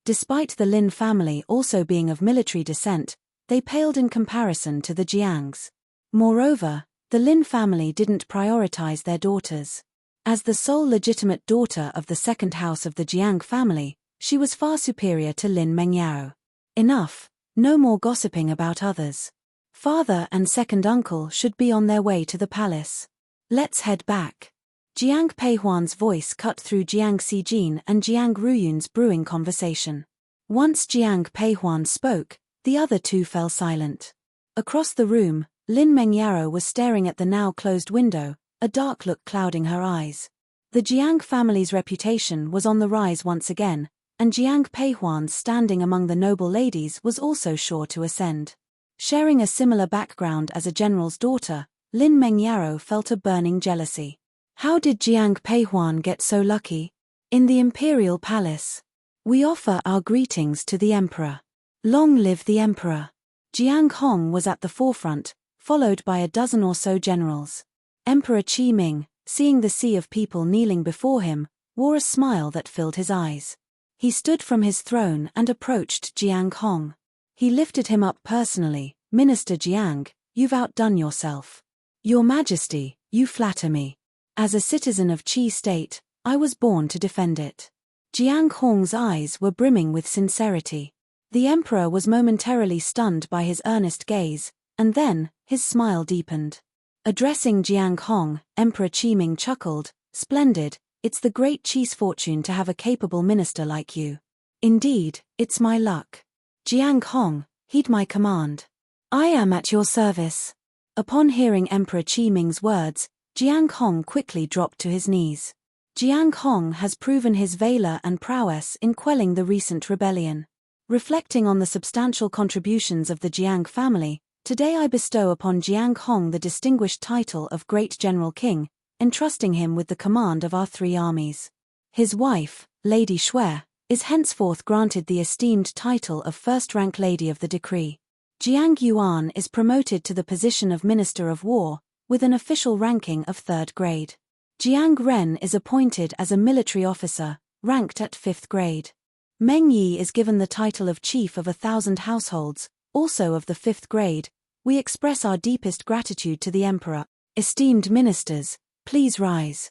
Despite the Lin family also being of military descent, they paled in comparison to the Jiangs. Moreover, the Lin family didn't prioritize their daughters. As the sole legitimate daughter of the second house of the Jiang family, she was far superior to Lin Mengyao. Enough, no more gossiping about others. Father and second uncle should be on their way to the palace. Let's head back. Jiang Pei Huan's voice cut through Jiang Xijin and Jiang Ruyun's brewing conversation. Once Jiang Pei Huan spoke, the other two fell silent. Across the room, Lin Mengyaro was staring at the now closed window, a dark look clouding her eyes. The Jiang family's reputation was on the rise once again, and Jiang Pei Huan's standing among the noble ladies was also sure to ascend. Sharing a similar background as a general's daughter, Lin Mengyaro felt a burning jealousy. How did Jiang Pei Huan get so lucky? In the imperial palace. We offer our greetings to the emperor. Long live the emperor. Jiang Hong was at the forefront, followed by a dozen or so generals. Emperor Qi Ming, seeing the sea of people kneeling before him, wore a smile that filled his eyes. He stood from his throne and approached Jiang Hong. He lifted him up personally. "Minister Jiang, you've outdone yourself. Your Majesty, you flatter me. As a citizen of Qi State, I was born to defend it. Jiang Hong's eyes were brimming with sincerity. The emperor was momentarily stunned by his earnest gaze, and then, his smile deepened. Addressing Jiang Hong, Emperor Qiming chuckled, "Splendid, it's the great Qi's fortune to have a capable minister like you. Indeed, it's my luck. Jiang Hong, heed my command. I am at your service." Upon hearing Emperor Qiming's words, Jiang Hong quickly dropped to his knees. Jiang Hong has proven his valor and prowess in quelling the recent rebellion. Reflecting on the substantial contributions of the Jiang family, today I bestow upon Jiang Hong the distinguished title of Great General King, entrusting him with the command of our 3 armies. His wife, Lady Shui, is henceforth granted the esteemed title of first-rank Lady of the Decree. Jiang Yuan is promoted to the position of Minister of War, with an official ranking of 3rd grade. Jiang Ren is appointed as a military officer, ranked at 5th grade. Meng Yi is given the title of Chief of 1,000 households, also of the 5th grade. We express our deepest gratitude to the Emperor. Esteemed ministers, please rise.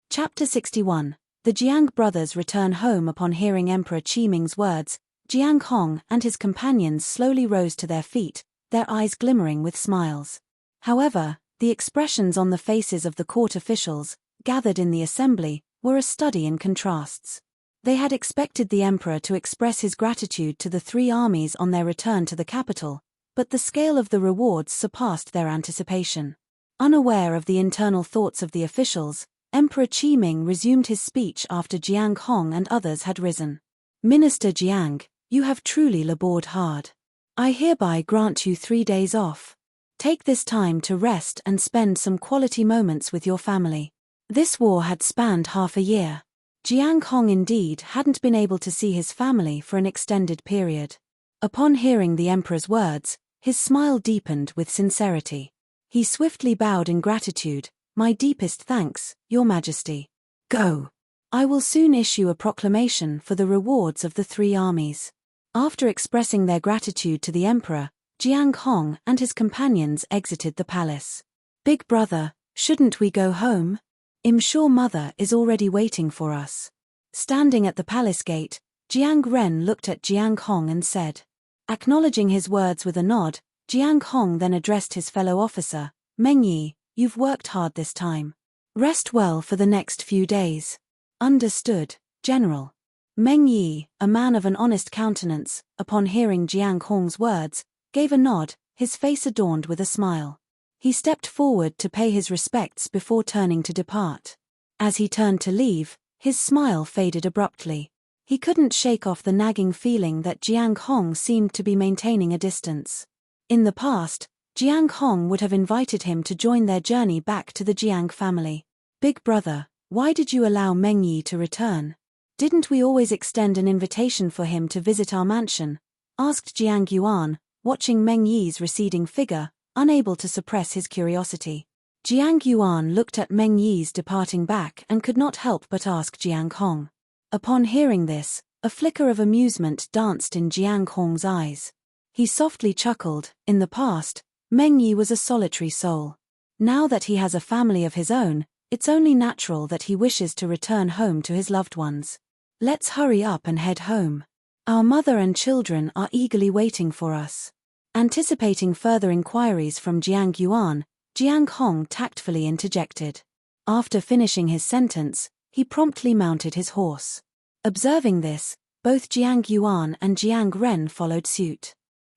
Chapter 61. The Jiang brothers return home. Upon hearing Emperor Qiming's words, Jiang Hong and his companions slowly rose to their feet, their eyes glimmering with smiles. However, the expressions on the faces of the court officials, gathered in the assembly, were a study in contrasts. They had expected the emperor to express his gratitude to the 3 armies on their return to the capital, but the scale of the rewards surpassed their anticipation. Unaware of the internal thoughts of the officials, Emperor Qiming resumed his speech after Jiang Hong and others had risen. "Minister Jiang, you have truly labored hard. I hereby grant you 3 days off. Take this time to rest and spend some quality moments with your family." This war had spanned half a year. Jiang Hong indeed hadn't been able to see his family for an extended period. Upon hearing the emperor's words, his smile deepened with sincerity. He swiftly bowed in gratitude. "My deepest thanks, Your Majesty. Go. I will soon issue a proclamation for the rewards of the 3 armies." After expressing their gratitude to the emperor, Jiang Hong and his companions exited the palace. "Big brother, shouldn't we go home? I'm sure mother is already waiting for us." Standing at the palace gate, Jiang Ren looked at Jiang Hong and said. Acknowledging his words with a nod, Jiang Hong then addressed his fellow officer, "Meng Yi, you've worked hard this time. Rest well for the next few days." "Understood, General." Meng Yi, a man of an honest countenance, upon hearing Jiang Hong's words, gave a nod, his face adorned with a smile. He stepped forward to pay his respects before turning to depart. As he turned to leave, his smile faded abruptly. He couldn't shake off the nagging feeling that Jiang Hong seemed to be maintaining a distance. In the past, Jiang Hong would have invited him to join their journey back to the Jiang family. "Big brother, why did you allow Meng Yi to return? Didn't we always extend an invitation for him to visit our mansion?" asked Jiang Yuan, watching Meng Yi's receding figure, unable to suppress his curiosity. Jiang Yuan looked at Meng Yi's departing back and could not help but ask Jiang Hong. Upon hearing this, a flicker of amusement danced in Jiang Hong's eyes. He softly chuckled. In the past, Meng Yi was a solitary soul. Now that he has a family of his own, it's only natural that he wishes to return home to his loved ones. "Let's hurry up and head home. Our mother and children are eagerly waiting for us." Anticipating further inquiries from Jiang Yuan, Jiang Hong tactfully interjected. After finishing his sentence, he promptly mounted his horse. Observing this, both Jiang Yuan and Jiang Ren followed suit.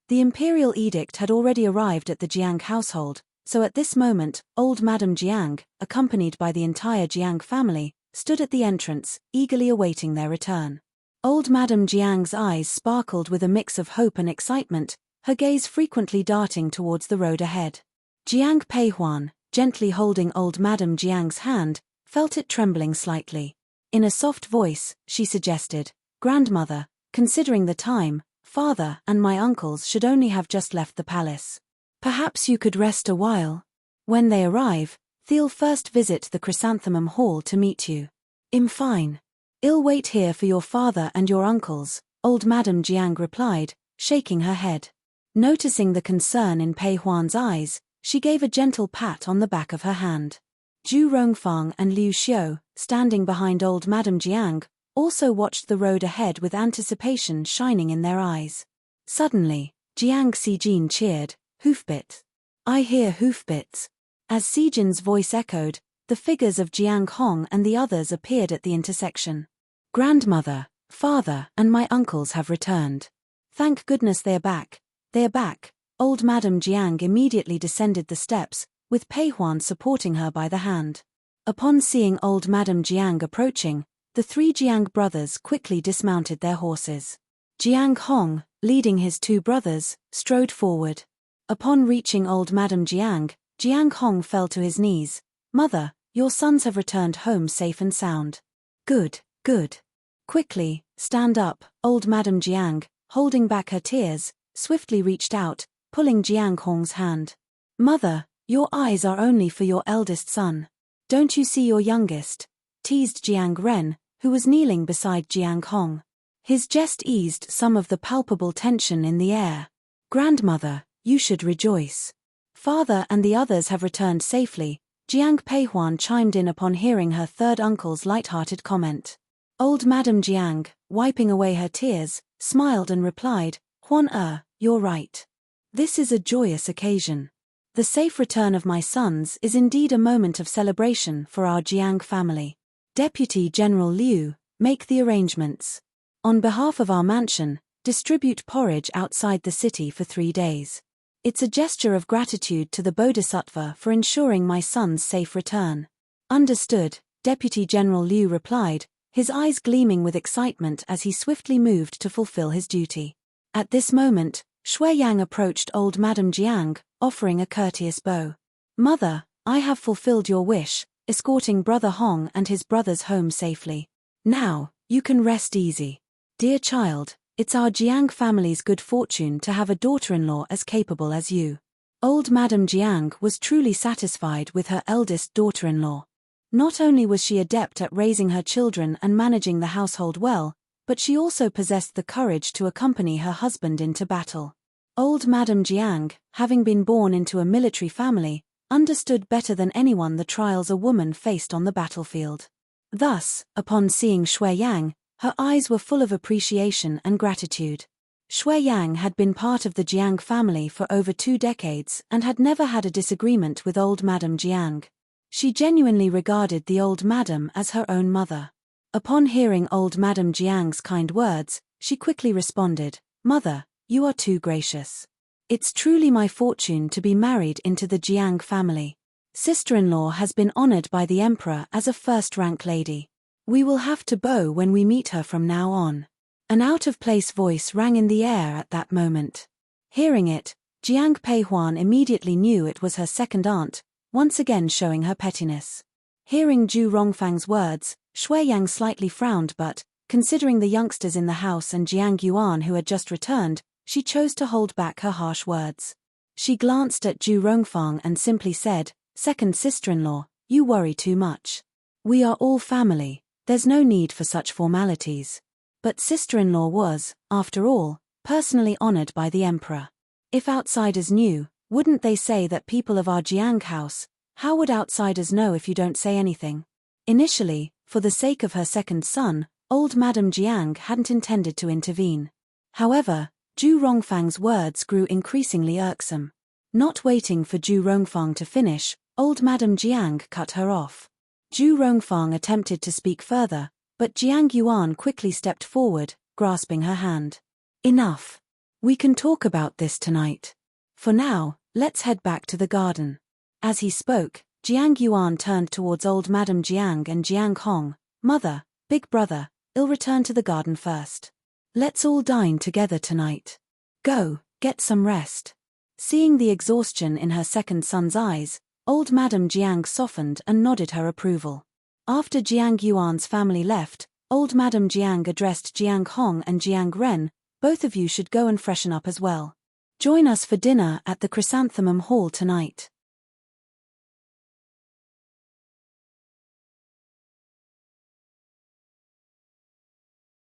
The imperial edict had already arrived at the Jiang household, so at this moment, old Madame Jiang, accompanied by the entire Jiang family, stood at the entrance, eagerly awaiting their return. Old Madame Jiang's eyes sparkled with a mix of hope and excitement, her gaze frequently darting towards the road ahead. Jiang Peihuan, gently holding old Madame Jiang's hand, felt it trembling slightly. In a soft voice, she suggested, "Grandmother, considering the time, father and my uncles should only have just left the palace. Perhaps you could rest a while. When they arrive, they'll first visit the Chrysanthemum Hall to meet you." "I'm fine. I'll wait here for your father and your uncles," old Madame Jiang replied, shaking her head. Noticing the concern in Pei Huan's eyes, She gave a gentle pat on the back of her hand. Zhu Rongfang and Liu Xiu, standing behind old Madame Jiang, also watched the road ahead with anticipation shining in their eyes. Suddenly, Jiang Xijin cheered, "Hoofbit! I hear hoofbits." As Xijin's voice echoed, the figures of Jiang Hong and the others appeared at the intersection. "Grandmother, father, and my uncles have returned. Thank goodness they are back. They are back." Old Madame Jiang immediately descended the steps, with Pei Huan supporting her by the hand. Upon seeing old Madame Jiang approaching, the three Jiang brothers quickly dismounted their horses. Jiang Hong, leading his two brothers, strode forward. Upon reaching old Madame Jiang, Jiang Hong fell to his knees. "Mother, your sons have returned home safe and sound." "Good, good. Quickly, stand up." Old Madame Jiang, holding back her tears, swiftly reached out, pulling Jiang Hong's hand. "Mother, your eyes are only for your eldest son. Don't you see your youngest?" teased Jiang Ren, who was kneeling beside Jiang Hong. His jest eased some of the palpable tension in the air. "Grandmother, you should rejoice. Father and the others have returned safely." Jiang Peihuan chimed in upon hearing her third uncle's light-hearted comment. Old Madame Jiang, wiping away her tears, smiled and replied, "Huan you're right. This is a joyous occasion. The safe return of my sons is indeed a moment of celebration for our Jiang family. Deputy General Liu, make the arrangements. On behalf of our mansion, distribute porridge outside the city for 3 days. It's a gesture of gratitude to the Bodhisattva for ensuring my son's safe return." "Understood," Deputy General Liu replied, his eyes gleaming with excitement as he swiftly moved to fulfill his duty. At this moment, Shui Yang approached old Madame Jiang, offering a courteous bow. "Mother, I have fulfilled your wish, escorting Brother Hong and his brothers home safely. Now, you can rest easy. Dear child, it's our Jiang family's good fortune to have a daughter-in-law as capable as you." Old Madame Jiang was truly satisfied with her eldest daughter-in-law. Not only was she adept at raising her children and managing the household well, but she also possessed the courage to accompany her husband into battle. Old Madame Jiang, having been born into a military family, understood better than anyone the trials a woman faced on the battlefield. Thus, upon seeing Shui Yang, her eyes were full of appreciation and gratitude. Shui Yang had been part of the Jiang family for over 2 decades and had never had a disagreement with old Madame Jiang. She genuinely regarded the old madam as her own mother. Upon hearing old Madame Jiang's kind words, she quickly responded, "Mother, you are too gracious. It's truly my fortune to be married into the Jiang family. Sister-in-law has been honored by the emperor as a first-rank lady. We will have to bow when we meet her from now on." An out-of-place voice rang in the air at that moment. Hearing it, Jiang Peihuan immediately knew it was her second aunt, once again showing her pettiness. Hearing Zhu Rongfang's words, Shui Yang slightly frowned but, considering the youngsters in the house and Jiang Yuan who had just returned, she chose to hold back her harsh words. She glanced at Zhu Rongfang and simply said, "Second sister-in-law, you worry too much. We are all family, there's no need for such formalities." But sister-in-law was, after all, personally honored by the emperor. If outsiders knew, wouldn't they say that people of our Jiang house? How would outsiders know if you don't say anything? Initially, for the sake of her second son, old Madame Jiang hadn't intended to intervene. However, Zhu Rongfang's words grew increasingly irksome. Not waiting for Zhu Rongfang to finish, old Madame Jiang cut her off. Zhu Rongfang attempted to speak further, but Jiang Yuan quickly stepped forward, grasping her hand. "Enough. We can talk about this tonight. For now, let's head back to the garden." As he spoke, Jiang Yuan turned towards old Madame Jiang and Jiang Hong. "Mother, big brother, I'll return to the garden first. Let's all dine together tonight. Go, get some rest." Seeing the exhaustion in her second son's eyes, old Madame Jiang softened and nodded her approval. After Jiang Yuan's family left, old Madame Jiang addressed Jiang Hong and Jiang Ren, "Both of you should go and freshen up as well. Join us for dinner at the Chrysanthemum Hall tonight."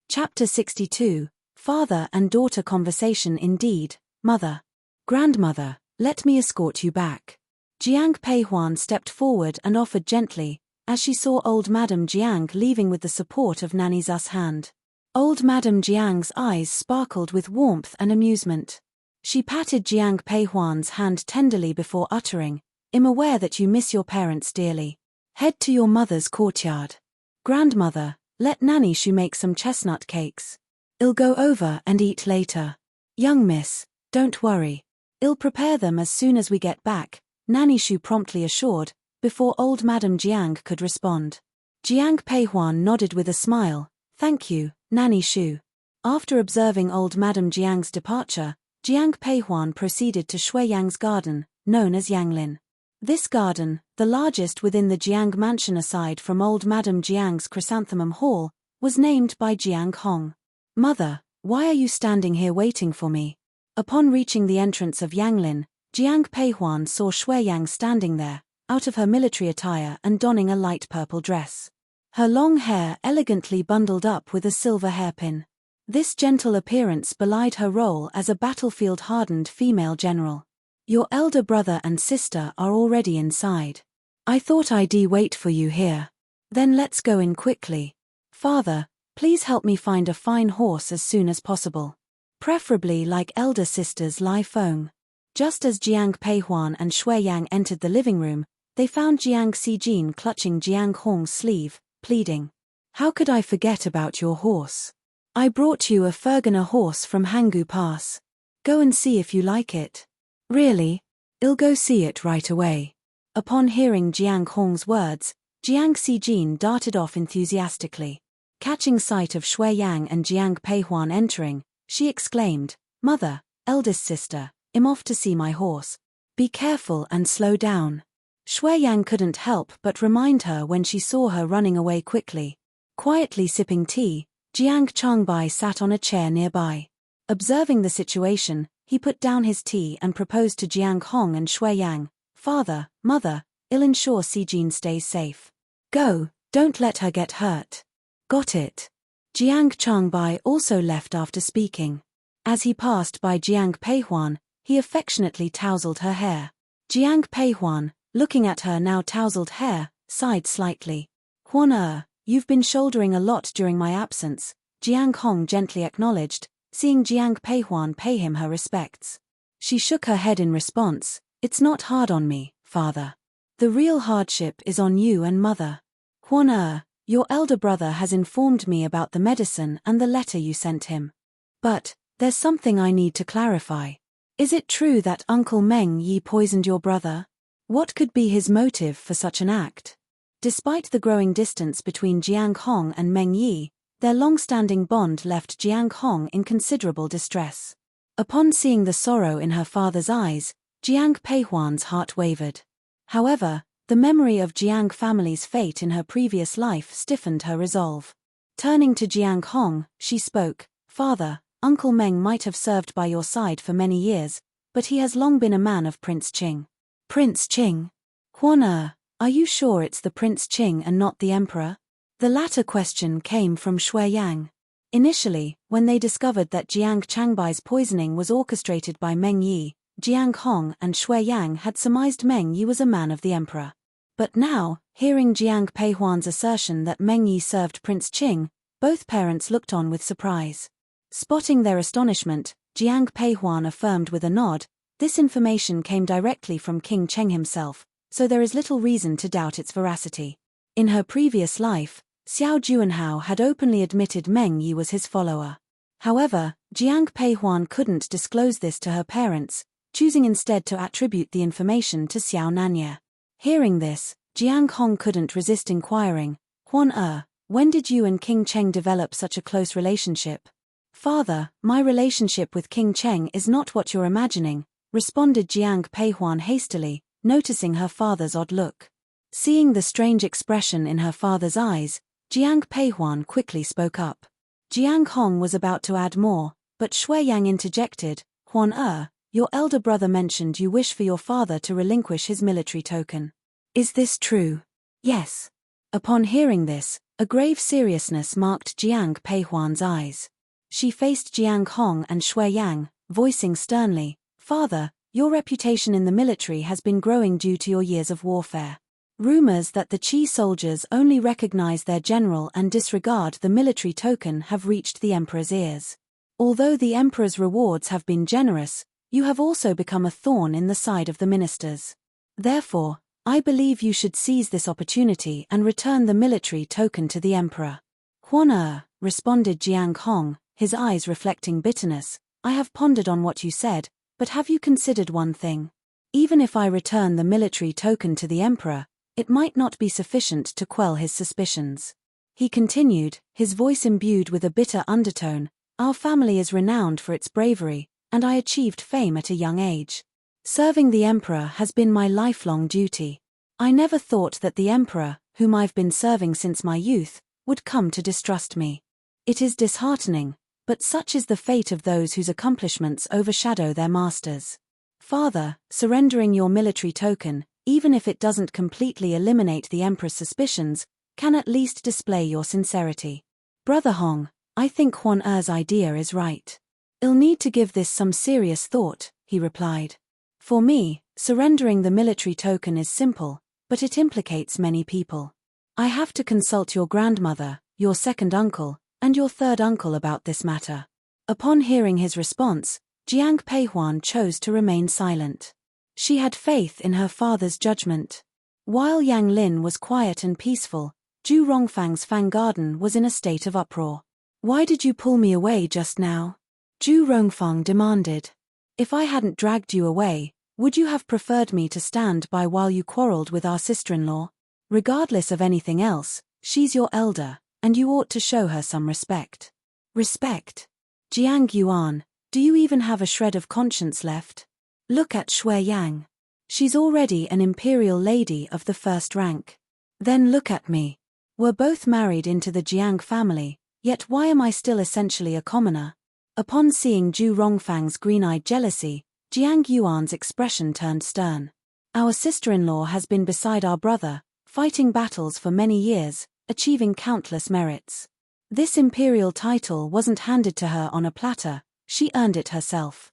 Chapter 62, Father and Daughter Conversation. Indeed, Mother. Grandmother, Let me escort you back. Jiang Peihuan stepped forward and offered gently, as she saw old Madame Jiang leaving with the support of Nanny Zu's hand. Old Madame Jiang's eyes sparkled with warmth and amusement. She patted Jiang Peihuan's hand tenderly before uttering, "I'm aware that you miss your parents dearly. Head to your mother's courtyard. Grandmother, let Nanny Shu make some chestnut cakes. I'll go over and eat later. Young miss, don't worry. I'll prepare them as soon as we get back," Nanny Shu promptly assured, before old Madame Jiang could respond. Jiang Peihuan nodded with a smile, "Thank you, Nanny Shu." After observing old Madame Jiang's departure, Jiang Peihuan proceeded to Shui Yang's garden, known as Yanglin. This garden, the largest within the Jiang mansion aside from old Madame Jiang's chrysanthemum hall, was named by Jiang Hong. "Mother, why are you standing here waiting for me?" Upon reaching the entrance of Yanglin, Jiang Peihuan saw Shui Yang standing there, out of her military attire and donning a light purple dress. Her long hair elegantly bundled up with a silver hairpin. This gentle appearance belied her role as a battlefield-hardened female general. "Your elder brother and sister are already inside. I thought I'd wait for you here. Then let's go in quickly. Father, please help me find a fine horse as soon as possible. Preferably like elder sisters Lai Feng." Just as Jiang Peihuan and Shui Yang entered the living room, they found Jiang Xijin clutching Jiang Hong's sleeve, pleading, "How could I forget about your horse? I brought you a Fergana horse from Hanggu Pass. Go and see if you like it." "Really? I'll go see it right away." Upon hearing Jiang Hong's words, Jiang Xijin darted off enthusiastically. Catching sight of Shui Yang and Jiang Peihuan entering, she exclaimed, "Mother, eldest sister, I'm off to see my horse. Be careful and slow down." Shui Yang couldn't help but remind her when she saw her running away quickly. Quietly sipping tea, Jiang Changbai sat on a chair nearby. Observing the situation, he put down his tea and proposed to Jiang Hong and Shui Yang, "Father, Mother, I'll ensure Xijin stays safe. Go, don't let her get hurt." "Got it." Jiang Changbai also left after speaking. As he passed by Jiang Peihuan, he affectionately tousled her hair. Jiang Peihuan, looking at her now tousled hair, sighed slightly. "Huan you've been shouldering a lot during my absence," Jiang Hong gently acknowledged, seeing Jiang Peihuan pay him her respects. She shook her head in response, "It's not hard on me, father. The real hardship is on you and mother. Huan your elder brother has informed me about the medicine and the letter you sent him. But there's something I need to clarify. Is it true that Uncle Meng Yi poisoned your brother? What could be his motive for such an act?" Despite the growing distance between Jiang Hong and Meng Yi, their long-standing bond left Jiang Hong in considerable distress. Upon seeing the sorrow in her father's eyes, Jiang Peihuan's heart wavered. However, the memory of Jiang family's fate in her previous life stiffened her resolve. Turning to Jiang Hong, she spoke, "Father, Uncle Meng might have served by your side for many years, but he has long been a man of Prince Qing." "Prince Qing? Huan are you sure it's the Prince Qing and not the Emperor?" The latter question came from Shui Yang. Initially, when they discovered that Jiang Changbai's poisoning was orchestrated by Meng Yi, Jiang Hong and Shui Yang had surmised Meng Yi was a man of the Emperor. But now, hearing Jiang Peihuan's assertion that Meng Yi served Prince Qing, both parents looked on with surprise. Spotting their astonishment, Jiang Peihuan affirmed with a nod, "This information came directly from King Cheng himself, so there is little reason to doubt its veracity. In her previous life, Xiao Juanhao had openly admitted Meng Yi was his follower. However, Jiang Peihuan couldn't disclose this to her parents, choosing instead to attribute the information to Xiao Nanye. Hearing this, Jiang Hong couldn't resist inquiring, "Huan when did you and King Cheng develop such a close relationship?" "Father, my relationship with King Cheng is not what you're imagining," responded Jiang Peihuan hastily, noticing her father's odd look. Seeing the strange expression in her father's eyes, Jiang Peihuan quickly spoke up. Jiang Hong was about to add more, but Shui Yang interjected, "Huan your elder brother mentioned you wish for your father to relinquish his military token. Is this true?" "Yes." Upon hearing this, a grave seriousness marked Jiang Peihuan's eyes. She faced Jiang Hong and Shui Yang, voicing sternly, "Father, Your reputation in the military has been growing due to your years of warfare. Rumors that the Qi soldiers only recognize their general and disregard the military token have reached the emperor's ears. Although the emperor's rewards have been generous, you have also become a thorn in the side of the ministers. Therefore, I believe you should seize this opportunity and return the military token to the emperor. Huan responded Jiang Hong, his eyes reflecting bitterness. I have pondered on what you said, but have you considered one thing? Even if I return the military token to the emperor, it might not be sufficient to quell his suspicions. He continued, his voice imbued with a bitter undertone. Our family is renowned for its bravery, and I achieved fame at a young age. Serving the emperor has been my lifelong duty. I never thought that the emperor, whom I've been serving since my youth, would come to distrust me. It is disheartening, but such is the fate of those whose accomplishments overshadow their masters. Father, surrendering your military token, even if it doesn't completely eliminate the emperor's suspicions, can at least display your sincerity. Brother Hong, I think Huan Er's idea is right. I'll need to give this some serious thought, he replied. For me, surrendering the military token is simple, but it implicates many people. I have to consult your grandmother, your second uncle, and your third uncle about this matter. Upon hearing his response, Jiang Peihuan chose to remain silent. She had faith in her father's judgment. While Yang Lin was quiet and peaceful, Zhu Rongfang's Fang Garden was in a state of uproar. Why did you pull me away just now? Zhu Rongfang demanded. If I hadn't dragged you away, would you have preferred me to stand by while you quarreled with our sister-in-law? Regardless of anything else, she's your elder, and you ought to show her some respect. Respect? Jiang Yuan, do you even have a shred of conscience left? Look at Shui Yang. She's already an imperial lady of the first rank. Then look at me. We're both married into the Jiang family, yet why am I still essentially a commoner? Upon seeing Zhu Rongfang's green-eyed jealousy, Jiang Yuan's expression turned stern. Our sister-in-law has been beside our brother, fighting battles for many years, achieving countless merits. This imperial title wasn't handed to her on a platter, she earned it herself.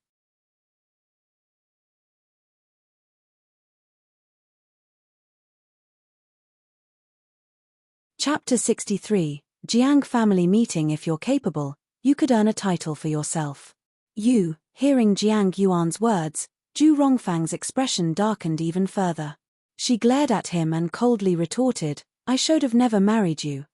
Chapter 63, Jiang Family Meeting. If you're capable, you could earn a title for yourself. You, hearing Jiang Yuan's words, Zhu Rongfang's expression darkened even further. She glared at him and coldly retorted, I should have never married you,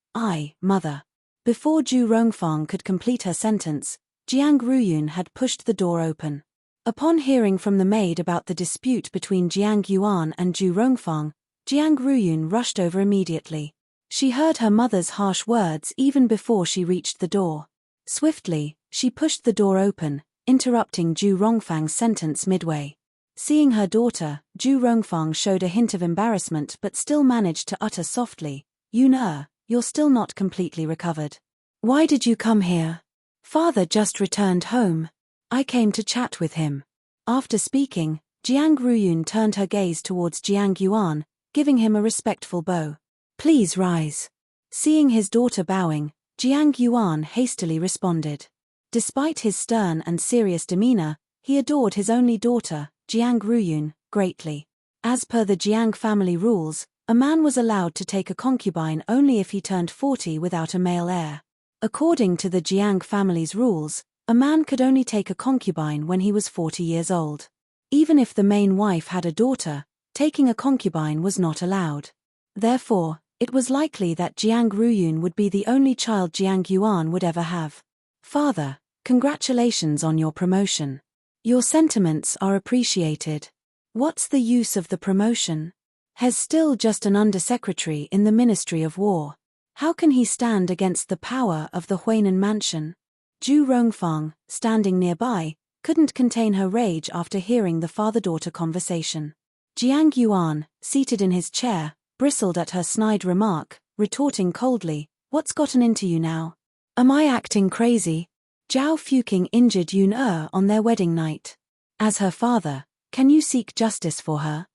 mother. Before Zhu Rongfang could complete her sentence, Jiang Ruyun had pushed the door open. Upon hearing from the maid about the dispute between Jiang Yuan and Zhu Rongfang, Jiang Ruyun rushed over immediately. She heard her mother's harsh words even before she reached the door. Swiftly, she pushed the door open, interrupting Zhu Rongfang's sentence midway. Seeing her daughter, Zhu Rongfang showed a hint of embarrassment but still managed to utter softly, Yun you're still not completely recovered. Why did you come here? Father just returned home. I came to chat with him. After speaking, Jiang Ruyun turned her gaze towards Jiang Yuan, giving him a respectful bow. Please rise. Seeing his daughter bowing, Jiang Yuan hastily responded. Despite his stern and serious demeanor, he adored his only daughter, Jiang Ruyun, greatly. As per the Jiang family rules, a man was allowed to take a concubine only if he turned 40 without a male heir. According to the Jiang family's rules, a man could only take a concubine when he was 40 years old. Even if the main wife had a daughter, taking a concubine was not allowed. Therefore, it was likely that Jiang Ruyun would be the only child Jiang Yuan would ever have. Father, congratulations on your promotion. Your sentiments are appreciated. What's the use of the promotion? He's still just an undersecretary in the Ministry of War. How can he stand against the power of the Huainan mansion? Zhu Rongfang, standing nearby, couldn't contain her rage after hearing the father-daughter conversation. Jiang Yuan, seated in his chair, bristled at her snide remark, retorting coldly, What's gotten into you now? Am I acting crazy? Zhao Fuqing injured Yun on their wedding night. As her father, can you seek justice for her?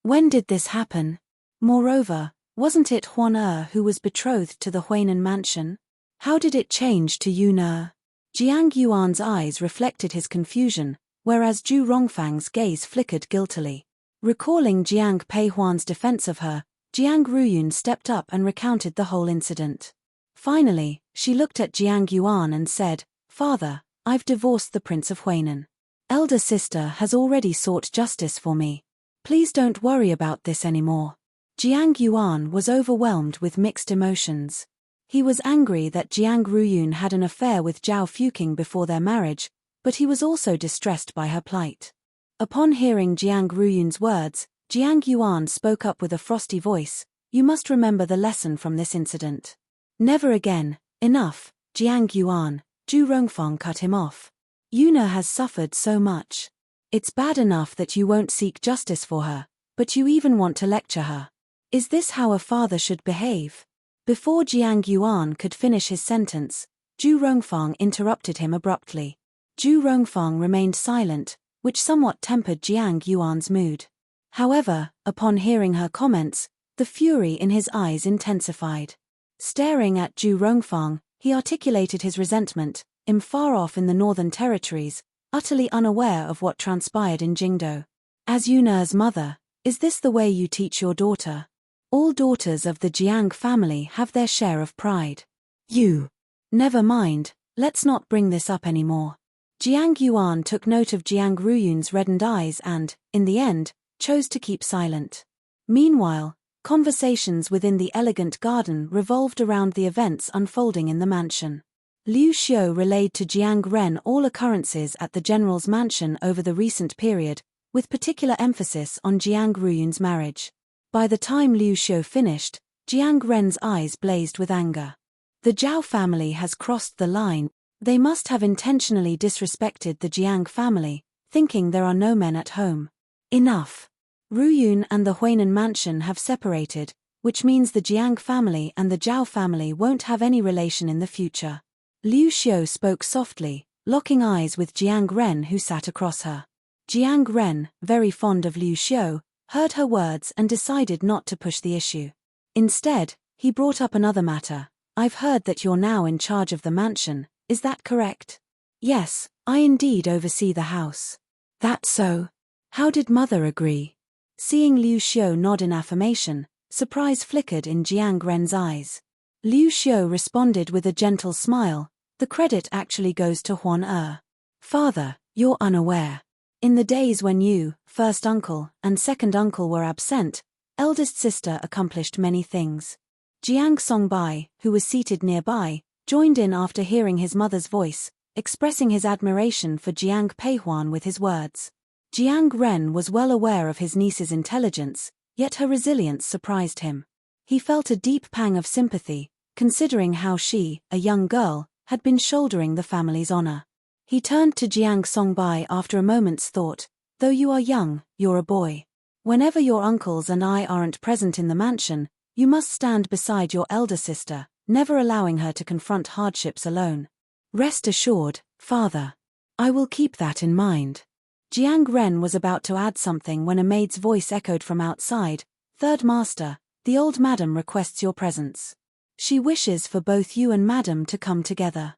When did this happen? Moreover, wasn't it Huan who was betrothed to the Huainan mansion? How did it change to Yun? Jiang Yuan's eyes reflected his confusion, whereas Zhu Rongfang's gaze flickered guiltily. Recalling Jiang Peihuan's defense of her, Jiang Ruyun stepped up and recounted the whole incident. Finally, she looked at Jiang Yuan and said, "Father, I've divorced the Prince of Huainan. Elder sister has already sought justice for me. Please don't worry about this anymore." Jiang Yuan was overwhelmed with mixed emotions. He was angry that Jiang Ruyun had an affair with Zhao Fuqing before their marriage, but he was also distressed by her plight. Upon hearing Jiang Ruyun's words, Jiang Yuan spoke up with a frosty voice, "You must remember the lesson from this incident. Never again." "Enough, Jiang Yuan," Zhu Rongfang cut him off. "Yuna has suffered so much. It's bad enough that you won't seek justice for her, but you even want to lecture her. Is this how a father should behave?" Before Jiang Yuan could finish his sentence, Zhu Rongfang interrupted him abruptly. Zhu Rongfang remained silent, which somewhat tempered Jiang Yuan's mood. However, upon hearing her comments, the fury in his eyes intensified. Staring at Zhu Rongfang, he articulated his resentment. "I'm far off in the northern territories, utterly unaware of what transpired in Jingdo. As Yuna's mother, is this the way you teach your daughter? All daughters of the Jiang family have their share of pride. You." "Never mind, let's not bring this up anymore." Jiang Yuan took note of Jiang Ruyun's reddened eyes and, in the end, chose to keep silent. Meanwhile, conversations within the elegant garden revolved around the events unfolding in the mansion. Liu Xiu relayed to Jiang Ren all occurrences at the general's mansion over the recent period, with particular emphasis on Jiang Ruyun's marriage. By the time Liu Xiu finished, Jiang Ren's eyes blazed with anger. The Zhao family has crossed the line. They must have intentionally disrespected the Jiang family, thinking there are no men at home. Enough. Ruyun and the Huainan mansion have separated, which means the Jiang family and the Zhao family won't have any relation in the future. Liu Xiu spoke softly, locking eyes with Jiang Ren who sat across her. Jiang Ren, very fond of Liu Xiu, heard her words and decided not to push the issue. Instead, he brought up another matter. "I've heard that you're now in charge of the mansion, is that correct?" "Yes, I indeed oversee the house." "That's so. How did mother agree?" Seeing Liu Xiu nod in affirmation, surprise flickered in Jiang Ren's eyes. Liu Xiu responded with a gentle smile, "The credit actually goes to Huan Er. Father, you're unaware. In the days when you, first uncle, and second uncle were absent, eldest sister accomplished many things." Jiang Songbai, who was seated nearby, joined in after hearing his mother's voice, expressing his admiration for Jiang Peihuan with his words. Jiang Ren was well aware of his niece's intelligence, yet her resilience surprised him. He felt a deep pang of sympathy, considering how she, a young girl, had been shouldering the family's honor. He turned to Jiang Songbai after a moment's thought, "Though you are young, you're a boy. Whenever your uncles and I aren't present in the mansion, you must stand beside your elder sister, never allowing her to confront hardships alone. Rest assured, father. I will keep that in mind." Jiang Ren was about to add something when a maid's voice echoed from outside, "Third master, the old madam requests your presence. She wishes for both you and madam to come together."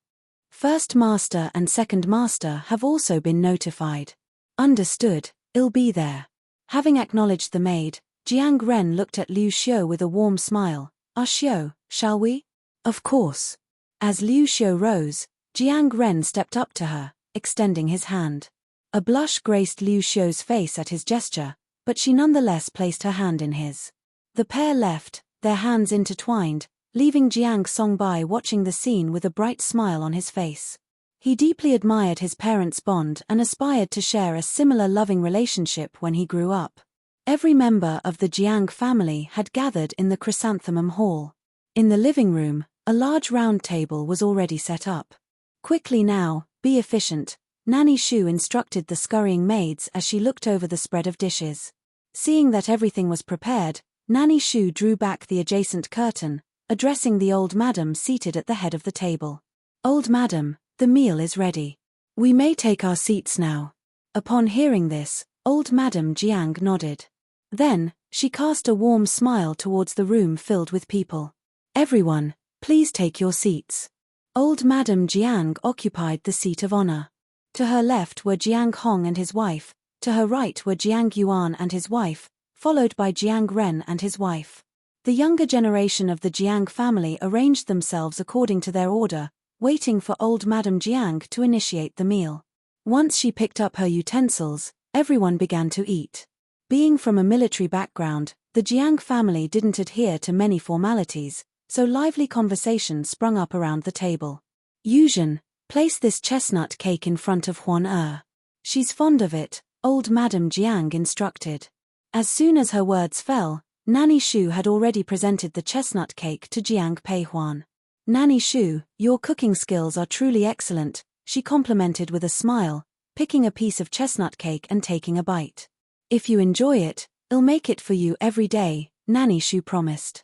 First master and second master have also been notified. "Understood, I'll be there." Having acknowledged the maid, Jiang Ren looked at Liu Xiu with a warm smile. "Xiu, shall we?" "Of course." As Liu Xiu rose, Jiang Ren stepped up to her, extending his hand. A blush graced Liu Xiu's face at his gesture, but she nonetheless placed her hand in his. The pair left, their hands intertwined, leaving Jiang Songbai watching the scene with a bright smile on his face. He deeply admired his parents' bond and aspired to share a similar loving relationship when he grew up. Every member of the Jiang family had gathered in the Chrysanthemum Hall. In the living room, a large round table was already set up. "Quickly now, be efficient," Nanny Shu instructed the scurrying maids as she looked over the spread of dishes. Seeing that everything was prepared, Nanny Shu drew back the adjacent curtain, addressing the old madam seated at the head of the table. "Old madam, the meal is ready. We may take our seats now." Upon hearing this, old madam Jiang nodded. Then, she cast a warm smile towards the room filled with people. "Everyone, please take your seats." Old madam Jiang occupied the seat of honor. To her left were Jiang Hong and his wife, to her right were Jiang Yuan and his wife, followed by Jiang Ren and his wife. The younger generation of the Jiang family arranged themselves according to their order, waiting for old Madame Jiang to initiate the meal. Once she picked up her utensils, everyone began to eat. Being from a military background, the Jiang family didn't adhere to many formalities, so lively conversation sprung up around the table. Yuzhen, place this chestnut cake in front of Huan Er. She's fond of it, old Madame Jiang instructed. As soon as her words fell, Nanny Shu had already presented the chestnut cake to Jiang Pei Huan. Nanny Shu, your cooking skills are truly excellent, she complimented with a smile, picking a piece of chestnut cake and taking a bite. If you enjoy it, I'll make it for you every day, Nanny Shu promised.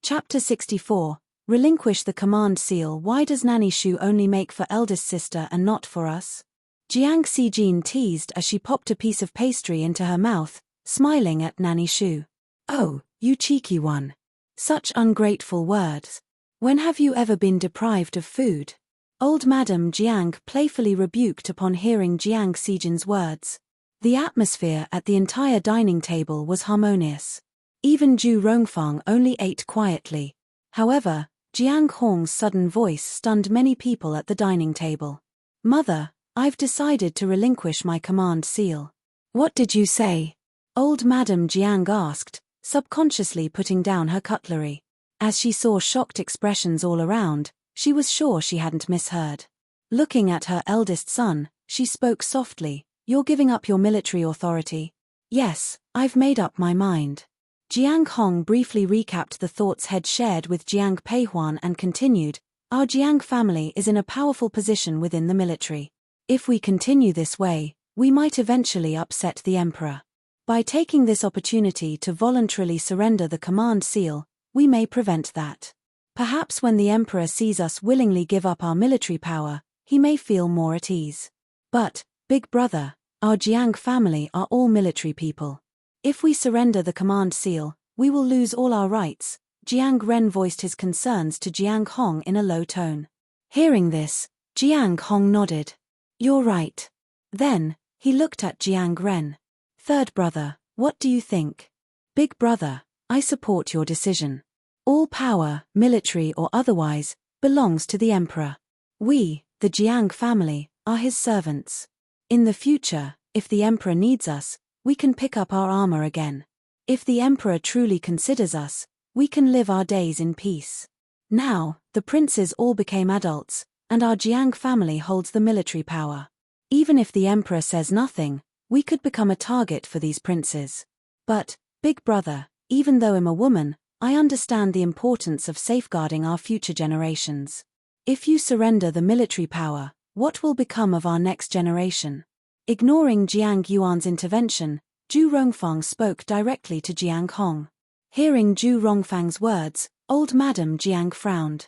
Chapter 64. Relinquish the command seal. Why does Nanny Shu only make for eldest sister and not for us? Jiang Xijin teased as she popped a piece of pastry into her mouth, smiling at Nanny Shu. Oh, you cheeky one. Such ungrateful words. When have you ever been deprived of food? Old Madame Jiang playfully rebuked upon hearing Jiang Xijin's words. The atmosphere at the entire dining table was harmonious. Even Zhu Rongfang only ate quietly. However, Jiang Hong's sudden voice stunned many people at the dining table. Mother, I've decided to relinquish my command seal. What did you say? Old Madame Jiang asked, subconsciously putting down her cutlery. As she saw shocked expressions all around, she was sure she hadn't misheard. Looking at her eldest son, she spoke softly, You're giving up your military authority? Yes, I've made up my mind. Jiang Hong briefly recapped the thoughts head shared with Jiang Peihuan and continued, Our Jiang family is in a powerful position within the military. If we continue this way, we might eventually upset the emperor. By taking this opportunity to voluntarily surrender the command seal, we may prevent that. Perhaps when the emperor sees us willingly give up our military power, he may feel more at ease. But, big brother, our Jiang family are all military people. If we surrender the command seal, we will lose all our rights. Jiang Ren voiced his concerns to Jiang Hong in a low tone. Hearing this, Jiang Hong nodded. You're right. Then, he looked at Jiang Ren. Third brother, what do you think? Big brother, I support your decision. All power, military or otherwise, belongs to the emperor. We, the Jiang family, are his servants. In the future, if the emperor needs us, we can pick up our armor again. If the emperor truly considers us, we can live our days in peace. Now, the princes all became adults, and our Jiang family holds the military power. Even if the emperor says nothing, we could become a target for these princes. But, big brother, even though I'm a woman, I understand the importance of safeguarding our future generations. If you surrender the military power, what will become of our next generation? Ignoring Jiang Yuan's intervention, Zhu Rongfang spoke directly to Jiang Hong. Hearing Zhu Rongfang's words, old Madame Jiang frowned.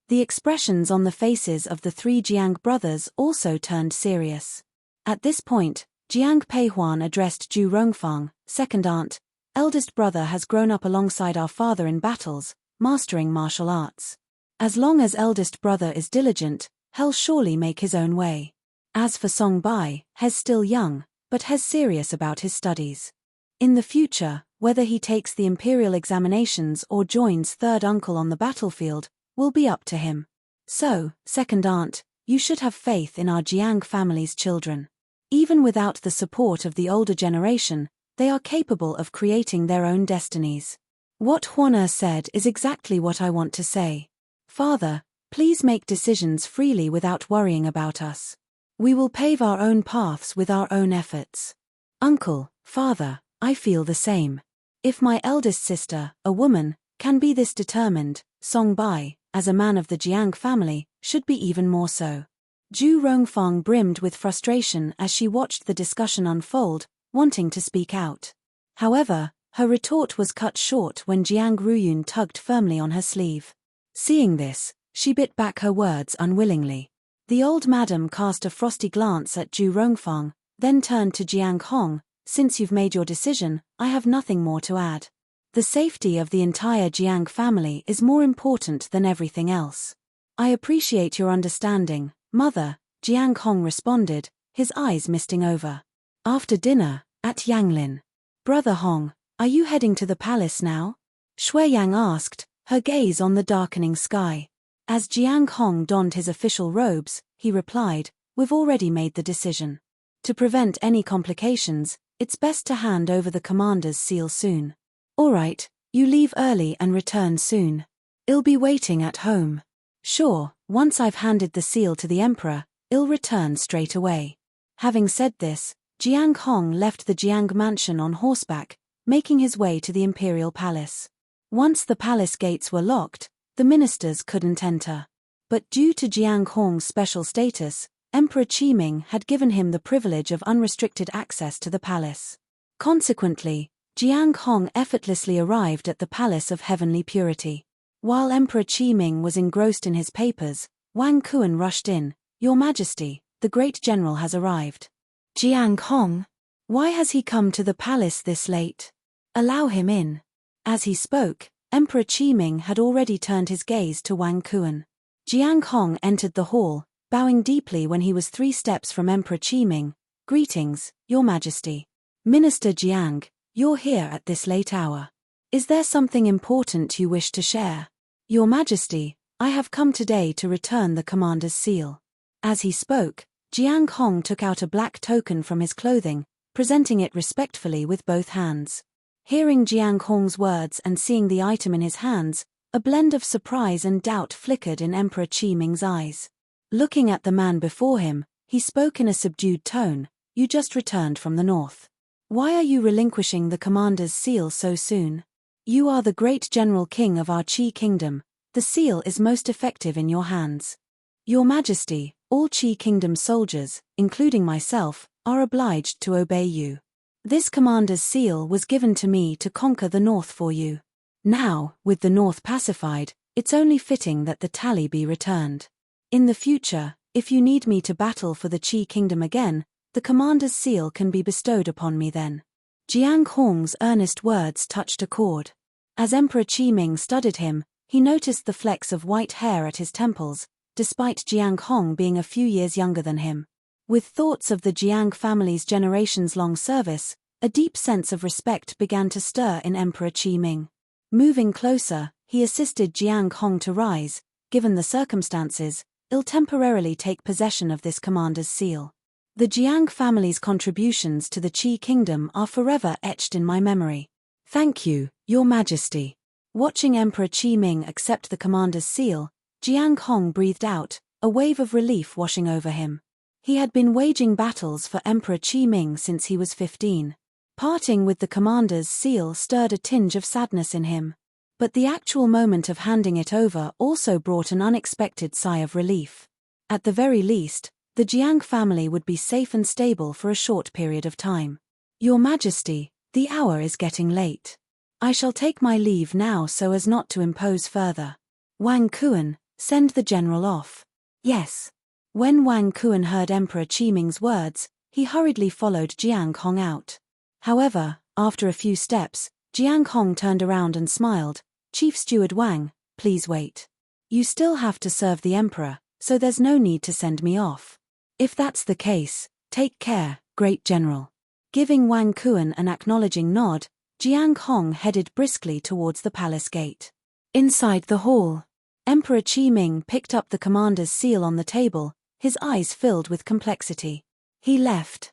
The expressions on the faces of the three Jiang brothers also turned serious. At this point, Jiang Peihuan addressed Zhu Rongfang, second aunt, eldest brother has grown up alongside our father in battles, mastering martial arts. As long as eldest brother is diligent, he'll surely make his own way. As for Song Bai, he's still young, but he's serious about his studies. In the future, whether he takes the imperial examinations or joins third uncle on the battlefield, will be up to him. So, second aunt, you should have faith in our Jiang family's children. Even without the support of the older generation, they are capable of creating their own destinies. What Huaner said is exactly what I want to say. Father, please make decisions freely without worrying about us. We will pave our own paths with our own efforts. Uncle, father, I feel the same. If my eldest sister, a woman, can be this determined, Song Bai, as a man of the Jiang family, should be even more so. Zhu Rongfang brimmed with frustration as she watched the discussion unfold, wanting to speak out. However, her retort was cut short when Jiang Ruyun tugged firmly on her sleeve. Seeing this, she bit back her words unwillingly. The old madam cast a frosty glance at Zhu Rongfang, then turned to Jiang Hong, Since you've made your decision, I have nothing more to add. The safety of the entire Jiang family is more important than everything else. I appreciate your understanding, Mother, Jiang Hong responded, his eyes misting over. After dinner, at Yanglin. Brother Hong, are you heading to the palace now? Shui Yang asked, her gaze on the darkening sky. As Jiang Hong donned his official robes, he replied, we've already made the decision. To prevent any complications, it's best to hand over the commander's seal soon. All right, you leave early and return soon. I'll be waiting at home. Sure, once I've handed the seal to the emperor, I'll return straight away. Having said this, Jiang Hong left the Jiang mansion on horseback, making his way to the imperial palace. Once the palace gates were locked, the ministers couldn't enter. But due to Jiang Hong's special status, Emperor Qiming had given him the privilege of unrestricted access to the palace. Consequently, Jiang Hong effortlessly arrived at the Palace of Heavenly Purity. While Emperor Qiming was engrossed in his papers, Wang Kuan rushed in. Your Majesty, the great general has arrived. Jiang Hong? Why has he come to the palace this late? Allow him in. As he spoke, Emperor Qiming had already turned his gaze to Wang Kuan. Jiang Hong entered the hall, bowing deeply when he was 3 steps from Emperor Qiming. Greetings, Your Majesty. Minister Jiang, you're here at this late hour. Is there something important you wish to share? Your Majesty, I have come today to return the commander's seal. As he spoke, Jiang Hong took out a black token from his clothing, presenting it respectfully with both hands. Hearing Jiang Hong's words and seeing the item in his hands, a blend of surprise and doubt flickered in Emperor Qiming's eyes. Looking at the man before him, he spoke in a subdued tone, you just returned from the north. Why are you relinquishing the commander's seal so soon? You are the great general king of our Qi kingdom, the seal is most effective in your hands. Your Majesty, all Qi kingdom soldiers, including myself, are obliged to obey you. This commander's seal was given to me to conquer the north for you. Now, with the north pacified, it's only fitting that the tally be returned. In the future, if you need me to battle for the Qi kingdom again, the commander's seal can be bestowed upon me then. Jiang Hong's earnest words touched a chord. As Emperor Qiming studied him, he noticed the flecks of white hair at his temples, despite Jiang Hong being a few years younger than him. With thoughts of the Jiang family's generations-long service, a deep sense of respect began to stir in Emperor Qiming. Moving closer, he assisted Jiang Hong to rise. Given the circumstances, I'll temporarily take possession of this commander's seal. The Jiang family's contributions to the Qi kingdom are forever etched in my memory. Thank you, Your Majesty. Watching Emperor Qiming accept the commander's seal, Jiang Hong breathed out, a wave of relief washing over him. He had been waging battles for Emperor Qiming since he was 15. Parting with the commander's seal stirred a tinge of sadness in him. But the actual moment of handing it over also brought an unexpected sigh of relief. At the very least, the Jiang family would be safe and stable for a short period of time. Your Majesty, the hour is getting late. I shall take my leave now so as not to impose further. Wang Kuan, send the general off. Yes. When Wang Kuan heard Emperor Qiming's words, he hurriedly followed Jiang Hong out. However, after a few steps, Jiang Hong turned around and smiled. Chief Steward Wang, please wait. You still have to serve the emperor, so there's no need to send me off. If that's the case, take care, great general. Giving Wang Kuan an acknowledging nod, Jiang Hong headed briskly towards the palace gate. Inside the hall, Emperor Qiming picked up the commander's seal on the table, his eyes filled with complexity. He left.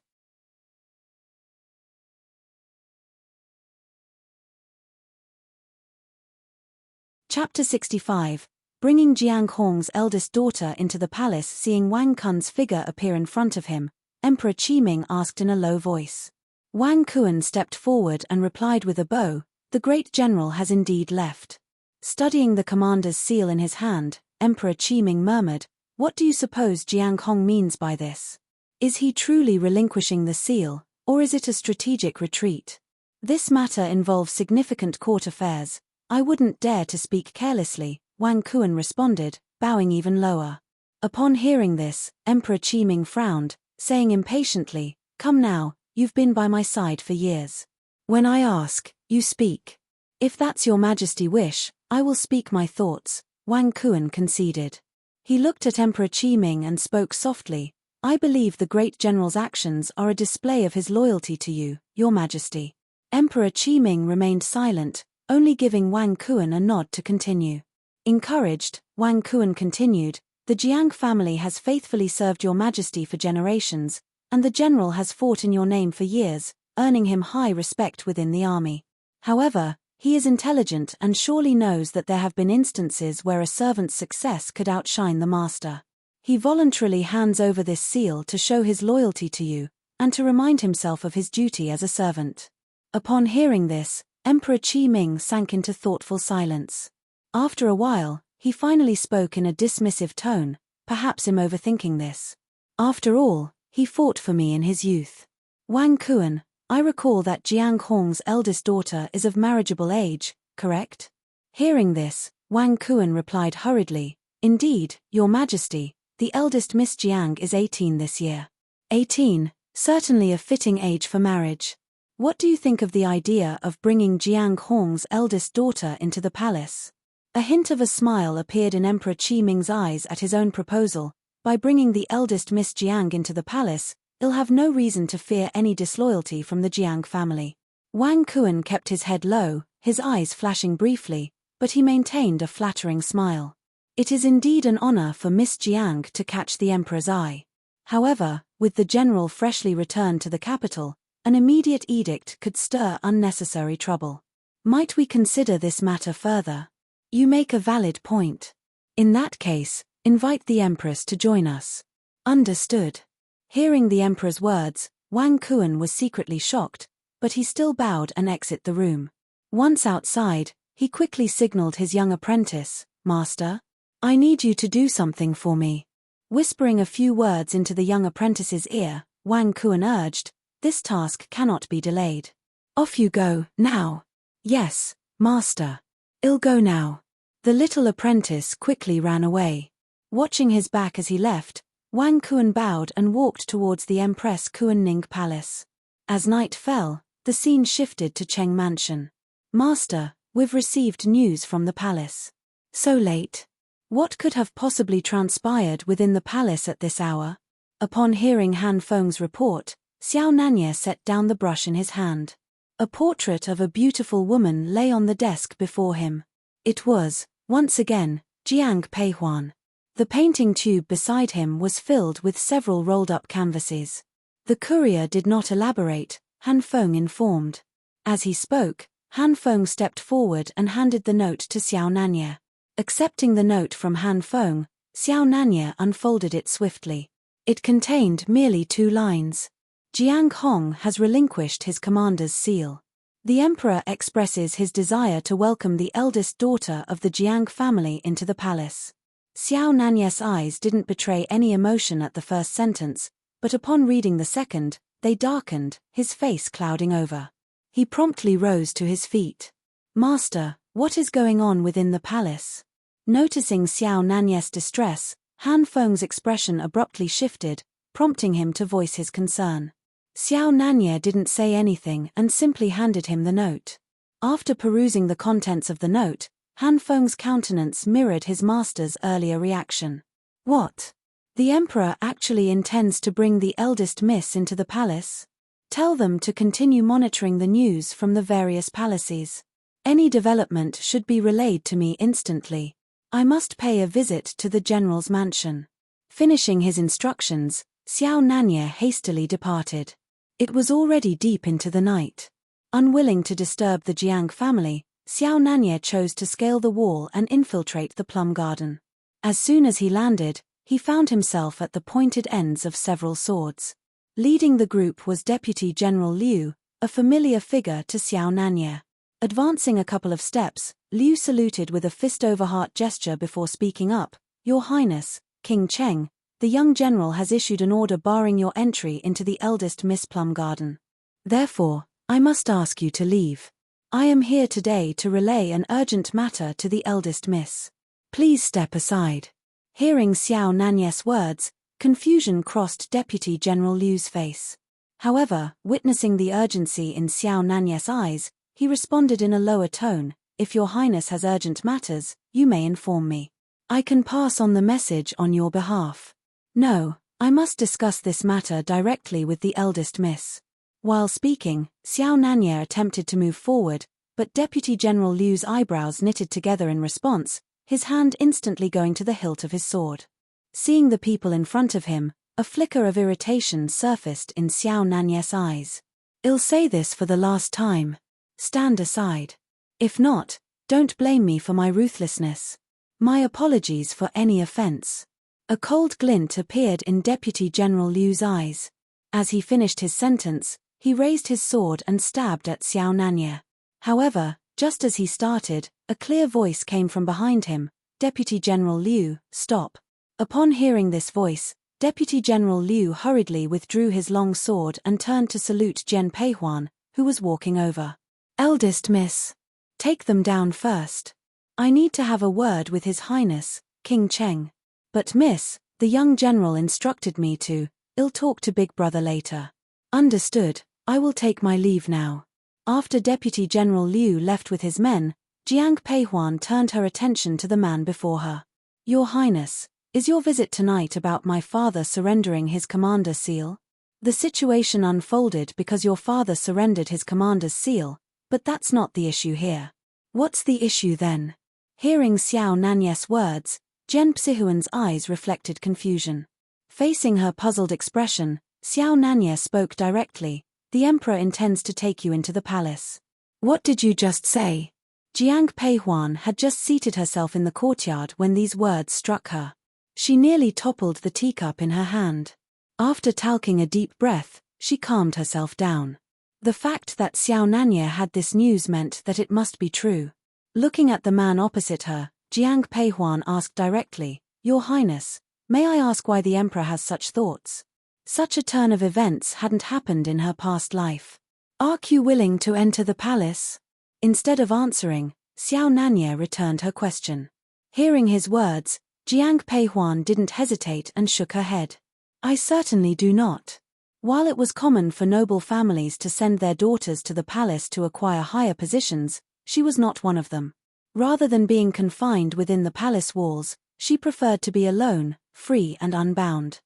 Chapter 65. Bringing Jiang Hong's eldest daughter into the palace. Seeing Wang Kun's figure appear in front of him, Emperor Qiming asked in a low voice. Wang Kuan stepped forward and replied with a bow, the great general has indeed left. Studying the commander's seal in his hand, Emperor Qiming murmured, what do you suppose Jiang Hong means by this? Is he truly relinquishing the seal, or is it a strategic retreat? This matter involves significant court affairs. I wouldn't dare to speak carelessly, Wang Kuan responded, bowing even lower. Upon hearing this, Emperor Qiming frowned, saying impatiently, come now, you've been by my side for years. When I ask, you speak. If that's your majesty wish, I will speak my thoughts, Wang Kuan conceded. He looked at Emperor Qiming and spoke softly. I believe the great general's actions are a display of his loyalty to you, your majesty. Emperor Qiming remained silent, only giving Wang Kuan a nod to continue. Encouraged, Wang Kuan continued, the Jiang family has faithfully served your majesty for generations, and the general has fought in your name for years, earning him high respect within the army. However, he is intelligent and surely knows that there have been instances where a servant's success could outshine the master. He voluntarily hands over this seal to show his loyalty to you, and to remind himself of his duty as a servant. Upon hearing this, Emperor Qiming sank into thoughtful silence. After a while, he finally spoke in a dismissive tone, perhaps I'm overthinking this. After all, he fought for me in his youth. Wang Kuan, I recall that Jiang Hong's eldest daughter is of marriageable age, correct? Hearing this, Wang Kuan replied hurriedly, indeed, your majesty, the eldest Miss Jiang is 18 this year. 18, certainly a fitting age for marriage. What do you think of the idea of bringing Jiang Hong's eldest daughter into the palace? A hint of a smile appeared in Emperor Qiming's eyes at his own proposal. By bringing the eldest Miss Jiang into the palace, he'll have no reason to fear any disloyalty from the Jiang family. Wang Kuan kept his head low, his eyes flashing briefly, but he maintained a flattering smile. It is indeed an honor for Miss Jiang to catch the emperor's eye. However, with the general freshly returned to the capital, an immediate edict could stir unnecessary trouble. Might we consider this matter further? You make a valid point. In that case, invite the empress to join us. Understood. Hearing the emperor's words, Wang Kuan was secretly shocked, but he still bowed and exited the room. Once outside, he quickly signaled his young apprentice, Master, I need you to do something for me. Whispering a few words into the young apprentice's ear, Wang Kuan urged, this task cannot be delayed. Off you go, now. Yes, Master. I'll go now. The little apprentice quickly ran away. Watching his back as he left, Wang Kuan bowed and walked towards the Empress Kuan-Ning Palace. As night fell, the scene shifted to Cheng Mansion. Master, we've received news from the palace. So late. What could have possibly transpired within the palace at this hour? Upon hearing Han Feng's report, Xiao Nanya set down the brush in his hand. A portrait of a beautiful woman lay on the desk before him. It was, once again, Jiang Peihuan. The painting tube beside him was filled with several rolled-up canvases. The courier did not elaborate, Han Feng informed. As he spoke, Han Feng stepped forward and handed the note to Xiao Nanya. Accepting the note from Han Feng, Xiao Nanya unfolded it swiftly. It contained merely 2 lines. Jiang Hong has relinquished his commander's seal. The emperor expresses his desire to welcome the eldest daughter of the Jiang family into the palace. Xiao Nanya's eyes didn't betray any emotion at the first sentence, but upon reading the second, they darkened, his face clouding over. He promptly rose to his feet. Master, what is going on within the palace? Noticing Xiao Nanya's distress, Han Feng's expression abruptly shifted, prompting him to voice his concern. Xiao Nanya didn't say anything and simply handed him the note. After perusing the contents of the note, Han Feng's countenance mirrored his master's earlier reaction. What? The emperor actually intends to bring the eldest miss into the palace? Tell them to continue monitoring the news from the various palaces. Any development should be relayed to me instantly. I must pay a visit to the general's mansion. Finishing his instructions, Xiao Nanya hastily departed. It was already deep into the night. Unwilling to disturb the Jiang family, Xiao Nanya chose to scale the wall and infiltrate the plum garden. As soon as he landed, he found himself at the pointed ends of several swords. Leading the group was Deputy General Liu, a familiar figure to Xiao Nanya. Advancing a couple of steps, Liu saluted with a fist-over-heart gesture before speaking up, Your Highness, King Cheng, the young general has issued an order barring your entry into the eldest Miss Plum Garden. Therefore, I must ask you to leave. I am here today to relay an urgent matter to the eldest miss. Please step aside. Hearing Xiao Nanya's words, confusion crossed Deputy General Liu's face. However, witnessing the urgency in Xiao Nanya's eyes, he responded in a lower tone, "If your highness has urgent matters, you may inform me. I can pass on the message on your behalf." "No, I must discuss this matter directly with the eldest miss." While speaking, Xiao Nanye attempted to move forward, but Deputy General Liu's eyebrows knitted together in response, his hand instantly going to the hilt of his sword. Seeing the people in front of him, a flicker of irritation surfaced in Xiao Nanye's eyes. "I'll say this for the last time. Stand aside. If not, don't blame me for my ruthlessness. My apologies for any offense." A cold glint appeared in Deputy General Liu's eyes. As he finished his sentence, he raised his sword and stabbed at Xiao Nanye. However, just as he started, a clear voice came from behind him, "Deputy General Liu, stop." Upon hearing this voice, Deputy General Liu hurriedly withdrew his long sword and turned to salute Jian Peihuan, who was walking over. "Eldest miss. Take them down first. I need to have a word with His Highness, King Cheng. But miss, the young general instructed me to, I'll talk to Big Brother later." "Understood, I will take my leave now." After Deputy General Liu left with his men, Jiang Peihuan turned her attention to the man before her. "Your Highness, is your visit tonight about my father surrendering his commander's seal?" "The situation unfolded because your father surrendered his commander's seal, but that's not the issue here." "What's the issue then?" Hearing Xiao Nanye's words, Jian Psihuan's eyes reflected confusion. Facing her puzzled expression, Xiao Nanye spoke directly, "The emperor intends to take you into the palace." "What did you just say?" Jiang Peihuan had just seated herself in the courtyard when these words struck her. She nearly toppled the teacup in her hand. After taking a deep breath, she calmed herself down. The fact that Xiao Nanye had this news meant that it must be true. Looking at the man opposite her, Jiang Peihuan asked directly, "Your Highness, may I ask why the emperor has such thoughts?" Such a turn of events hadn't happened in her past life. "Are you willing to enter the palace?" Instead of answering, Xiao Nanye returned her question. Hearing his words, Jiang Peihuan didn't hesitate and shook her head. "I certainly do not." While it was common for noble families to send their daughters to the palace to acquire higher positions, she was not one of them. Rather than being confined within the palace walls, she preferred to be alone, free and unbound.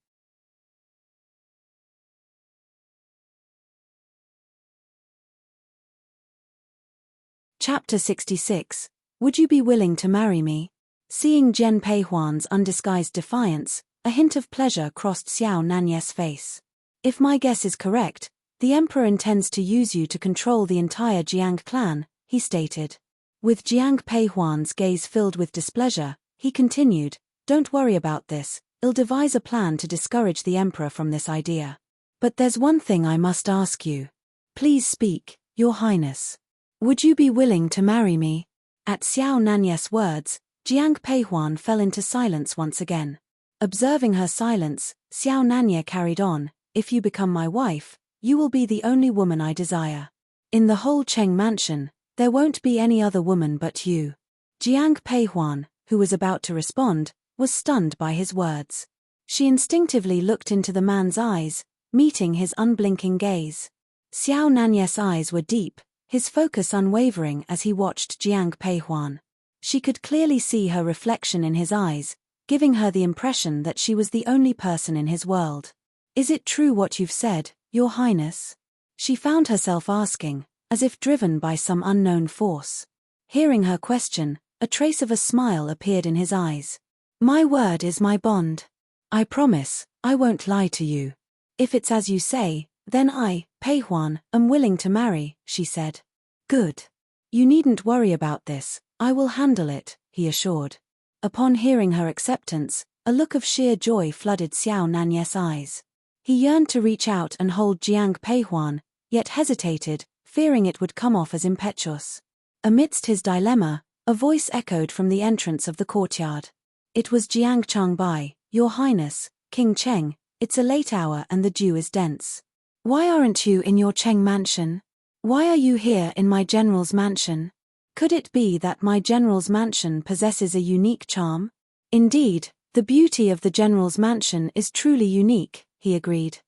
Chapter 66. Would you be willing to marry me? Seeing Jian Peihuan's undisguised defiance, a hint of pleasure crossed Xiao Nanye's face. "If my guess is correct, the emperor intends to use you to control the entire Jiang clan," he stated. With Jiang Peihuan's gaze filled with displeasure, he continued, "Don't worry about this, I'll devise a plan to discourage the emperor from this idea. But there's one thing I must ask you. Please speak, Your Highness. Would you be willing to marry me?" At Xiao Nanye's words, Jiang Peihuan fell into silence once again. Observing her silence, Xiao Nanye carried on, "If you become my wife, you will be the only woman I desire. In the whole Cheng mansion, there won't be any other woman but you." Jiang Peihuan, who was about to respond, was stunned by his words. She instinctively looked into the man's eyes, meeting his unblinking gaze. Xiao Nanye's eyes were deep, his focus unwavering as he watched Jiang Peihuan. She could clearly see her reflection in his eyes, giving her the impression that she was the only person in his world. "Is it true what you've said, Your Highness?" She found herself asking, as if driven by some unknown force. Hearing her question, a trace of a smile appeared in his eyes. "My word is my bond. I promise, I won't lie to you. If it's as you say, then I, Peihuan, am willing to marry," she said. "Good. You needn't worry about this, I will handle it," he assured. Upon hearing her acceptance, a look of sheer joy flooded Xiao Nanye's eyes. He yearned to reach out and hold Jiang Peihuan, yet hesitated, fearing it would come off as impetuous. Amidst his dilemma, a voice echoed from the entrance of the courtyard. It was Jiang Changbai, "Your Highness, King Cheng, it's a late hour and the dew is dense. Why aren't you in your Cheng mansion? Why are you here in my general's mansion? Could it be that my general's mansion possesses a unique charm?" "Indeed, the beauty of the general's mansion is truly unique," he agreed.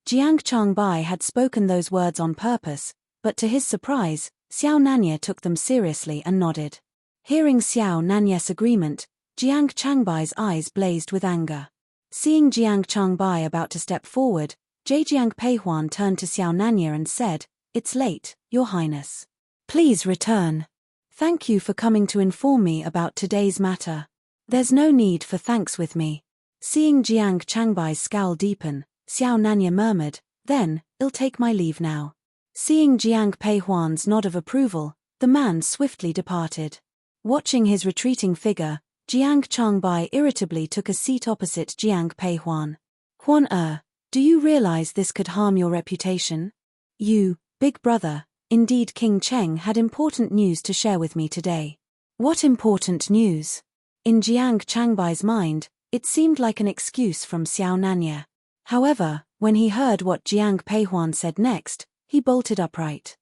Jiang Changbai had spoken those words on purpose, but to his surprise, Xiao Nanya took them seriously and nodded. Hearing Xiao Nanya's agreement, Jiang Changbai's eyes blazed with anger. Seeing Jiang Changbai about to step forward, Zhejiang Peihuan turned to Xiao Nanya and said, "It's late, Your Highness. Please return. Thank you for coming to inform me about today's matter. There's no need for thanks with me." Seeing Jiang Changbai's scowl deepen, Xiao Nanya murmured, "Then, I'll take my leave now." Seeing Jiang Peihuan's nod of approval, the man swiftly departed. Watching his retreating figure, Jiang Changbai irritably took a seat opposite Jiang Peihuan. "Huan do you realize this could harm your reputation? You, big brother, indeed King Cheng had important news to share with me today." "What important news?" In Jiang Changbai's mind, it seemed like an excuse from Xiao Nanya. However, when he heard what Jiang Peihuan said next, he bolted upright.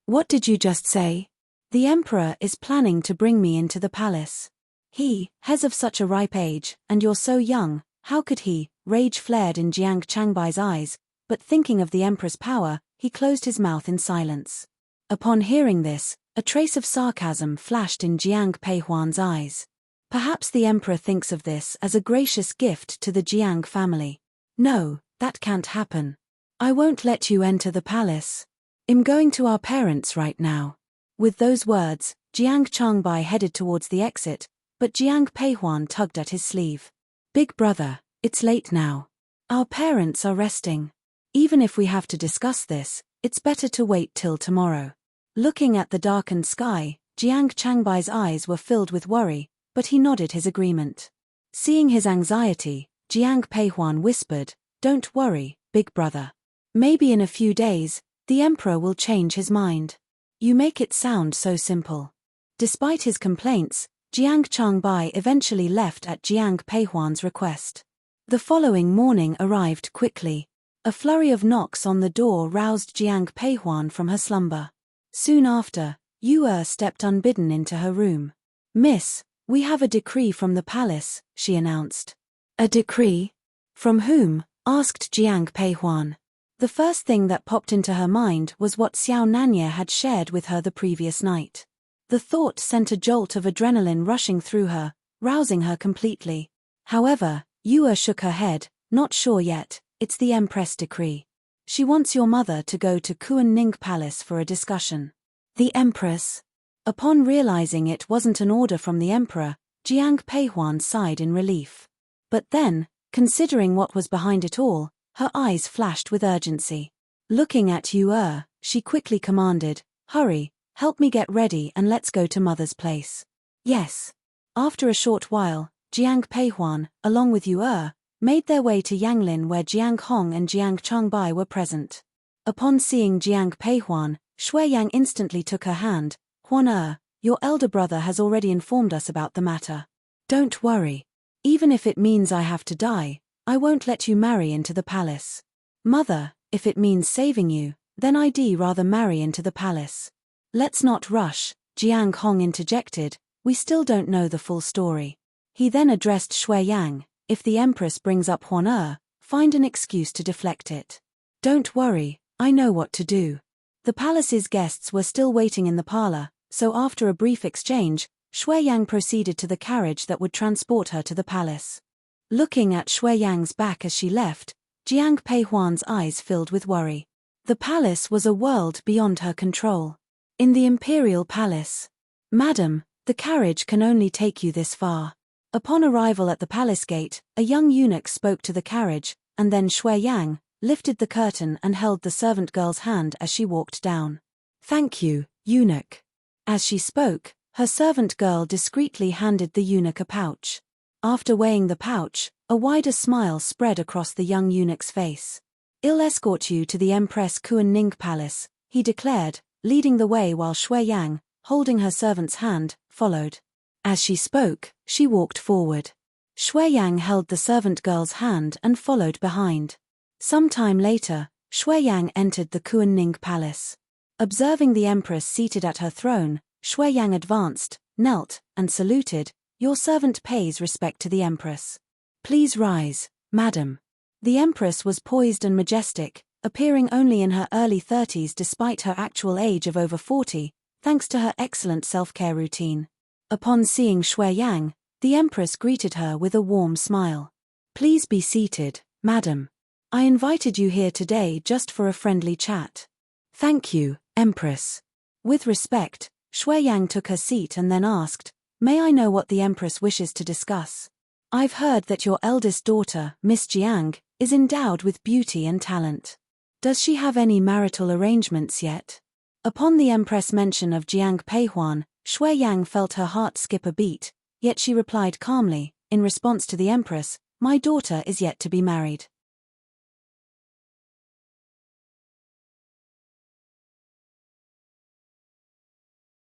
What did you just say?" "The emperor is planning to bring me into the palace. He has of such a ripe age, and you're so young, how could he?" Rage flared in Jiang Changbai's eyes, but thinking of the emperor's power, he closed his mouth in silence. Upon hearing this, a trace of sarcasm flashed in Jiang Peihuan's eyes. Perhaps the emperor thinks of this as a gracious gift to the Jiang family. "No, that can't happen. I won't let you enter the palace. I'm going to our parents right now." With those words, Jiang Changbai headed towards the exit, but Jiang Peihuan tugged at his sleeve. "Big brother, it's late now. Our parents are resting. Even if we have to discuss this, it's better to wait till tomorrow." Looking at the darkened sky, Jiang Changbai's eyes were filled with worry, but he nodded his agreement. Seeing his anxiety, Jiang Peihuan whispered, "Don't worry, big brother. Maybe in a few days, the emperor will change his mind. You make it sound so simple." Despite his complaints, Jiang Changbai eventually left at Jiang Peihuan's request. The following morning arrived quickly. A flurry of knocks on the door roused Jiang Peihuan from her slumber. Soon after, Yu stepped unbidden into her room. "Miss, we have a decree from the palace," she announced. "A decree? From whom?" asked Jiang Peihuan. The first thing that popped into her mind was what Xiao Nanya had shared with her the previous night. The thought sent a jolt of adrenaline rushing through her, rousing her completely. However, Yu shook her head, not sure yet. "It's the Empress decree. She wants your mother to go to Kuan-Ning Palace for a discussion." "The Empress?" Upon realizing it wasn't an order from the emperor, Jiang Peihuan sighed in relief. But then, considering what was behind it all, her eyes flashed with urgency. Looking at Yu, she quickly commanded, "Hurry, help me get ready and let's go to mother's place." "Yes." After a short while, Jiang Peihuan, along with Yu, made their way to Yanglin where Jiang Hong and Jiang Changbai were present. Upon seeing Jiang Peihuan, Shui Yang instantly took her hand. "Huan, your elder brother has already informed us about the matter. Don't worry. Even if it means I have to die, I won't let you marry into the palace. Mother, if it means saving you, then I'd rather marry into the palace." "Let's not rush," Jiang Hong interjected, "we still don't know the full story." He then addressed Shui Yang, "If the Empress brings up Huan, find an excuse to deflect it. Don't worry, I know what to do." The palace's guests were still waiting in the parlor, so after a brief exchange, Shui Yang proceeded to the carriage that would transport her to the palace. Looking at Shui Yang's back as she left, Jiang Peihuan's eyes filled with worry. The palace was a world beyond her control. In the imperial palace. "Madam, the carriage can only take you this far." Upon arrival at the palace gate, a young eunuch spoke to the carriage, and then Shui Yang lifted the curtain and held the servant girl's hand as she walked down. "Thank you, eunuch." As she spoke, her servant girl discreetly handed the eunuch a pouch. After weighing the pouch, a wider smile spread across the young eunuch's face. "I'll escort you to the Empress Kuan-Ning Palace," he declared, leading the way while Shui Yang, holding her servant's hand, followed. As she spoke, she walked forward. Shui Yang held the servant girl's hand and followed behind. Some time later, Shui Yang entered the Kuan-Ning Palace. Observing the Empress seated at her throne, Shui Yang advanced, knelt, and saluted. "Your servant pays respect to the Empress. Please rise, madam." The Empress was poised and majestic, appearing only in her early 30s despite her actual age of over 40, thanks to her excellent self-care routine. Upon seeing Shui Yang, the Empress greeted her with a warm smile. "Please be seated, madam. I invited you here today just for a friendly chat." "Thank you, Empress." With respect, Shui Yang took her seat and then asked, "May I know what the Empress wishes to discuss? I've heard that your eldest daughter, Miss Jiang, is endowed with beauty and talent. Does she have any marital arrangements yet?" Upon the Empress' mention of Jiang Peihuan, Shui Yang felt her heart skip a beat, yet she replied calmly, in response to the Empress, "My daughter is yet to be married."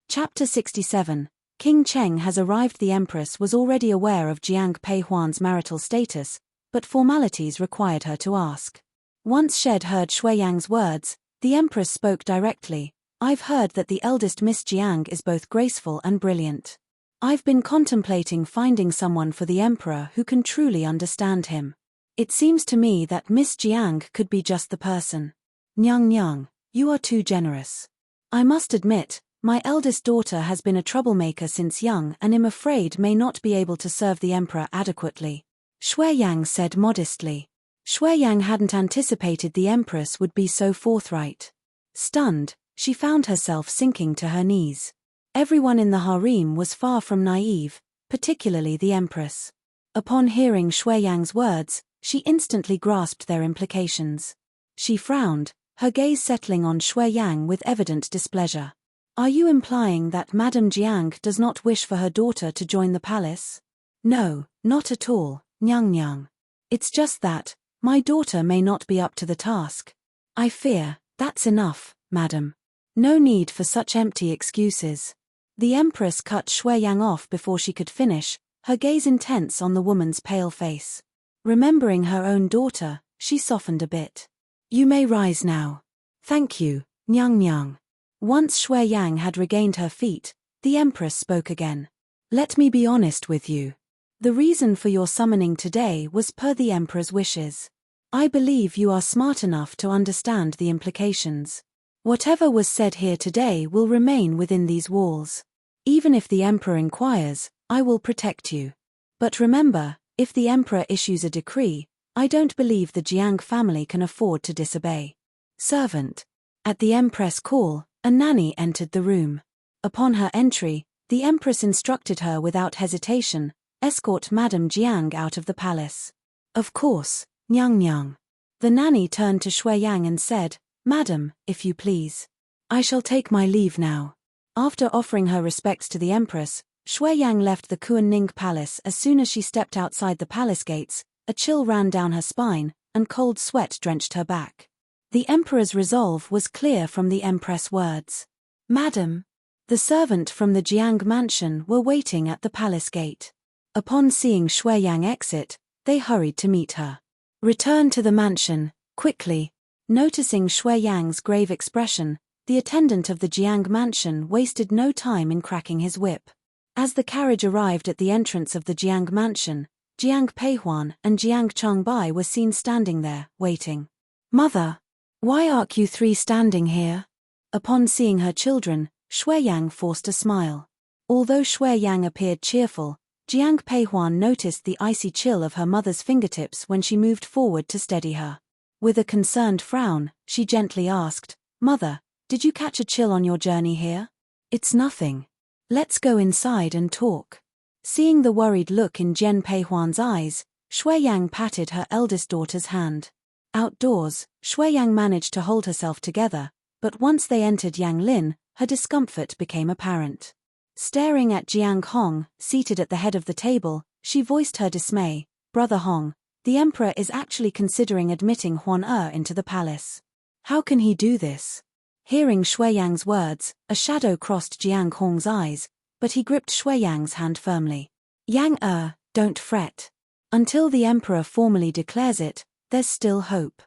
Chapter 67. King Cheng has arrived. The Empress was already aware of Jiang Peihuan's marital status, but formalities required her to ask. Once Shed heard Shui Yang's words, the Empress spoke directly. "I've heard that the eldest Miss Jiang is both graceful and brilliant. I've been contemplating finding someone for the Emperor who can truly understand him. It seems to me that Miss Jiang could be just the person." "Nyang Nyang, you are too generous. I must admit, my eldest daughter has been a troublemaker since young and am afraid may not be able to serve the Emperor adequately," Shui Yang said modestly. Shui Yang hadn't anticipated the Empress would be so forthright. Stunned, she found herself sinking to her knees. Everyone in the harem was far from naive, particularly the Empress. Upon hearing Shui Yang's words, she instantly grasped their implications. She frowned, her gaze settling on Shui Yang with evident displeasure. "Are you implying that Madame Jiang does not wish for her daughter to join the palace?" "No, not at all, Nyang Nyang. It's just that my daughter may not be up to the task." "I fear that's enough, madam. No need for such empty excuses." The Empress cut Shui Yang off before she could finish, her gaze intense on the woman's pale face. Remembering her own daughter, she softened a bit. "You may rise now." "Thank you, Nyang Nyang." Once Shui Yang had regained her feet, the Empress spoke again. "Let me be honest with you. The reason for your summoning today was per the Emperor's wishes. I believe you are smart enough to understand the implications. Whatever was said here today will remain within these walls. Even if the Emperor inquires, I will protect you. But remember, if the Emperor issues a decree, I don't believe the Jiang family can afford to disobey." Servant. At the Empress' call, a nanny entered the room. Upon her entry, the Empress instructed her without hesitation, "Escort Madame Jiang out of the palace." "Of course, Nyang Nyang." The nanny turned to Shui Yang and said, "Madam, if you please. I shall take my leave now." After offering her respects to the Empress, Shui Yang left the Kuan-Ning Palace. As soon as she stepped outside the palace gates, a chill ran down her spine, and cold sweat drenched her back. The Emperor's resolve was clear from the Empress' words. "Madam." The servant from the Jiang mansion were waiting at the palace gate. Upon seeing Shui Yang exit, they hurried to meet her. "Return to the mansion, quickly." Noticing Shui Yang's grave expression, the attendant of the Jiang mansion wasted no time in cracking his whip. As the carriage arrived at the entrance of the Jiang mansion, Jiang Peihuan and Jiang Changbai were seen standing there, waiting. "Mother, why aren't you three standing here?" Upon seeing her children, Shui Yang forced a smile. Although Shui Yang appeared cheerful, Jiang Peihuan noticed the icy chill of her mother's fingertips when she moved forward to steady her. With a concerned frown, she gently asked, "Mother, did you catch a chill on your journey here?" "It's nothing. Let's go inside and talk." Seeing the worried look in Jiang Peihuan's eyes, Shui Yang patted her eldest daughter's hand. Outdoors, Shui Yang managed to hold herself together, but once they entered Yanglin, her discomfort became apparent. Staring at Jiang Hong, seated at the head of the table, she voiced her dismay. "Brother Hong, the Emperor is actually considering admitting Huan into the palace. How can he do this?" Hearing Shui Yang's words, a shadow crossed Jiang Hong's eyes, but he gripped Shui Yang's hand firmly. "Yang don't fret. Until the Emperor formally declares it, there's still hope.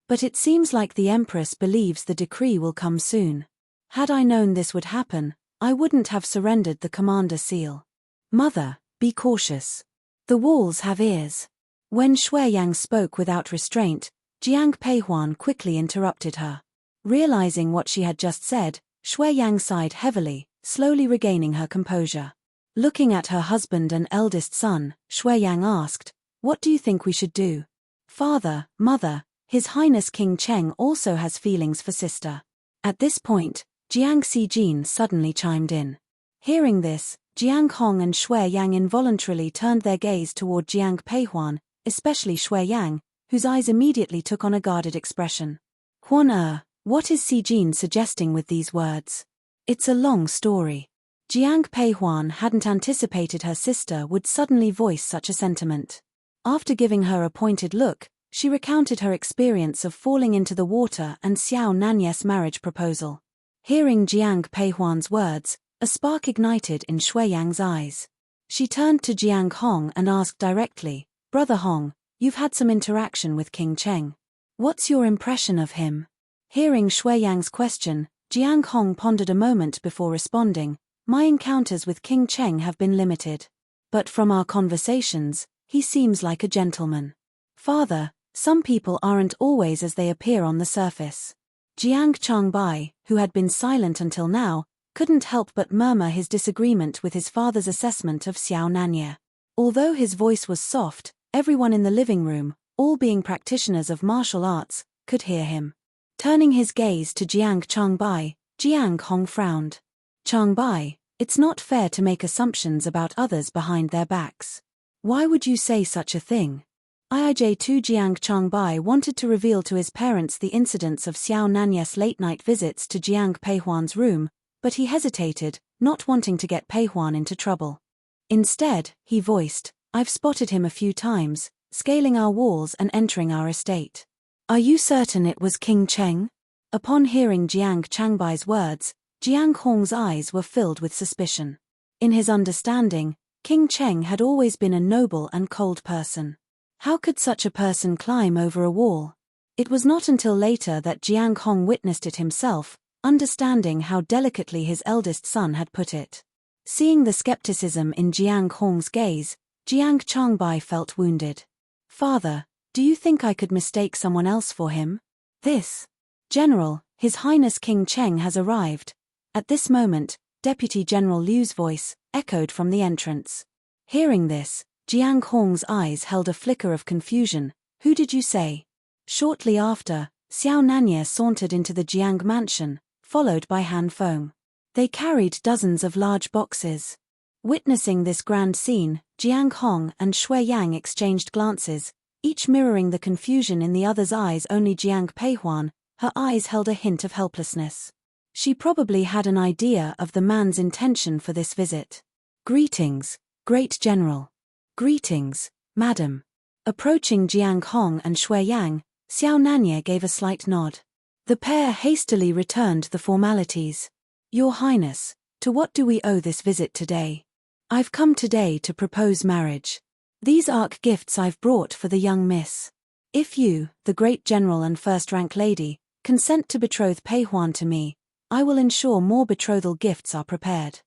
But it seems like the Empress believes the decree will come soon. Had I known this would happen, I wouldn't have surrendered the commander seal. Mother, be cautious. The walls have ears." When Shui Yang spoke without restraint, Jiang Peihuan quickly interrupted her. Realizing what she had just said, Shui Yang sighed heavily, slowly regaining her composure. Looking at her husband and eldest son, Shui Yang asked, "What do you think we should do?" "Father, mother, His Highness King Cheng also has feelings for sister." At this point, Jiang Xijin suddenly chimed in. Hearing this, Jiang Hong and Shui Yang involuntarily turned their gaze toward Jiang Peihuan, especially Shui Yang, whose eyes immediately took on a guarded expression. "Huan what is Xijin suggesting with these words?" "It's a long story." Jiang Peihuan hadn't anticipated her sister would suddenly voice such a sentiment. After giving her a pointed look, she recounted her experience of falling into the water and Xiao Nanye's marriage proposal. Hearing Jiang Peihuan's words, a spark ignited in Shui Yang's eyes. She turned to Jiang Hong and asked directly, "Brother Hong, you've had some interaction with King Cheng. What's your impression of him?" Hearing Shui Yang's question, Jiang Hong pondered a moment before responding, "My encounters with King Cheng have been limited. But from our conversations, he seems like a gentleman." "Father, some people aren't always as they appear on the surface." Jiang Changbai, who had been silent until now, couldn't help but murmur his disagreement with his father's assessment of Xiao Nanye. Although his voice was soft, everyone in the living room, all being practitioners of martial arts, could hear him. Turning his gaze to Jiang Changbai, Jiang Hong frowned. "Changbai, it's not fair to make assumptions about others behind their backs. Why would you say such a thing?" IIJ2 Jiang Changbai wanted to reveal to his parents the incidents of Xiao Nanye's late-night visits to Jiang Peihuan's room, but he hesitated, not wanting to get Peihuan into trouble. Instead, he voiced, "I've spotted him a few times, scaling our walls and entering our estate." "Are you certain it was King Cheng?" Upon hearing Jiang Changbai's words, Jiang Hong's eyes were filled with suspicion. In his understanding, King Cheng had always been a noble and cold person. How could such a person climb over a wall? It was not until later that Jiang Hong witnessed it himself, understanding how delicately his eldest son had put it. Seeing the skepticism in Jiang Hong's gaze, Jiang Changbai felt wounded. "Father, do you think I could mistake someone else for him?" "This General, His Highness King Cheng has arrived." At this moment, Deputy General Liu's voice echoed from the entrance. Hearing this, Jiang Hong's eyes held a flicker of confusion. "Who did you say?" Shortly after, Xiao Nanye sauntered into the Jiang mansion, followed by Han Feng. They carried dozens of large boxes. Witnessing this grand scene, Jiang Hong and Shui Yang exchanged glances, each mirroring the confusion in the other's eyes. Only Jiang Peihuan, her eyes held a hint of helplessness. She probably had an idea of the man's intention for this visit. "Greetings, Great General." "Greetings, Madam." Approaching Jiang Hong and Shui Yang, Xiao Nanye gave a slight nod. The pair hastily returned the formalities. "Your Highness, to what do we owe this visit today?" "I've come today to propose marriage. These are gifts I've brought for the young miss. If you, the great general and first-rank lady, consent to betroth Peihuan to me, I will ensure more betrothal gifts are prepared."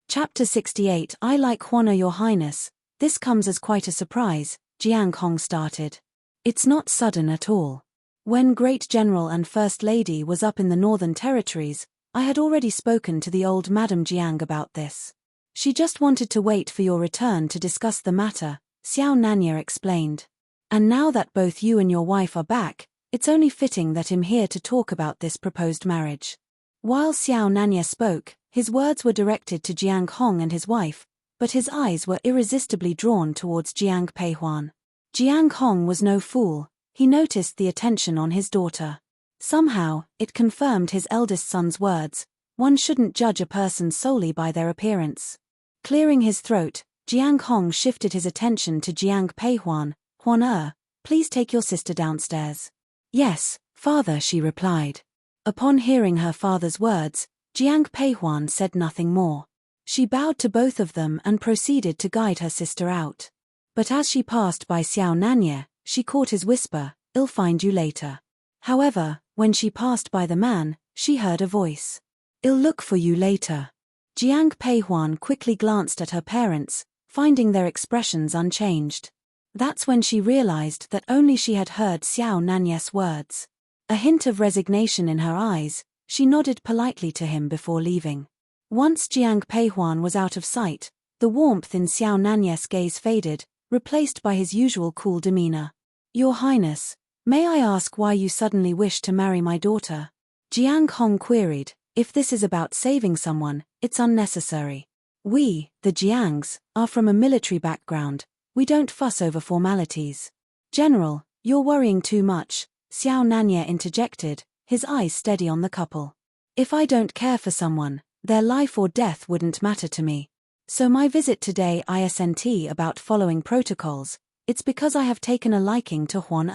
Chapter 68 I like Huana Your Highness, this comes as quite a surprise, Jiang Hong started. "It's not sudden at all. When Great General and First Lady was up in the Northern Territories, I had already spoken to the old Madam Jiang about this. She just wanted to wait for your return to discuss the matter," Xiao Nanye explained. "And now that both you and your wife are back, it's only fitting that I'm here to talk about this proposed marriage." While Xiao Nanye spoke, his words were directed to Jiang Hong and his wife, but his eyes were irresistibly drawn towards Jiang Peihuan. Jiang Hong was no fool, he noticed the attention on his daughter. Somehow, it confirmed his eldest son's words, one shouldn't judge a person solely by their appearance. Clearing his throat, Jiang Hong shifted his attention to Jiang Peihuan. "Huan please take your sister downstairs." "Yes, father," she replied. Upon hearing her father's words, Jiang Peihuan said nothing more. She bowed to both of them and proceeded to guide her sister out. But as she passed by Xiao Nanye, she caught his whisper, "I'll find you later." However, when she passed by the man, she heard a voice. "I'll look for you later." Jiang Peihuan quickly glanced at her parents, finding their expressions unchanged. That's when she realized that only she had heard Xiao Nanyes' words. A hint of resignation in her eyes, she nodded politely to him before leaving. Once Jiang Peihuan was out of sight, the warmth in Xiao Nanyes' gaze faded, replaced by his usual cool demeanor. Your Highness, may I ask why you suddenly wish to marry my daughter? Jiang Hong queried. If this is about saving someone, it's unnecessary. We, the Jiangs, are from a military background. We don't fuss over formalities. General, you're worrying too much, Xiao Nanya interjected, his eyes steady on the couple. If I don't care for someone, their life or death wouldn't matter to me. So my visit today isn't about following protocols, it's because I have taken a liking to Huan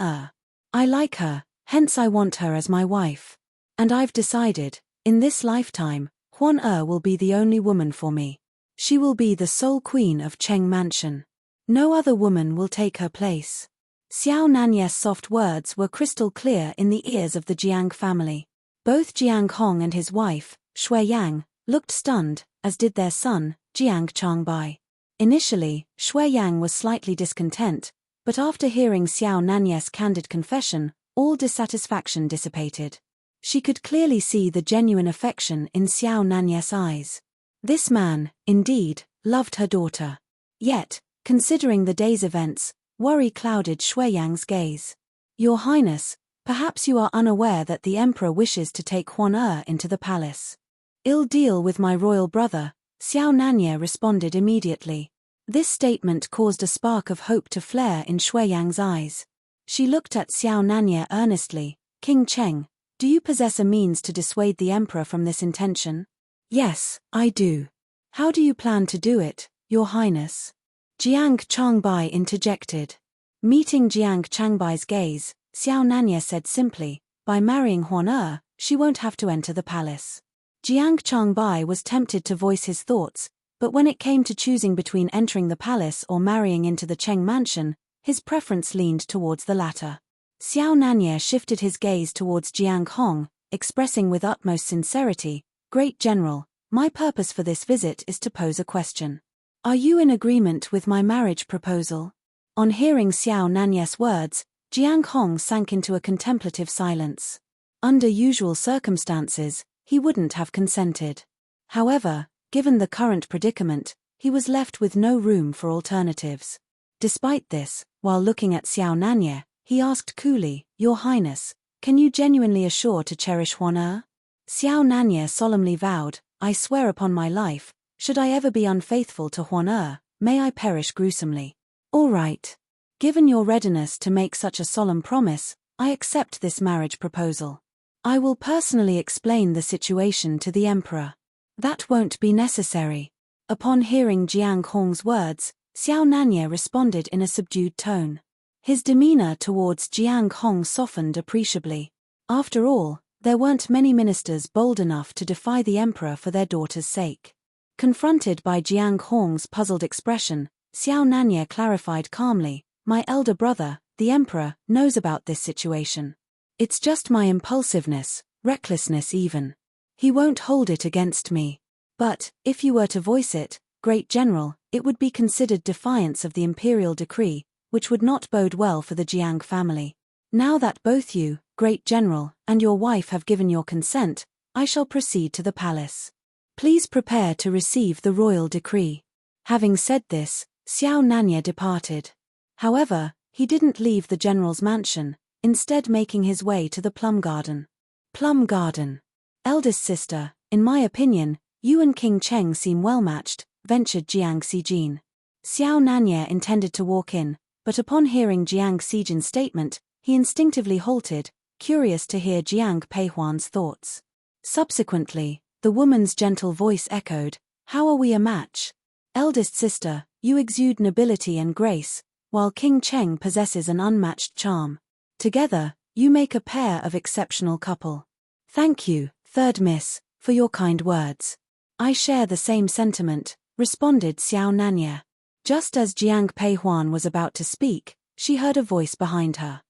I like her, hence I want her as my wife. And I've decided, in this lifetime, Huan will be the only woman for me. She will be the sole queen of Cheng Mansion. No other woman will take her place. Xiao Nanyes' soft words were crystal clear in the ears of the Jiang family. Both Jiang Hong and his wife, Shui Yang, looked stunned, as did their son, Jiang Changbai. Initially, Shui Yang was slightly discontent, but after hearing Xiao Nanyes' candid confession, all dissatisfaction dissipated. She could clearly see the genuine affection in Xiao Nanyes' eyes. This man, indeed, loved her daughter. Yet, considering the day's events, worry clouded Shui Yang's gaze. Your Highness, perhaps you are unaware that the Emperor wishes to take Huan into the palace. Ill deal with my royal brother, Xiao Nanya responded immediately. This statement caused a spark of hope to flare in Shui Yang's eyes. She looked at Xiao Nanya earnestly. King Cheng, do you possess a means to dissuade the Emperor from this intention? Yes, I do. How do you plan to do it, Your Highness? Jiang Changbai interjected. Meeting Jiang Changbai's gaze, Xiao Nanya said simply, by marrying Huan she won't have to enter the palace. Jiang Changbai was tempted to voice his thoughts, but when it came to choosing between entering the palace or marrying into the Cheng Mansion, his preference leaned towards the latter. Xiao Nanya shifted his gaze towards Jiang Hong, expressing with utmost sincerity, Great General, my purpose for this visit is to pose a question. Are you in agreement with my marriage proposal? On hearing Xiao Nanyes' words, Jiang Hong sank into a contemplative silence. Under usual circumstances, he wouldn't have consented. However, given the current predicament, he was left with no room for alternatives. Despite this, while looking at Xiao Nanya, he asked coolly, Your Highness, can you genuinely assure to cherish Huan Xiao Nanya solemnly vowed, I swear upon my life, should I ever be unfaithful to Huan may I perish gruesomely. All right. Given your readiness to make such a solemn promise, I accept this marriage proposal. I will personally explain the situation to the Emperor. That won't be necessary. Upon hearing Jiang Hong's words, Xiao Nanya responded in a subdued tone. His demeanor towards Jiang Hong softened appreciably. After all, there weren't many ministers bold enough to defy the Emperor for their daughter's sake. Confronted by Jiang Hong's puzzled expression, Xiao Nanya clarified calmly, my elder brother, the Emperor, knows about this situation. It's just my impulsiveness, recklessness even. He won't hold it against me. But, if you were to voice it, Great General, it would be considered defiance of the imperial decree, which would not bode well for the Jiang family. Now that both you, Great General, and your wife have given your consent, I shall proceed to the palace. Please prepare to receive the royal decree. Having said this, Xiao Nanya departed. However, he didn't leave the general's mansion, instead making his way to the plum garden. Plum garden. Eldest sister, in my opinion, you and King Cheng seem well matched, ventured Jiang Xijin. Xiao Nanya intended to walk in, but upon hearing Jiang Xijin's statement, he instinctively halted, curious to hear Jiang Peihuan's thoughts. Subsequently, the woman's gentle voice echoed, how are we a match? Eldest sister, you exude nobility and grace, while King Cheng possesses an unmatched charm. Together, you make a pair of exceptional couple. Thank you, third miss, for your kind words. I share the same sentiment, responded Xiao Nanya. Just as Jiang Peihuan was about to speak, she heard a voice behind her.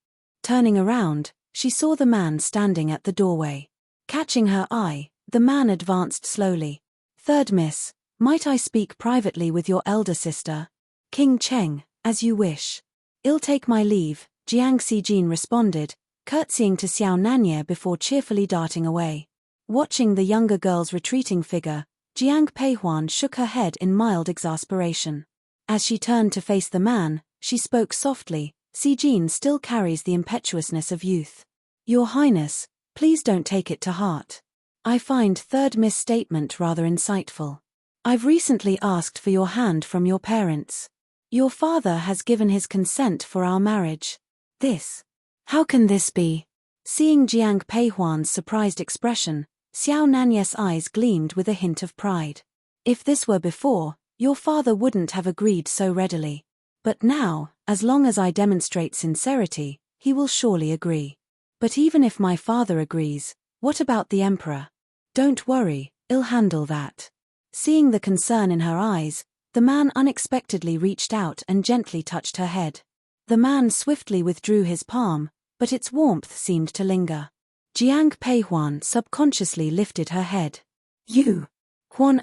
Turning around, she saw the man standing at the doorway. Catching her eye, the man advanced slowly. Third miss, might I speak privately with your elder sister? King Cheng, as you wish. I'll take my leave, Jiang Xijin responded, curtsying to Xiao Nanye before cheerfully darting away. Watching the younger girl's retreating figure, Jiang Peihuan shook her head in mild exasperation. As she turned to face the man, she spoke softly. Xijin still carries the impetuousness of youth. Your Highness, please don't take it to heart. I find third misstatement rather insightful. I've recently asked for your hand from your parents. Your father has given his consent for our marriage. This. How can this be? Seeing Jiang Peihuan's surprised expression, Xiao Nanye's eyes gleamed with a hint of pride. If this were before, your father wouldn't have agreed so readily. But now, as long as I demonstrate sincerity, he will surely agree. But even if my father agrees, what about the emperor? Don't worry, I'll handle that. Seeing the concern in her eyes, the man unexpectedly reached out and gently touched her head. The man swiftly withdrew his palm, but its warmth seemed to linger. Jiang Peihuan subconsciously lifted her head. You! Huan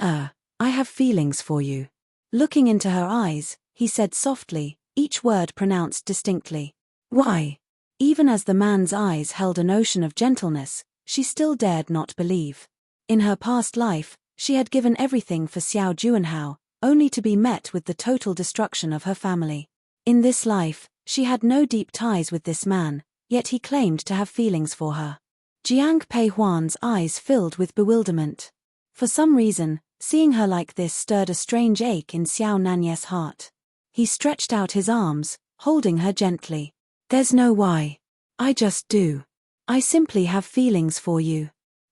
I have feelings for you. Looking into her eyes, he said softly, each word pronounced distinctly. Why? Even as the man's eyes held an ocean of gentleness, she still dared not believe. In her past life, she had given everything for Xiao Juanhao, only to be met with the total destruction of her family. In this life, she had no deep ties with this man, yet he claimed to have feelings for her. Jiang Peihuan's eyes filled with bewilderment. For some reason, seeing her like this stirred a strange ache in Xiao Nanye's heart. He stretched out his arms, holding her gently. There's no why. I just do. I simply have feelings for you.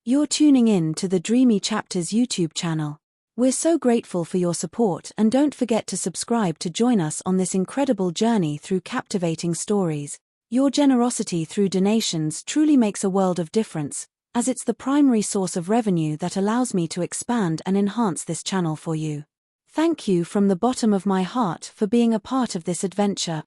You're tuning in to the Dreamy Chapters YouTube channel. We're so grateful for your support, and don't forget to subscribe to join us on this incredible journey through captivating stories. Your generosity through donations truly makes a world of difference, as it's the primary source of revenue that allows me to expand and enhance this channel for you. Thank you from the bottom of my heart for being a part of this adventure.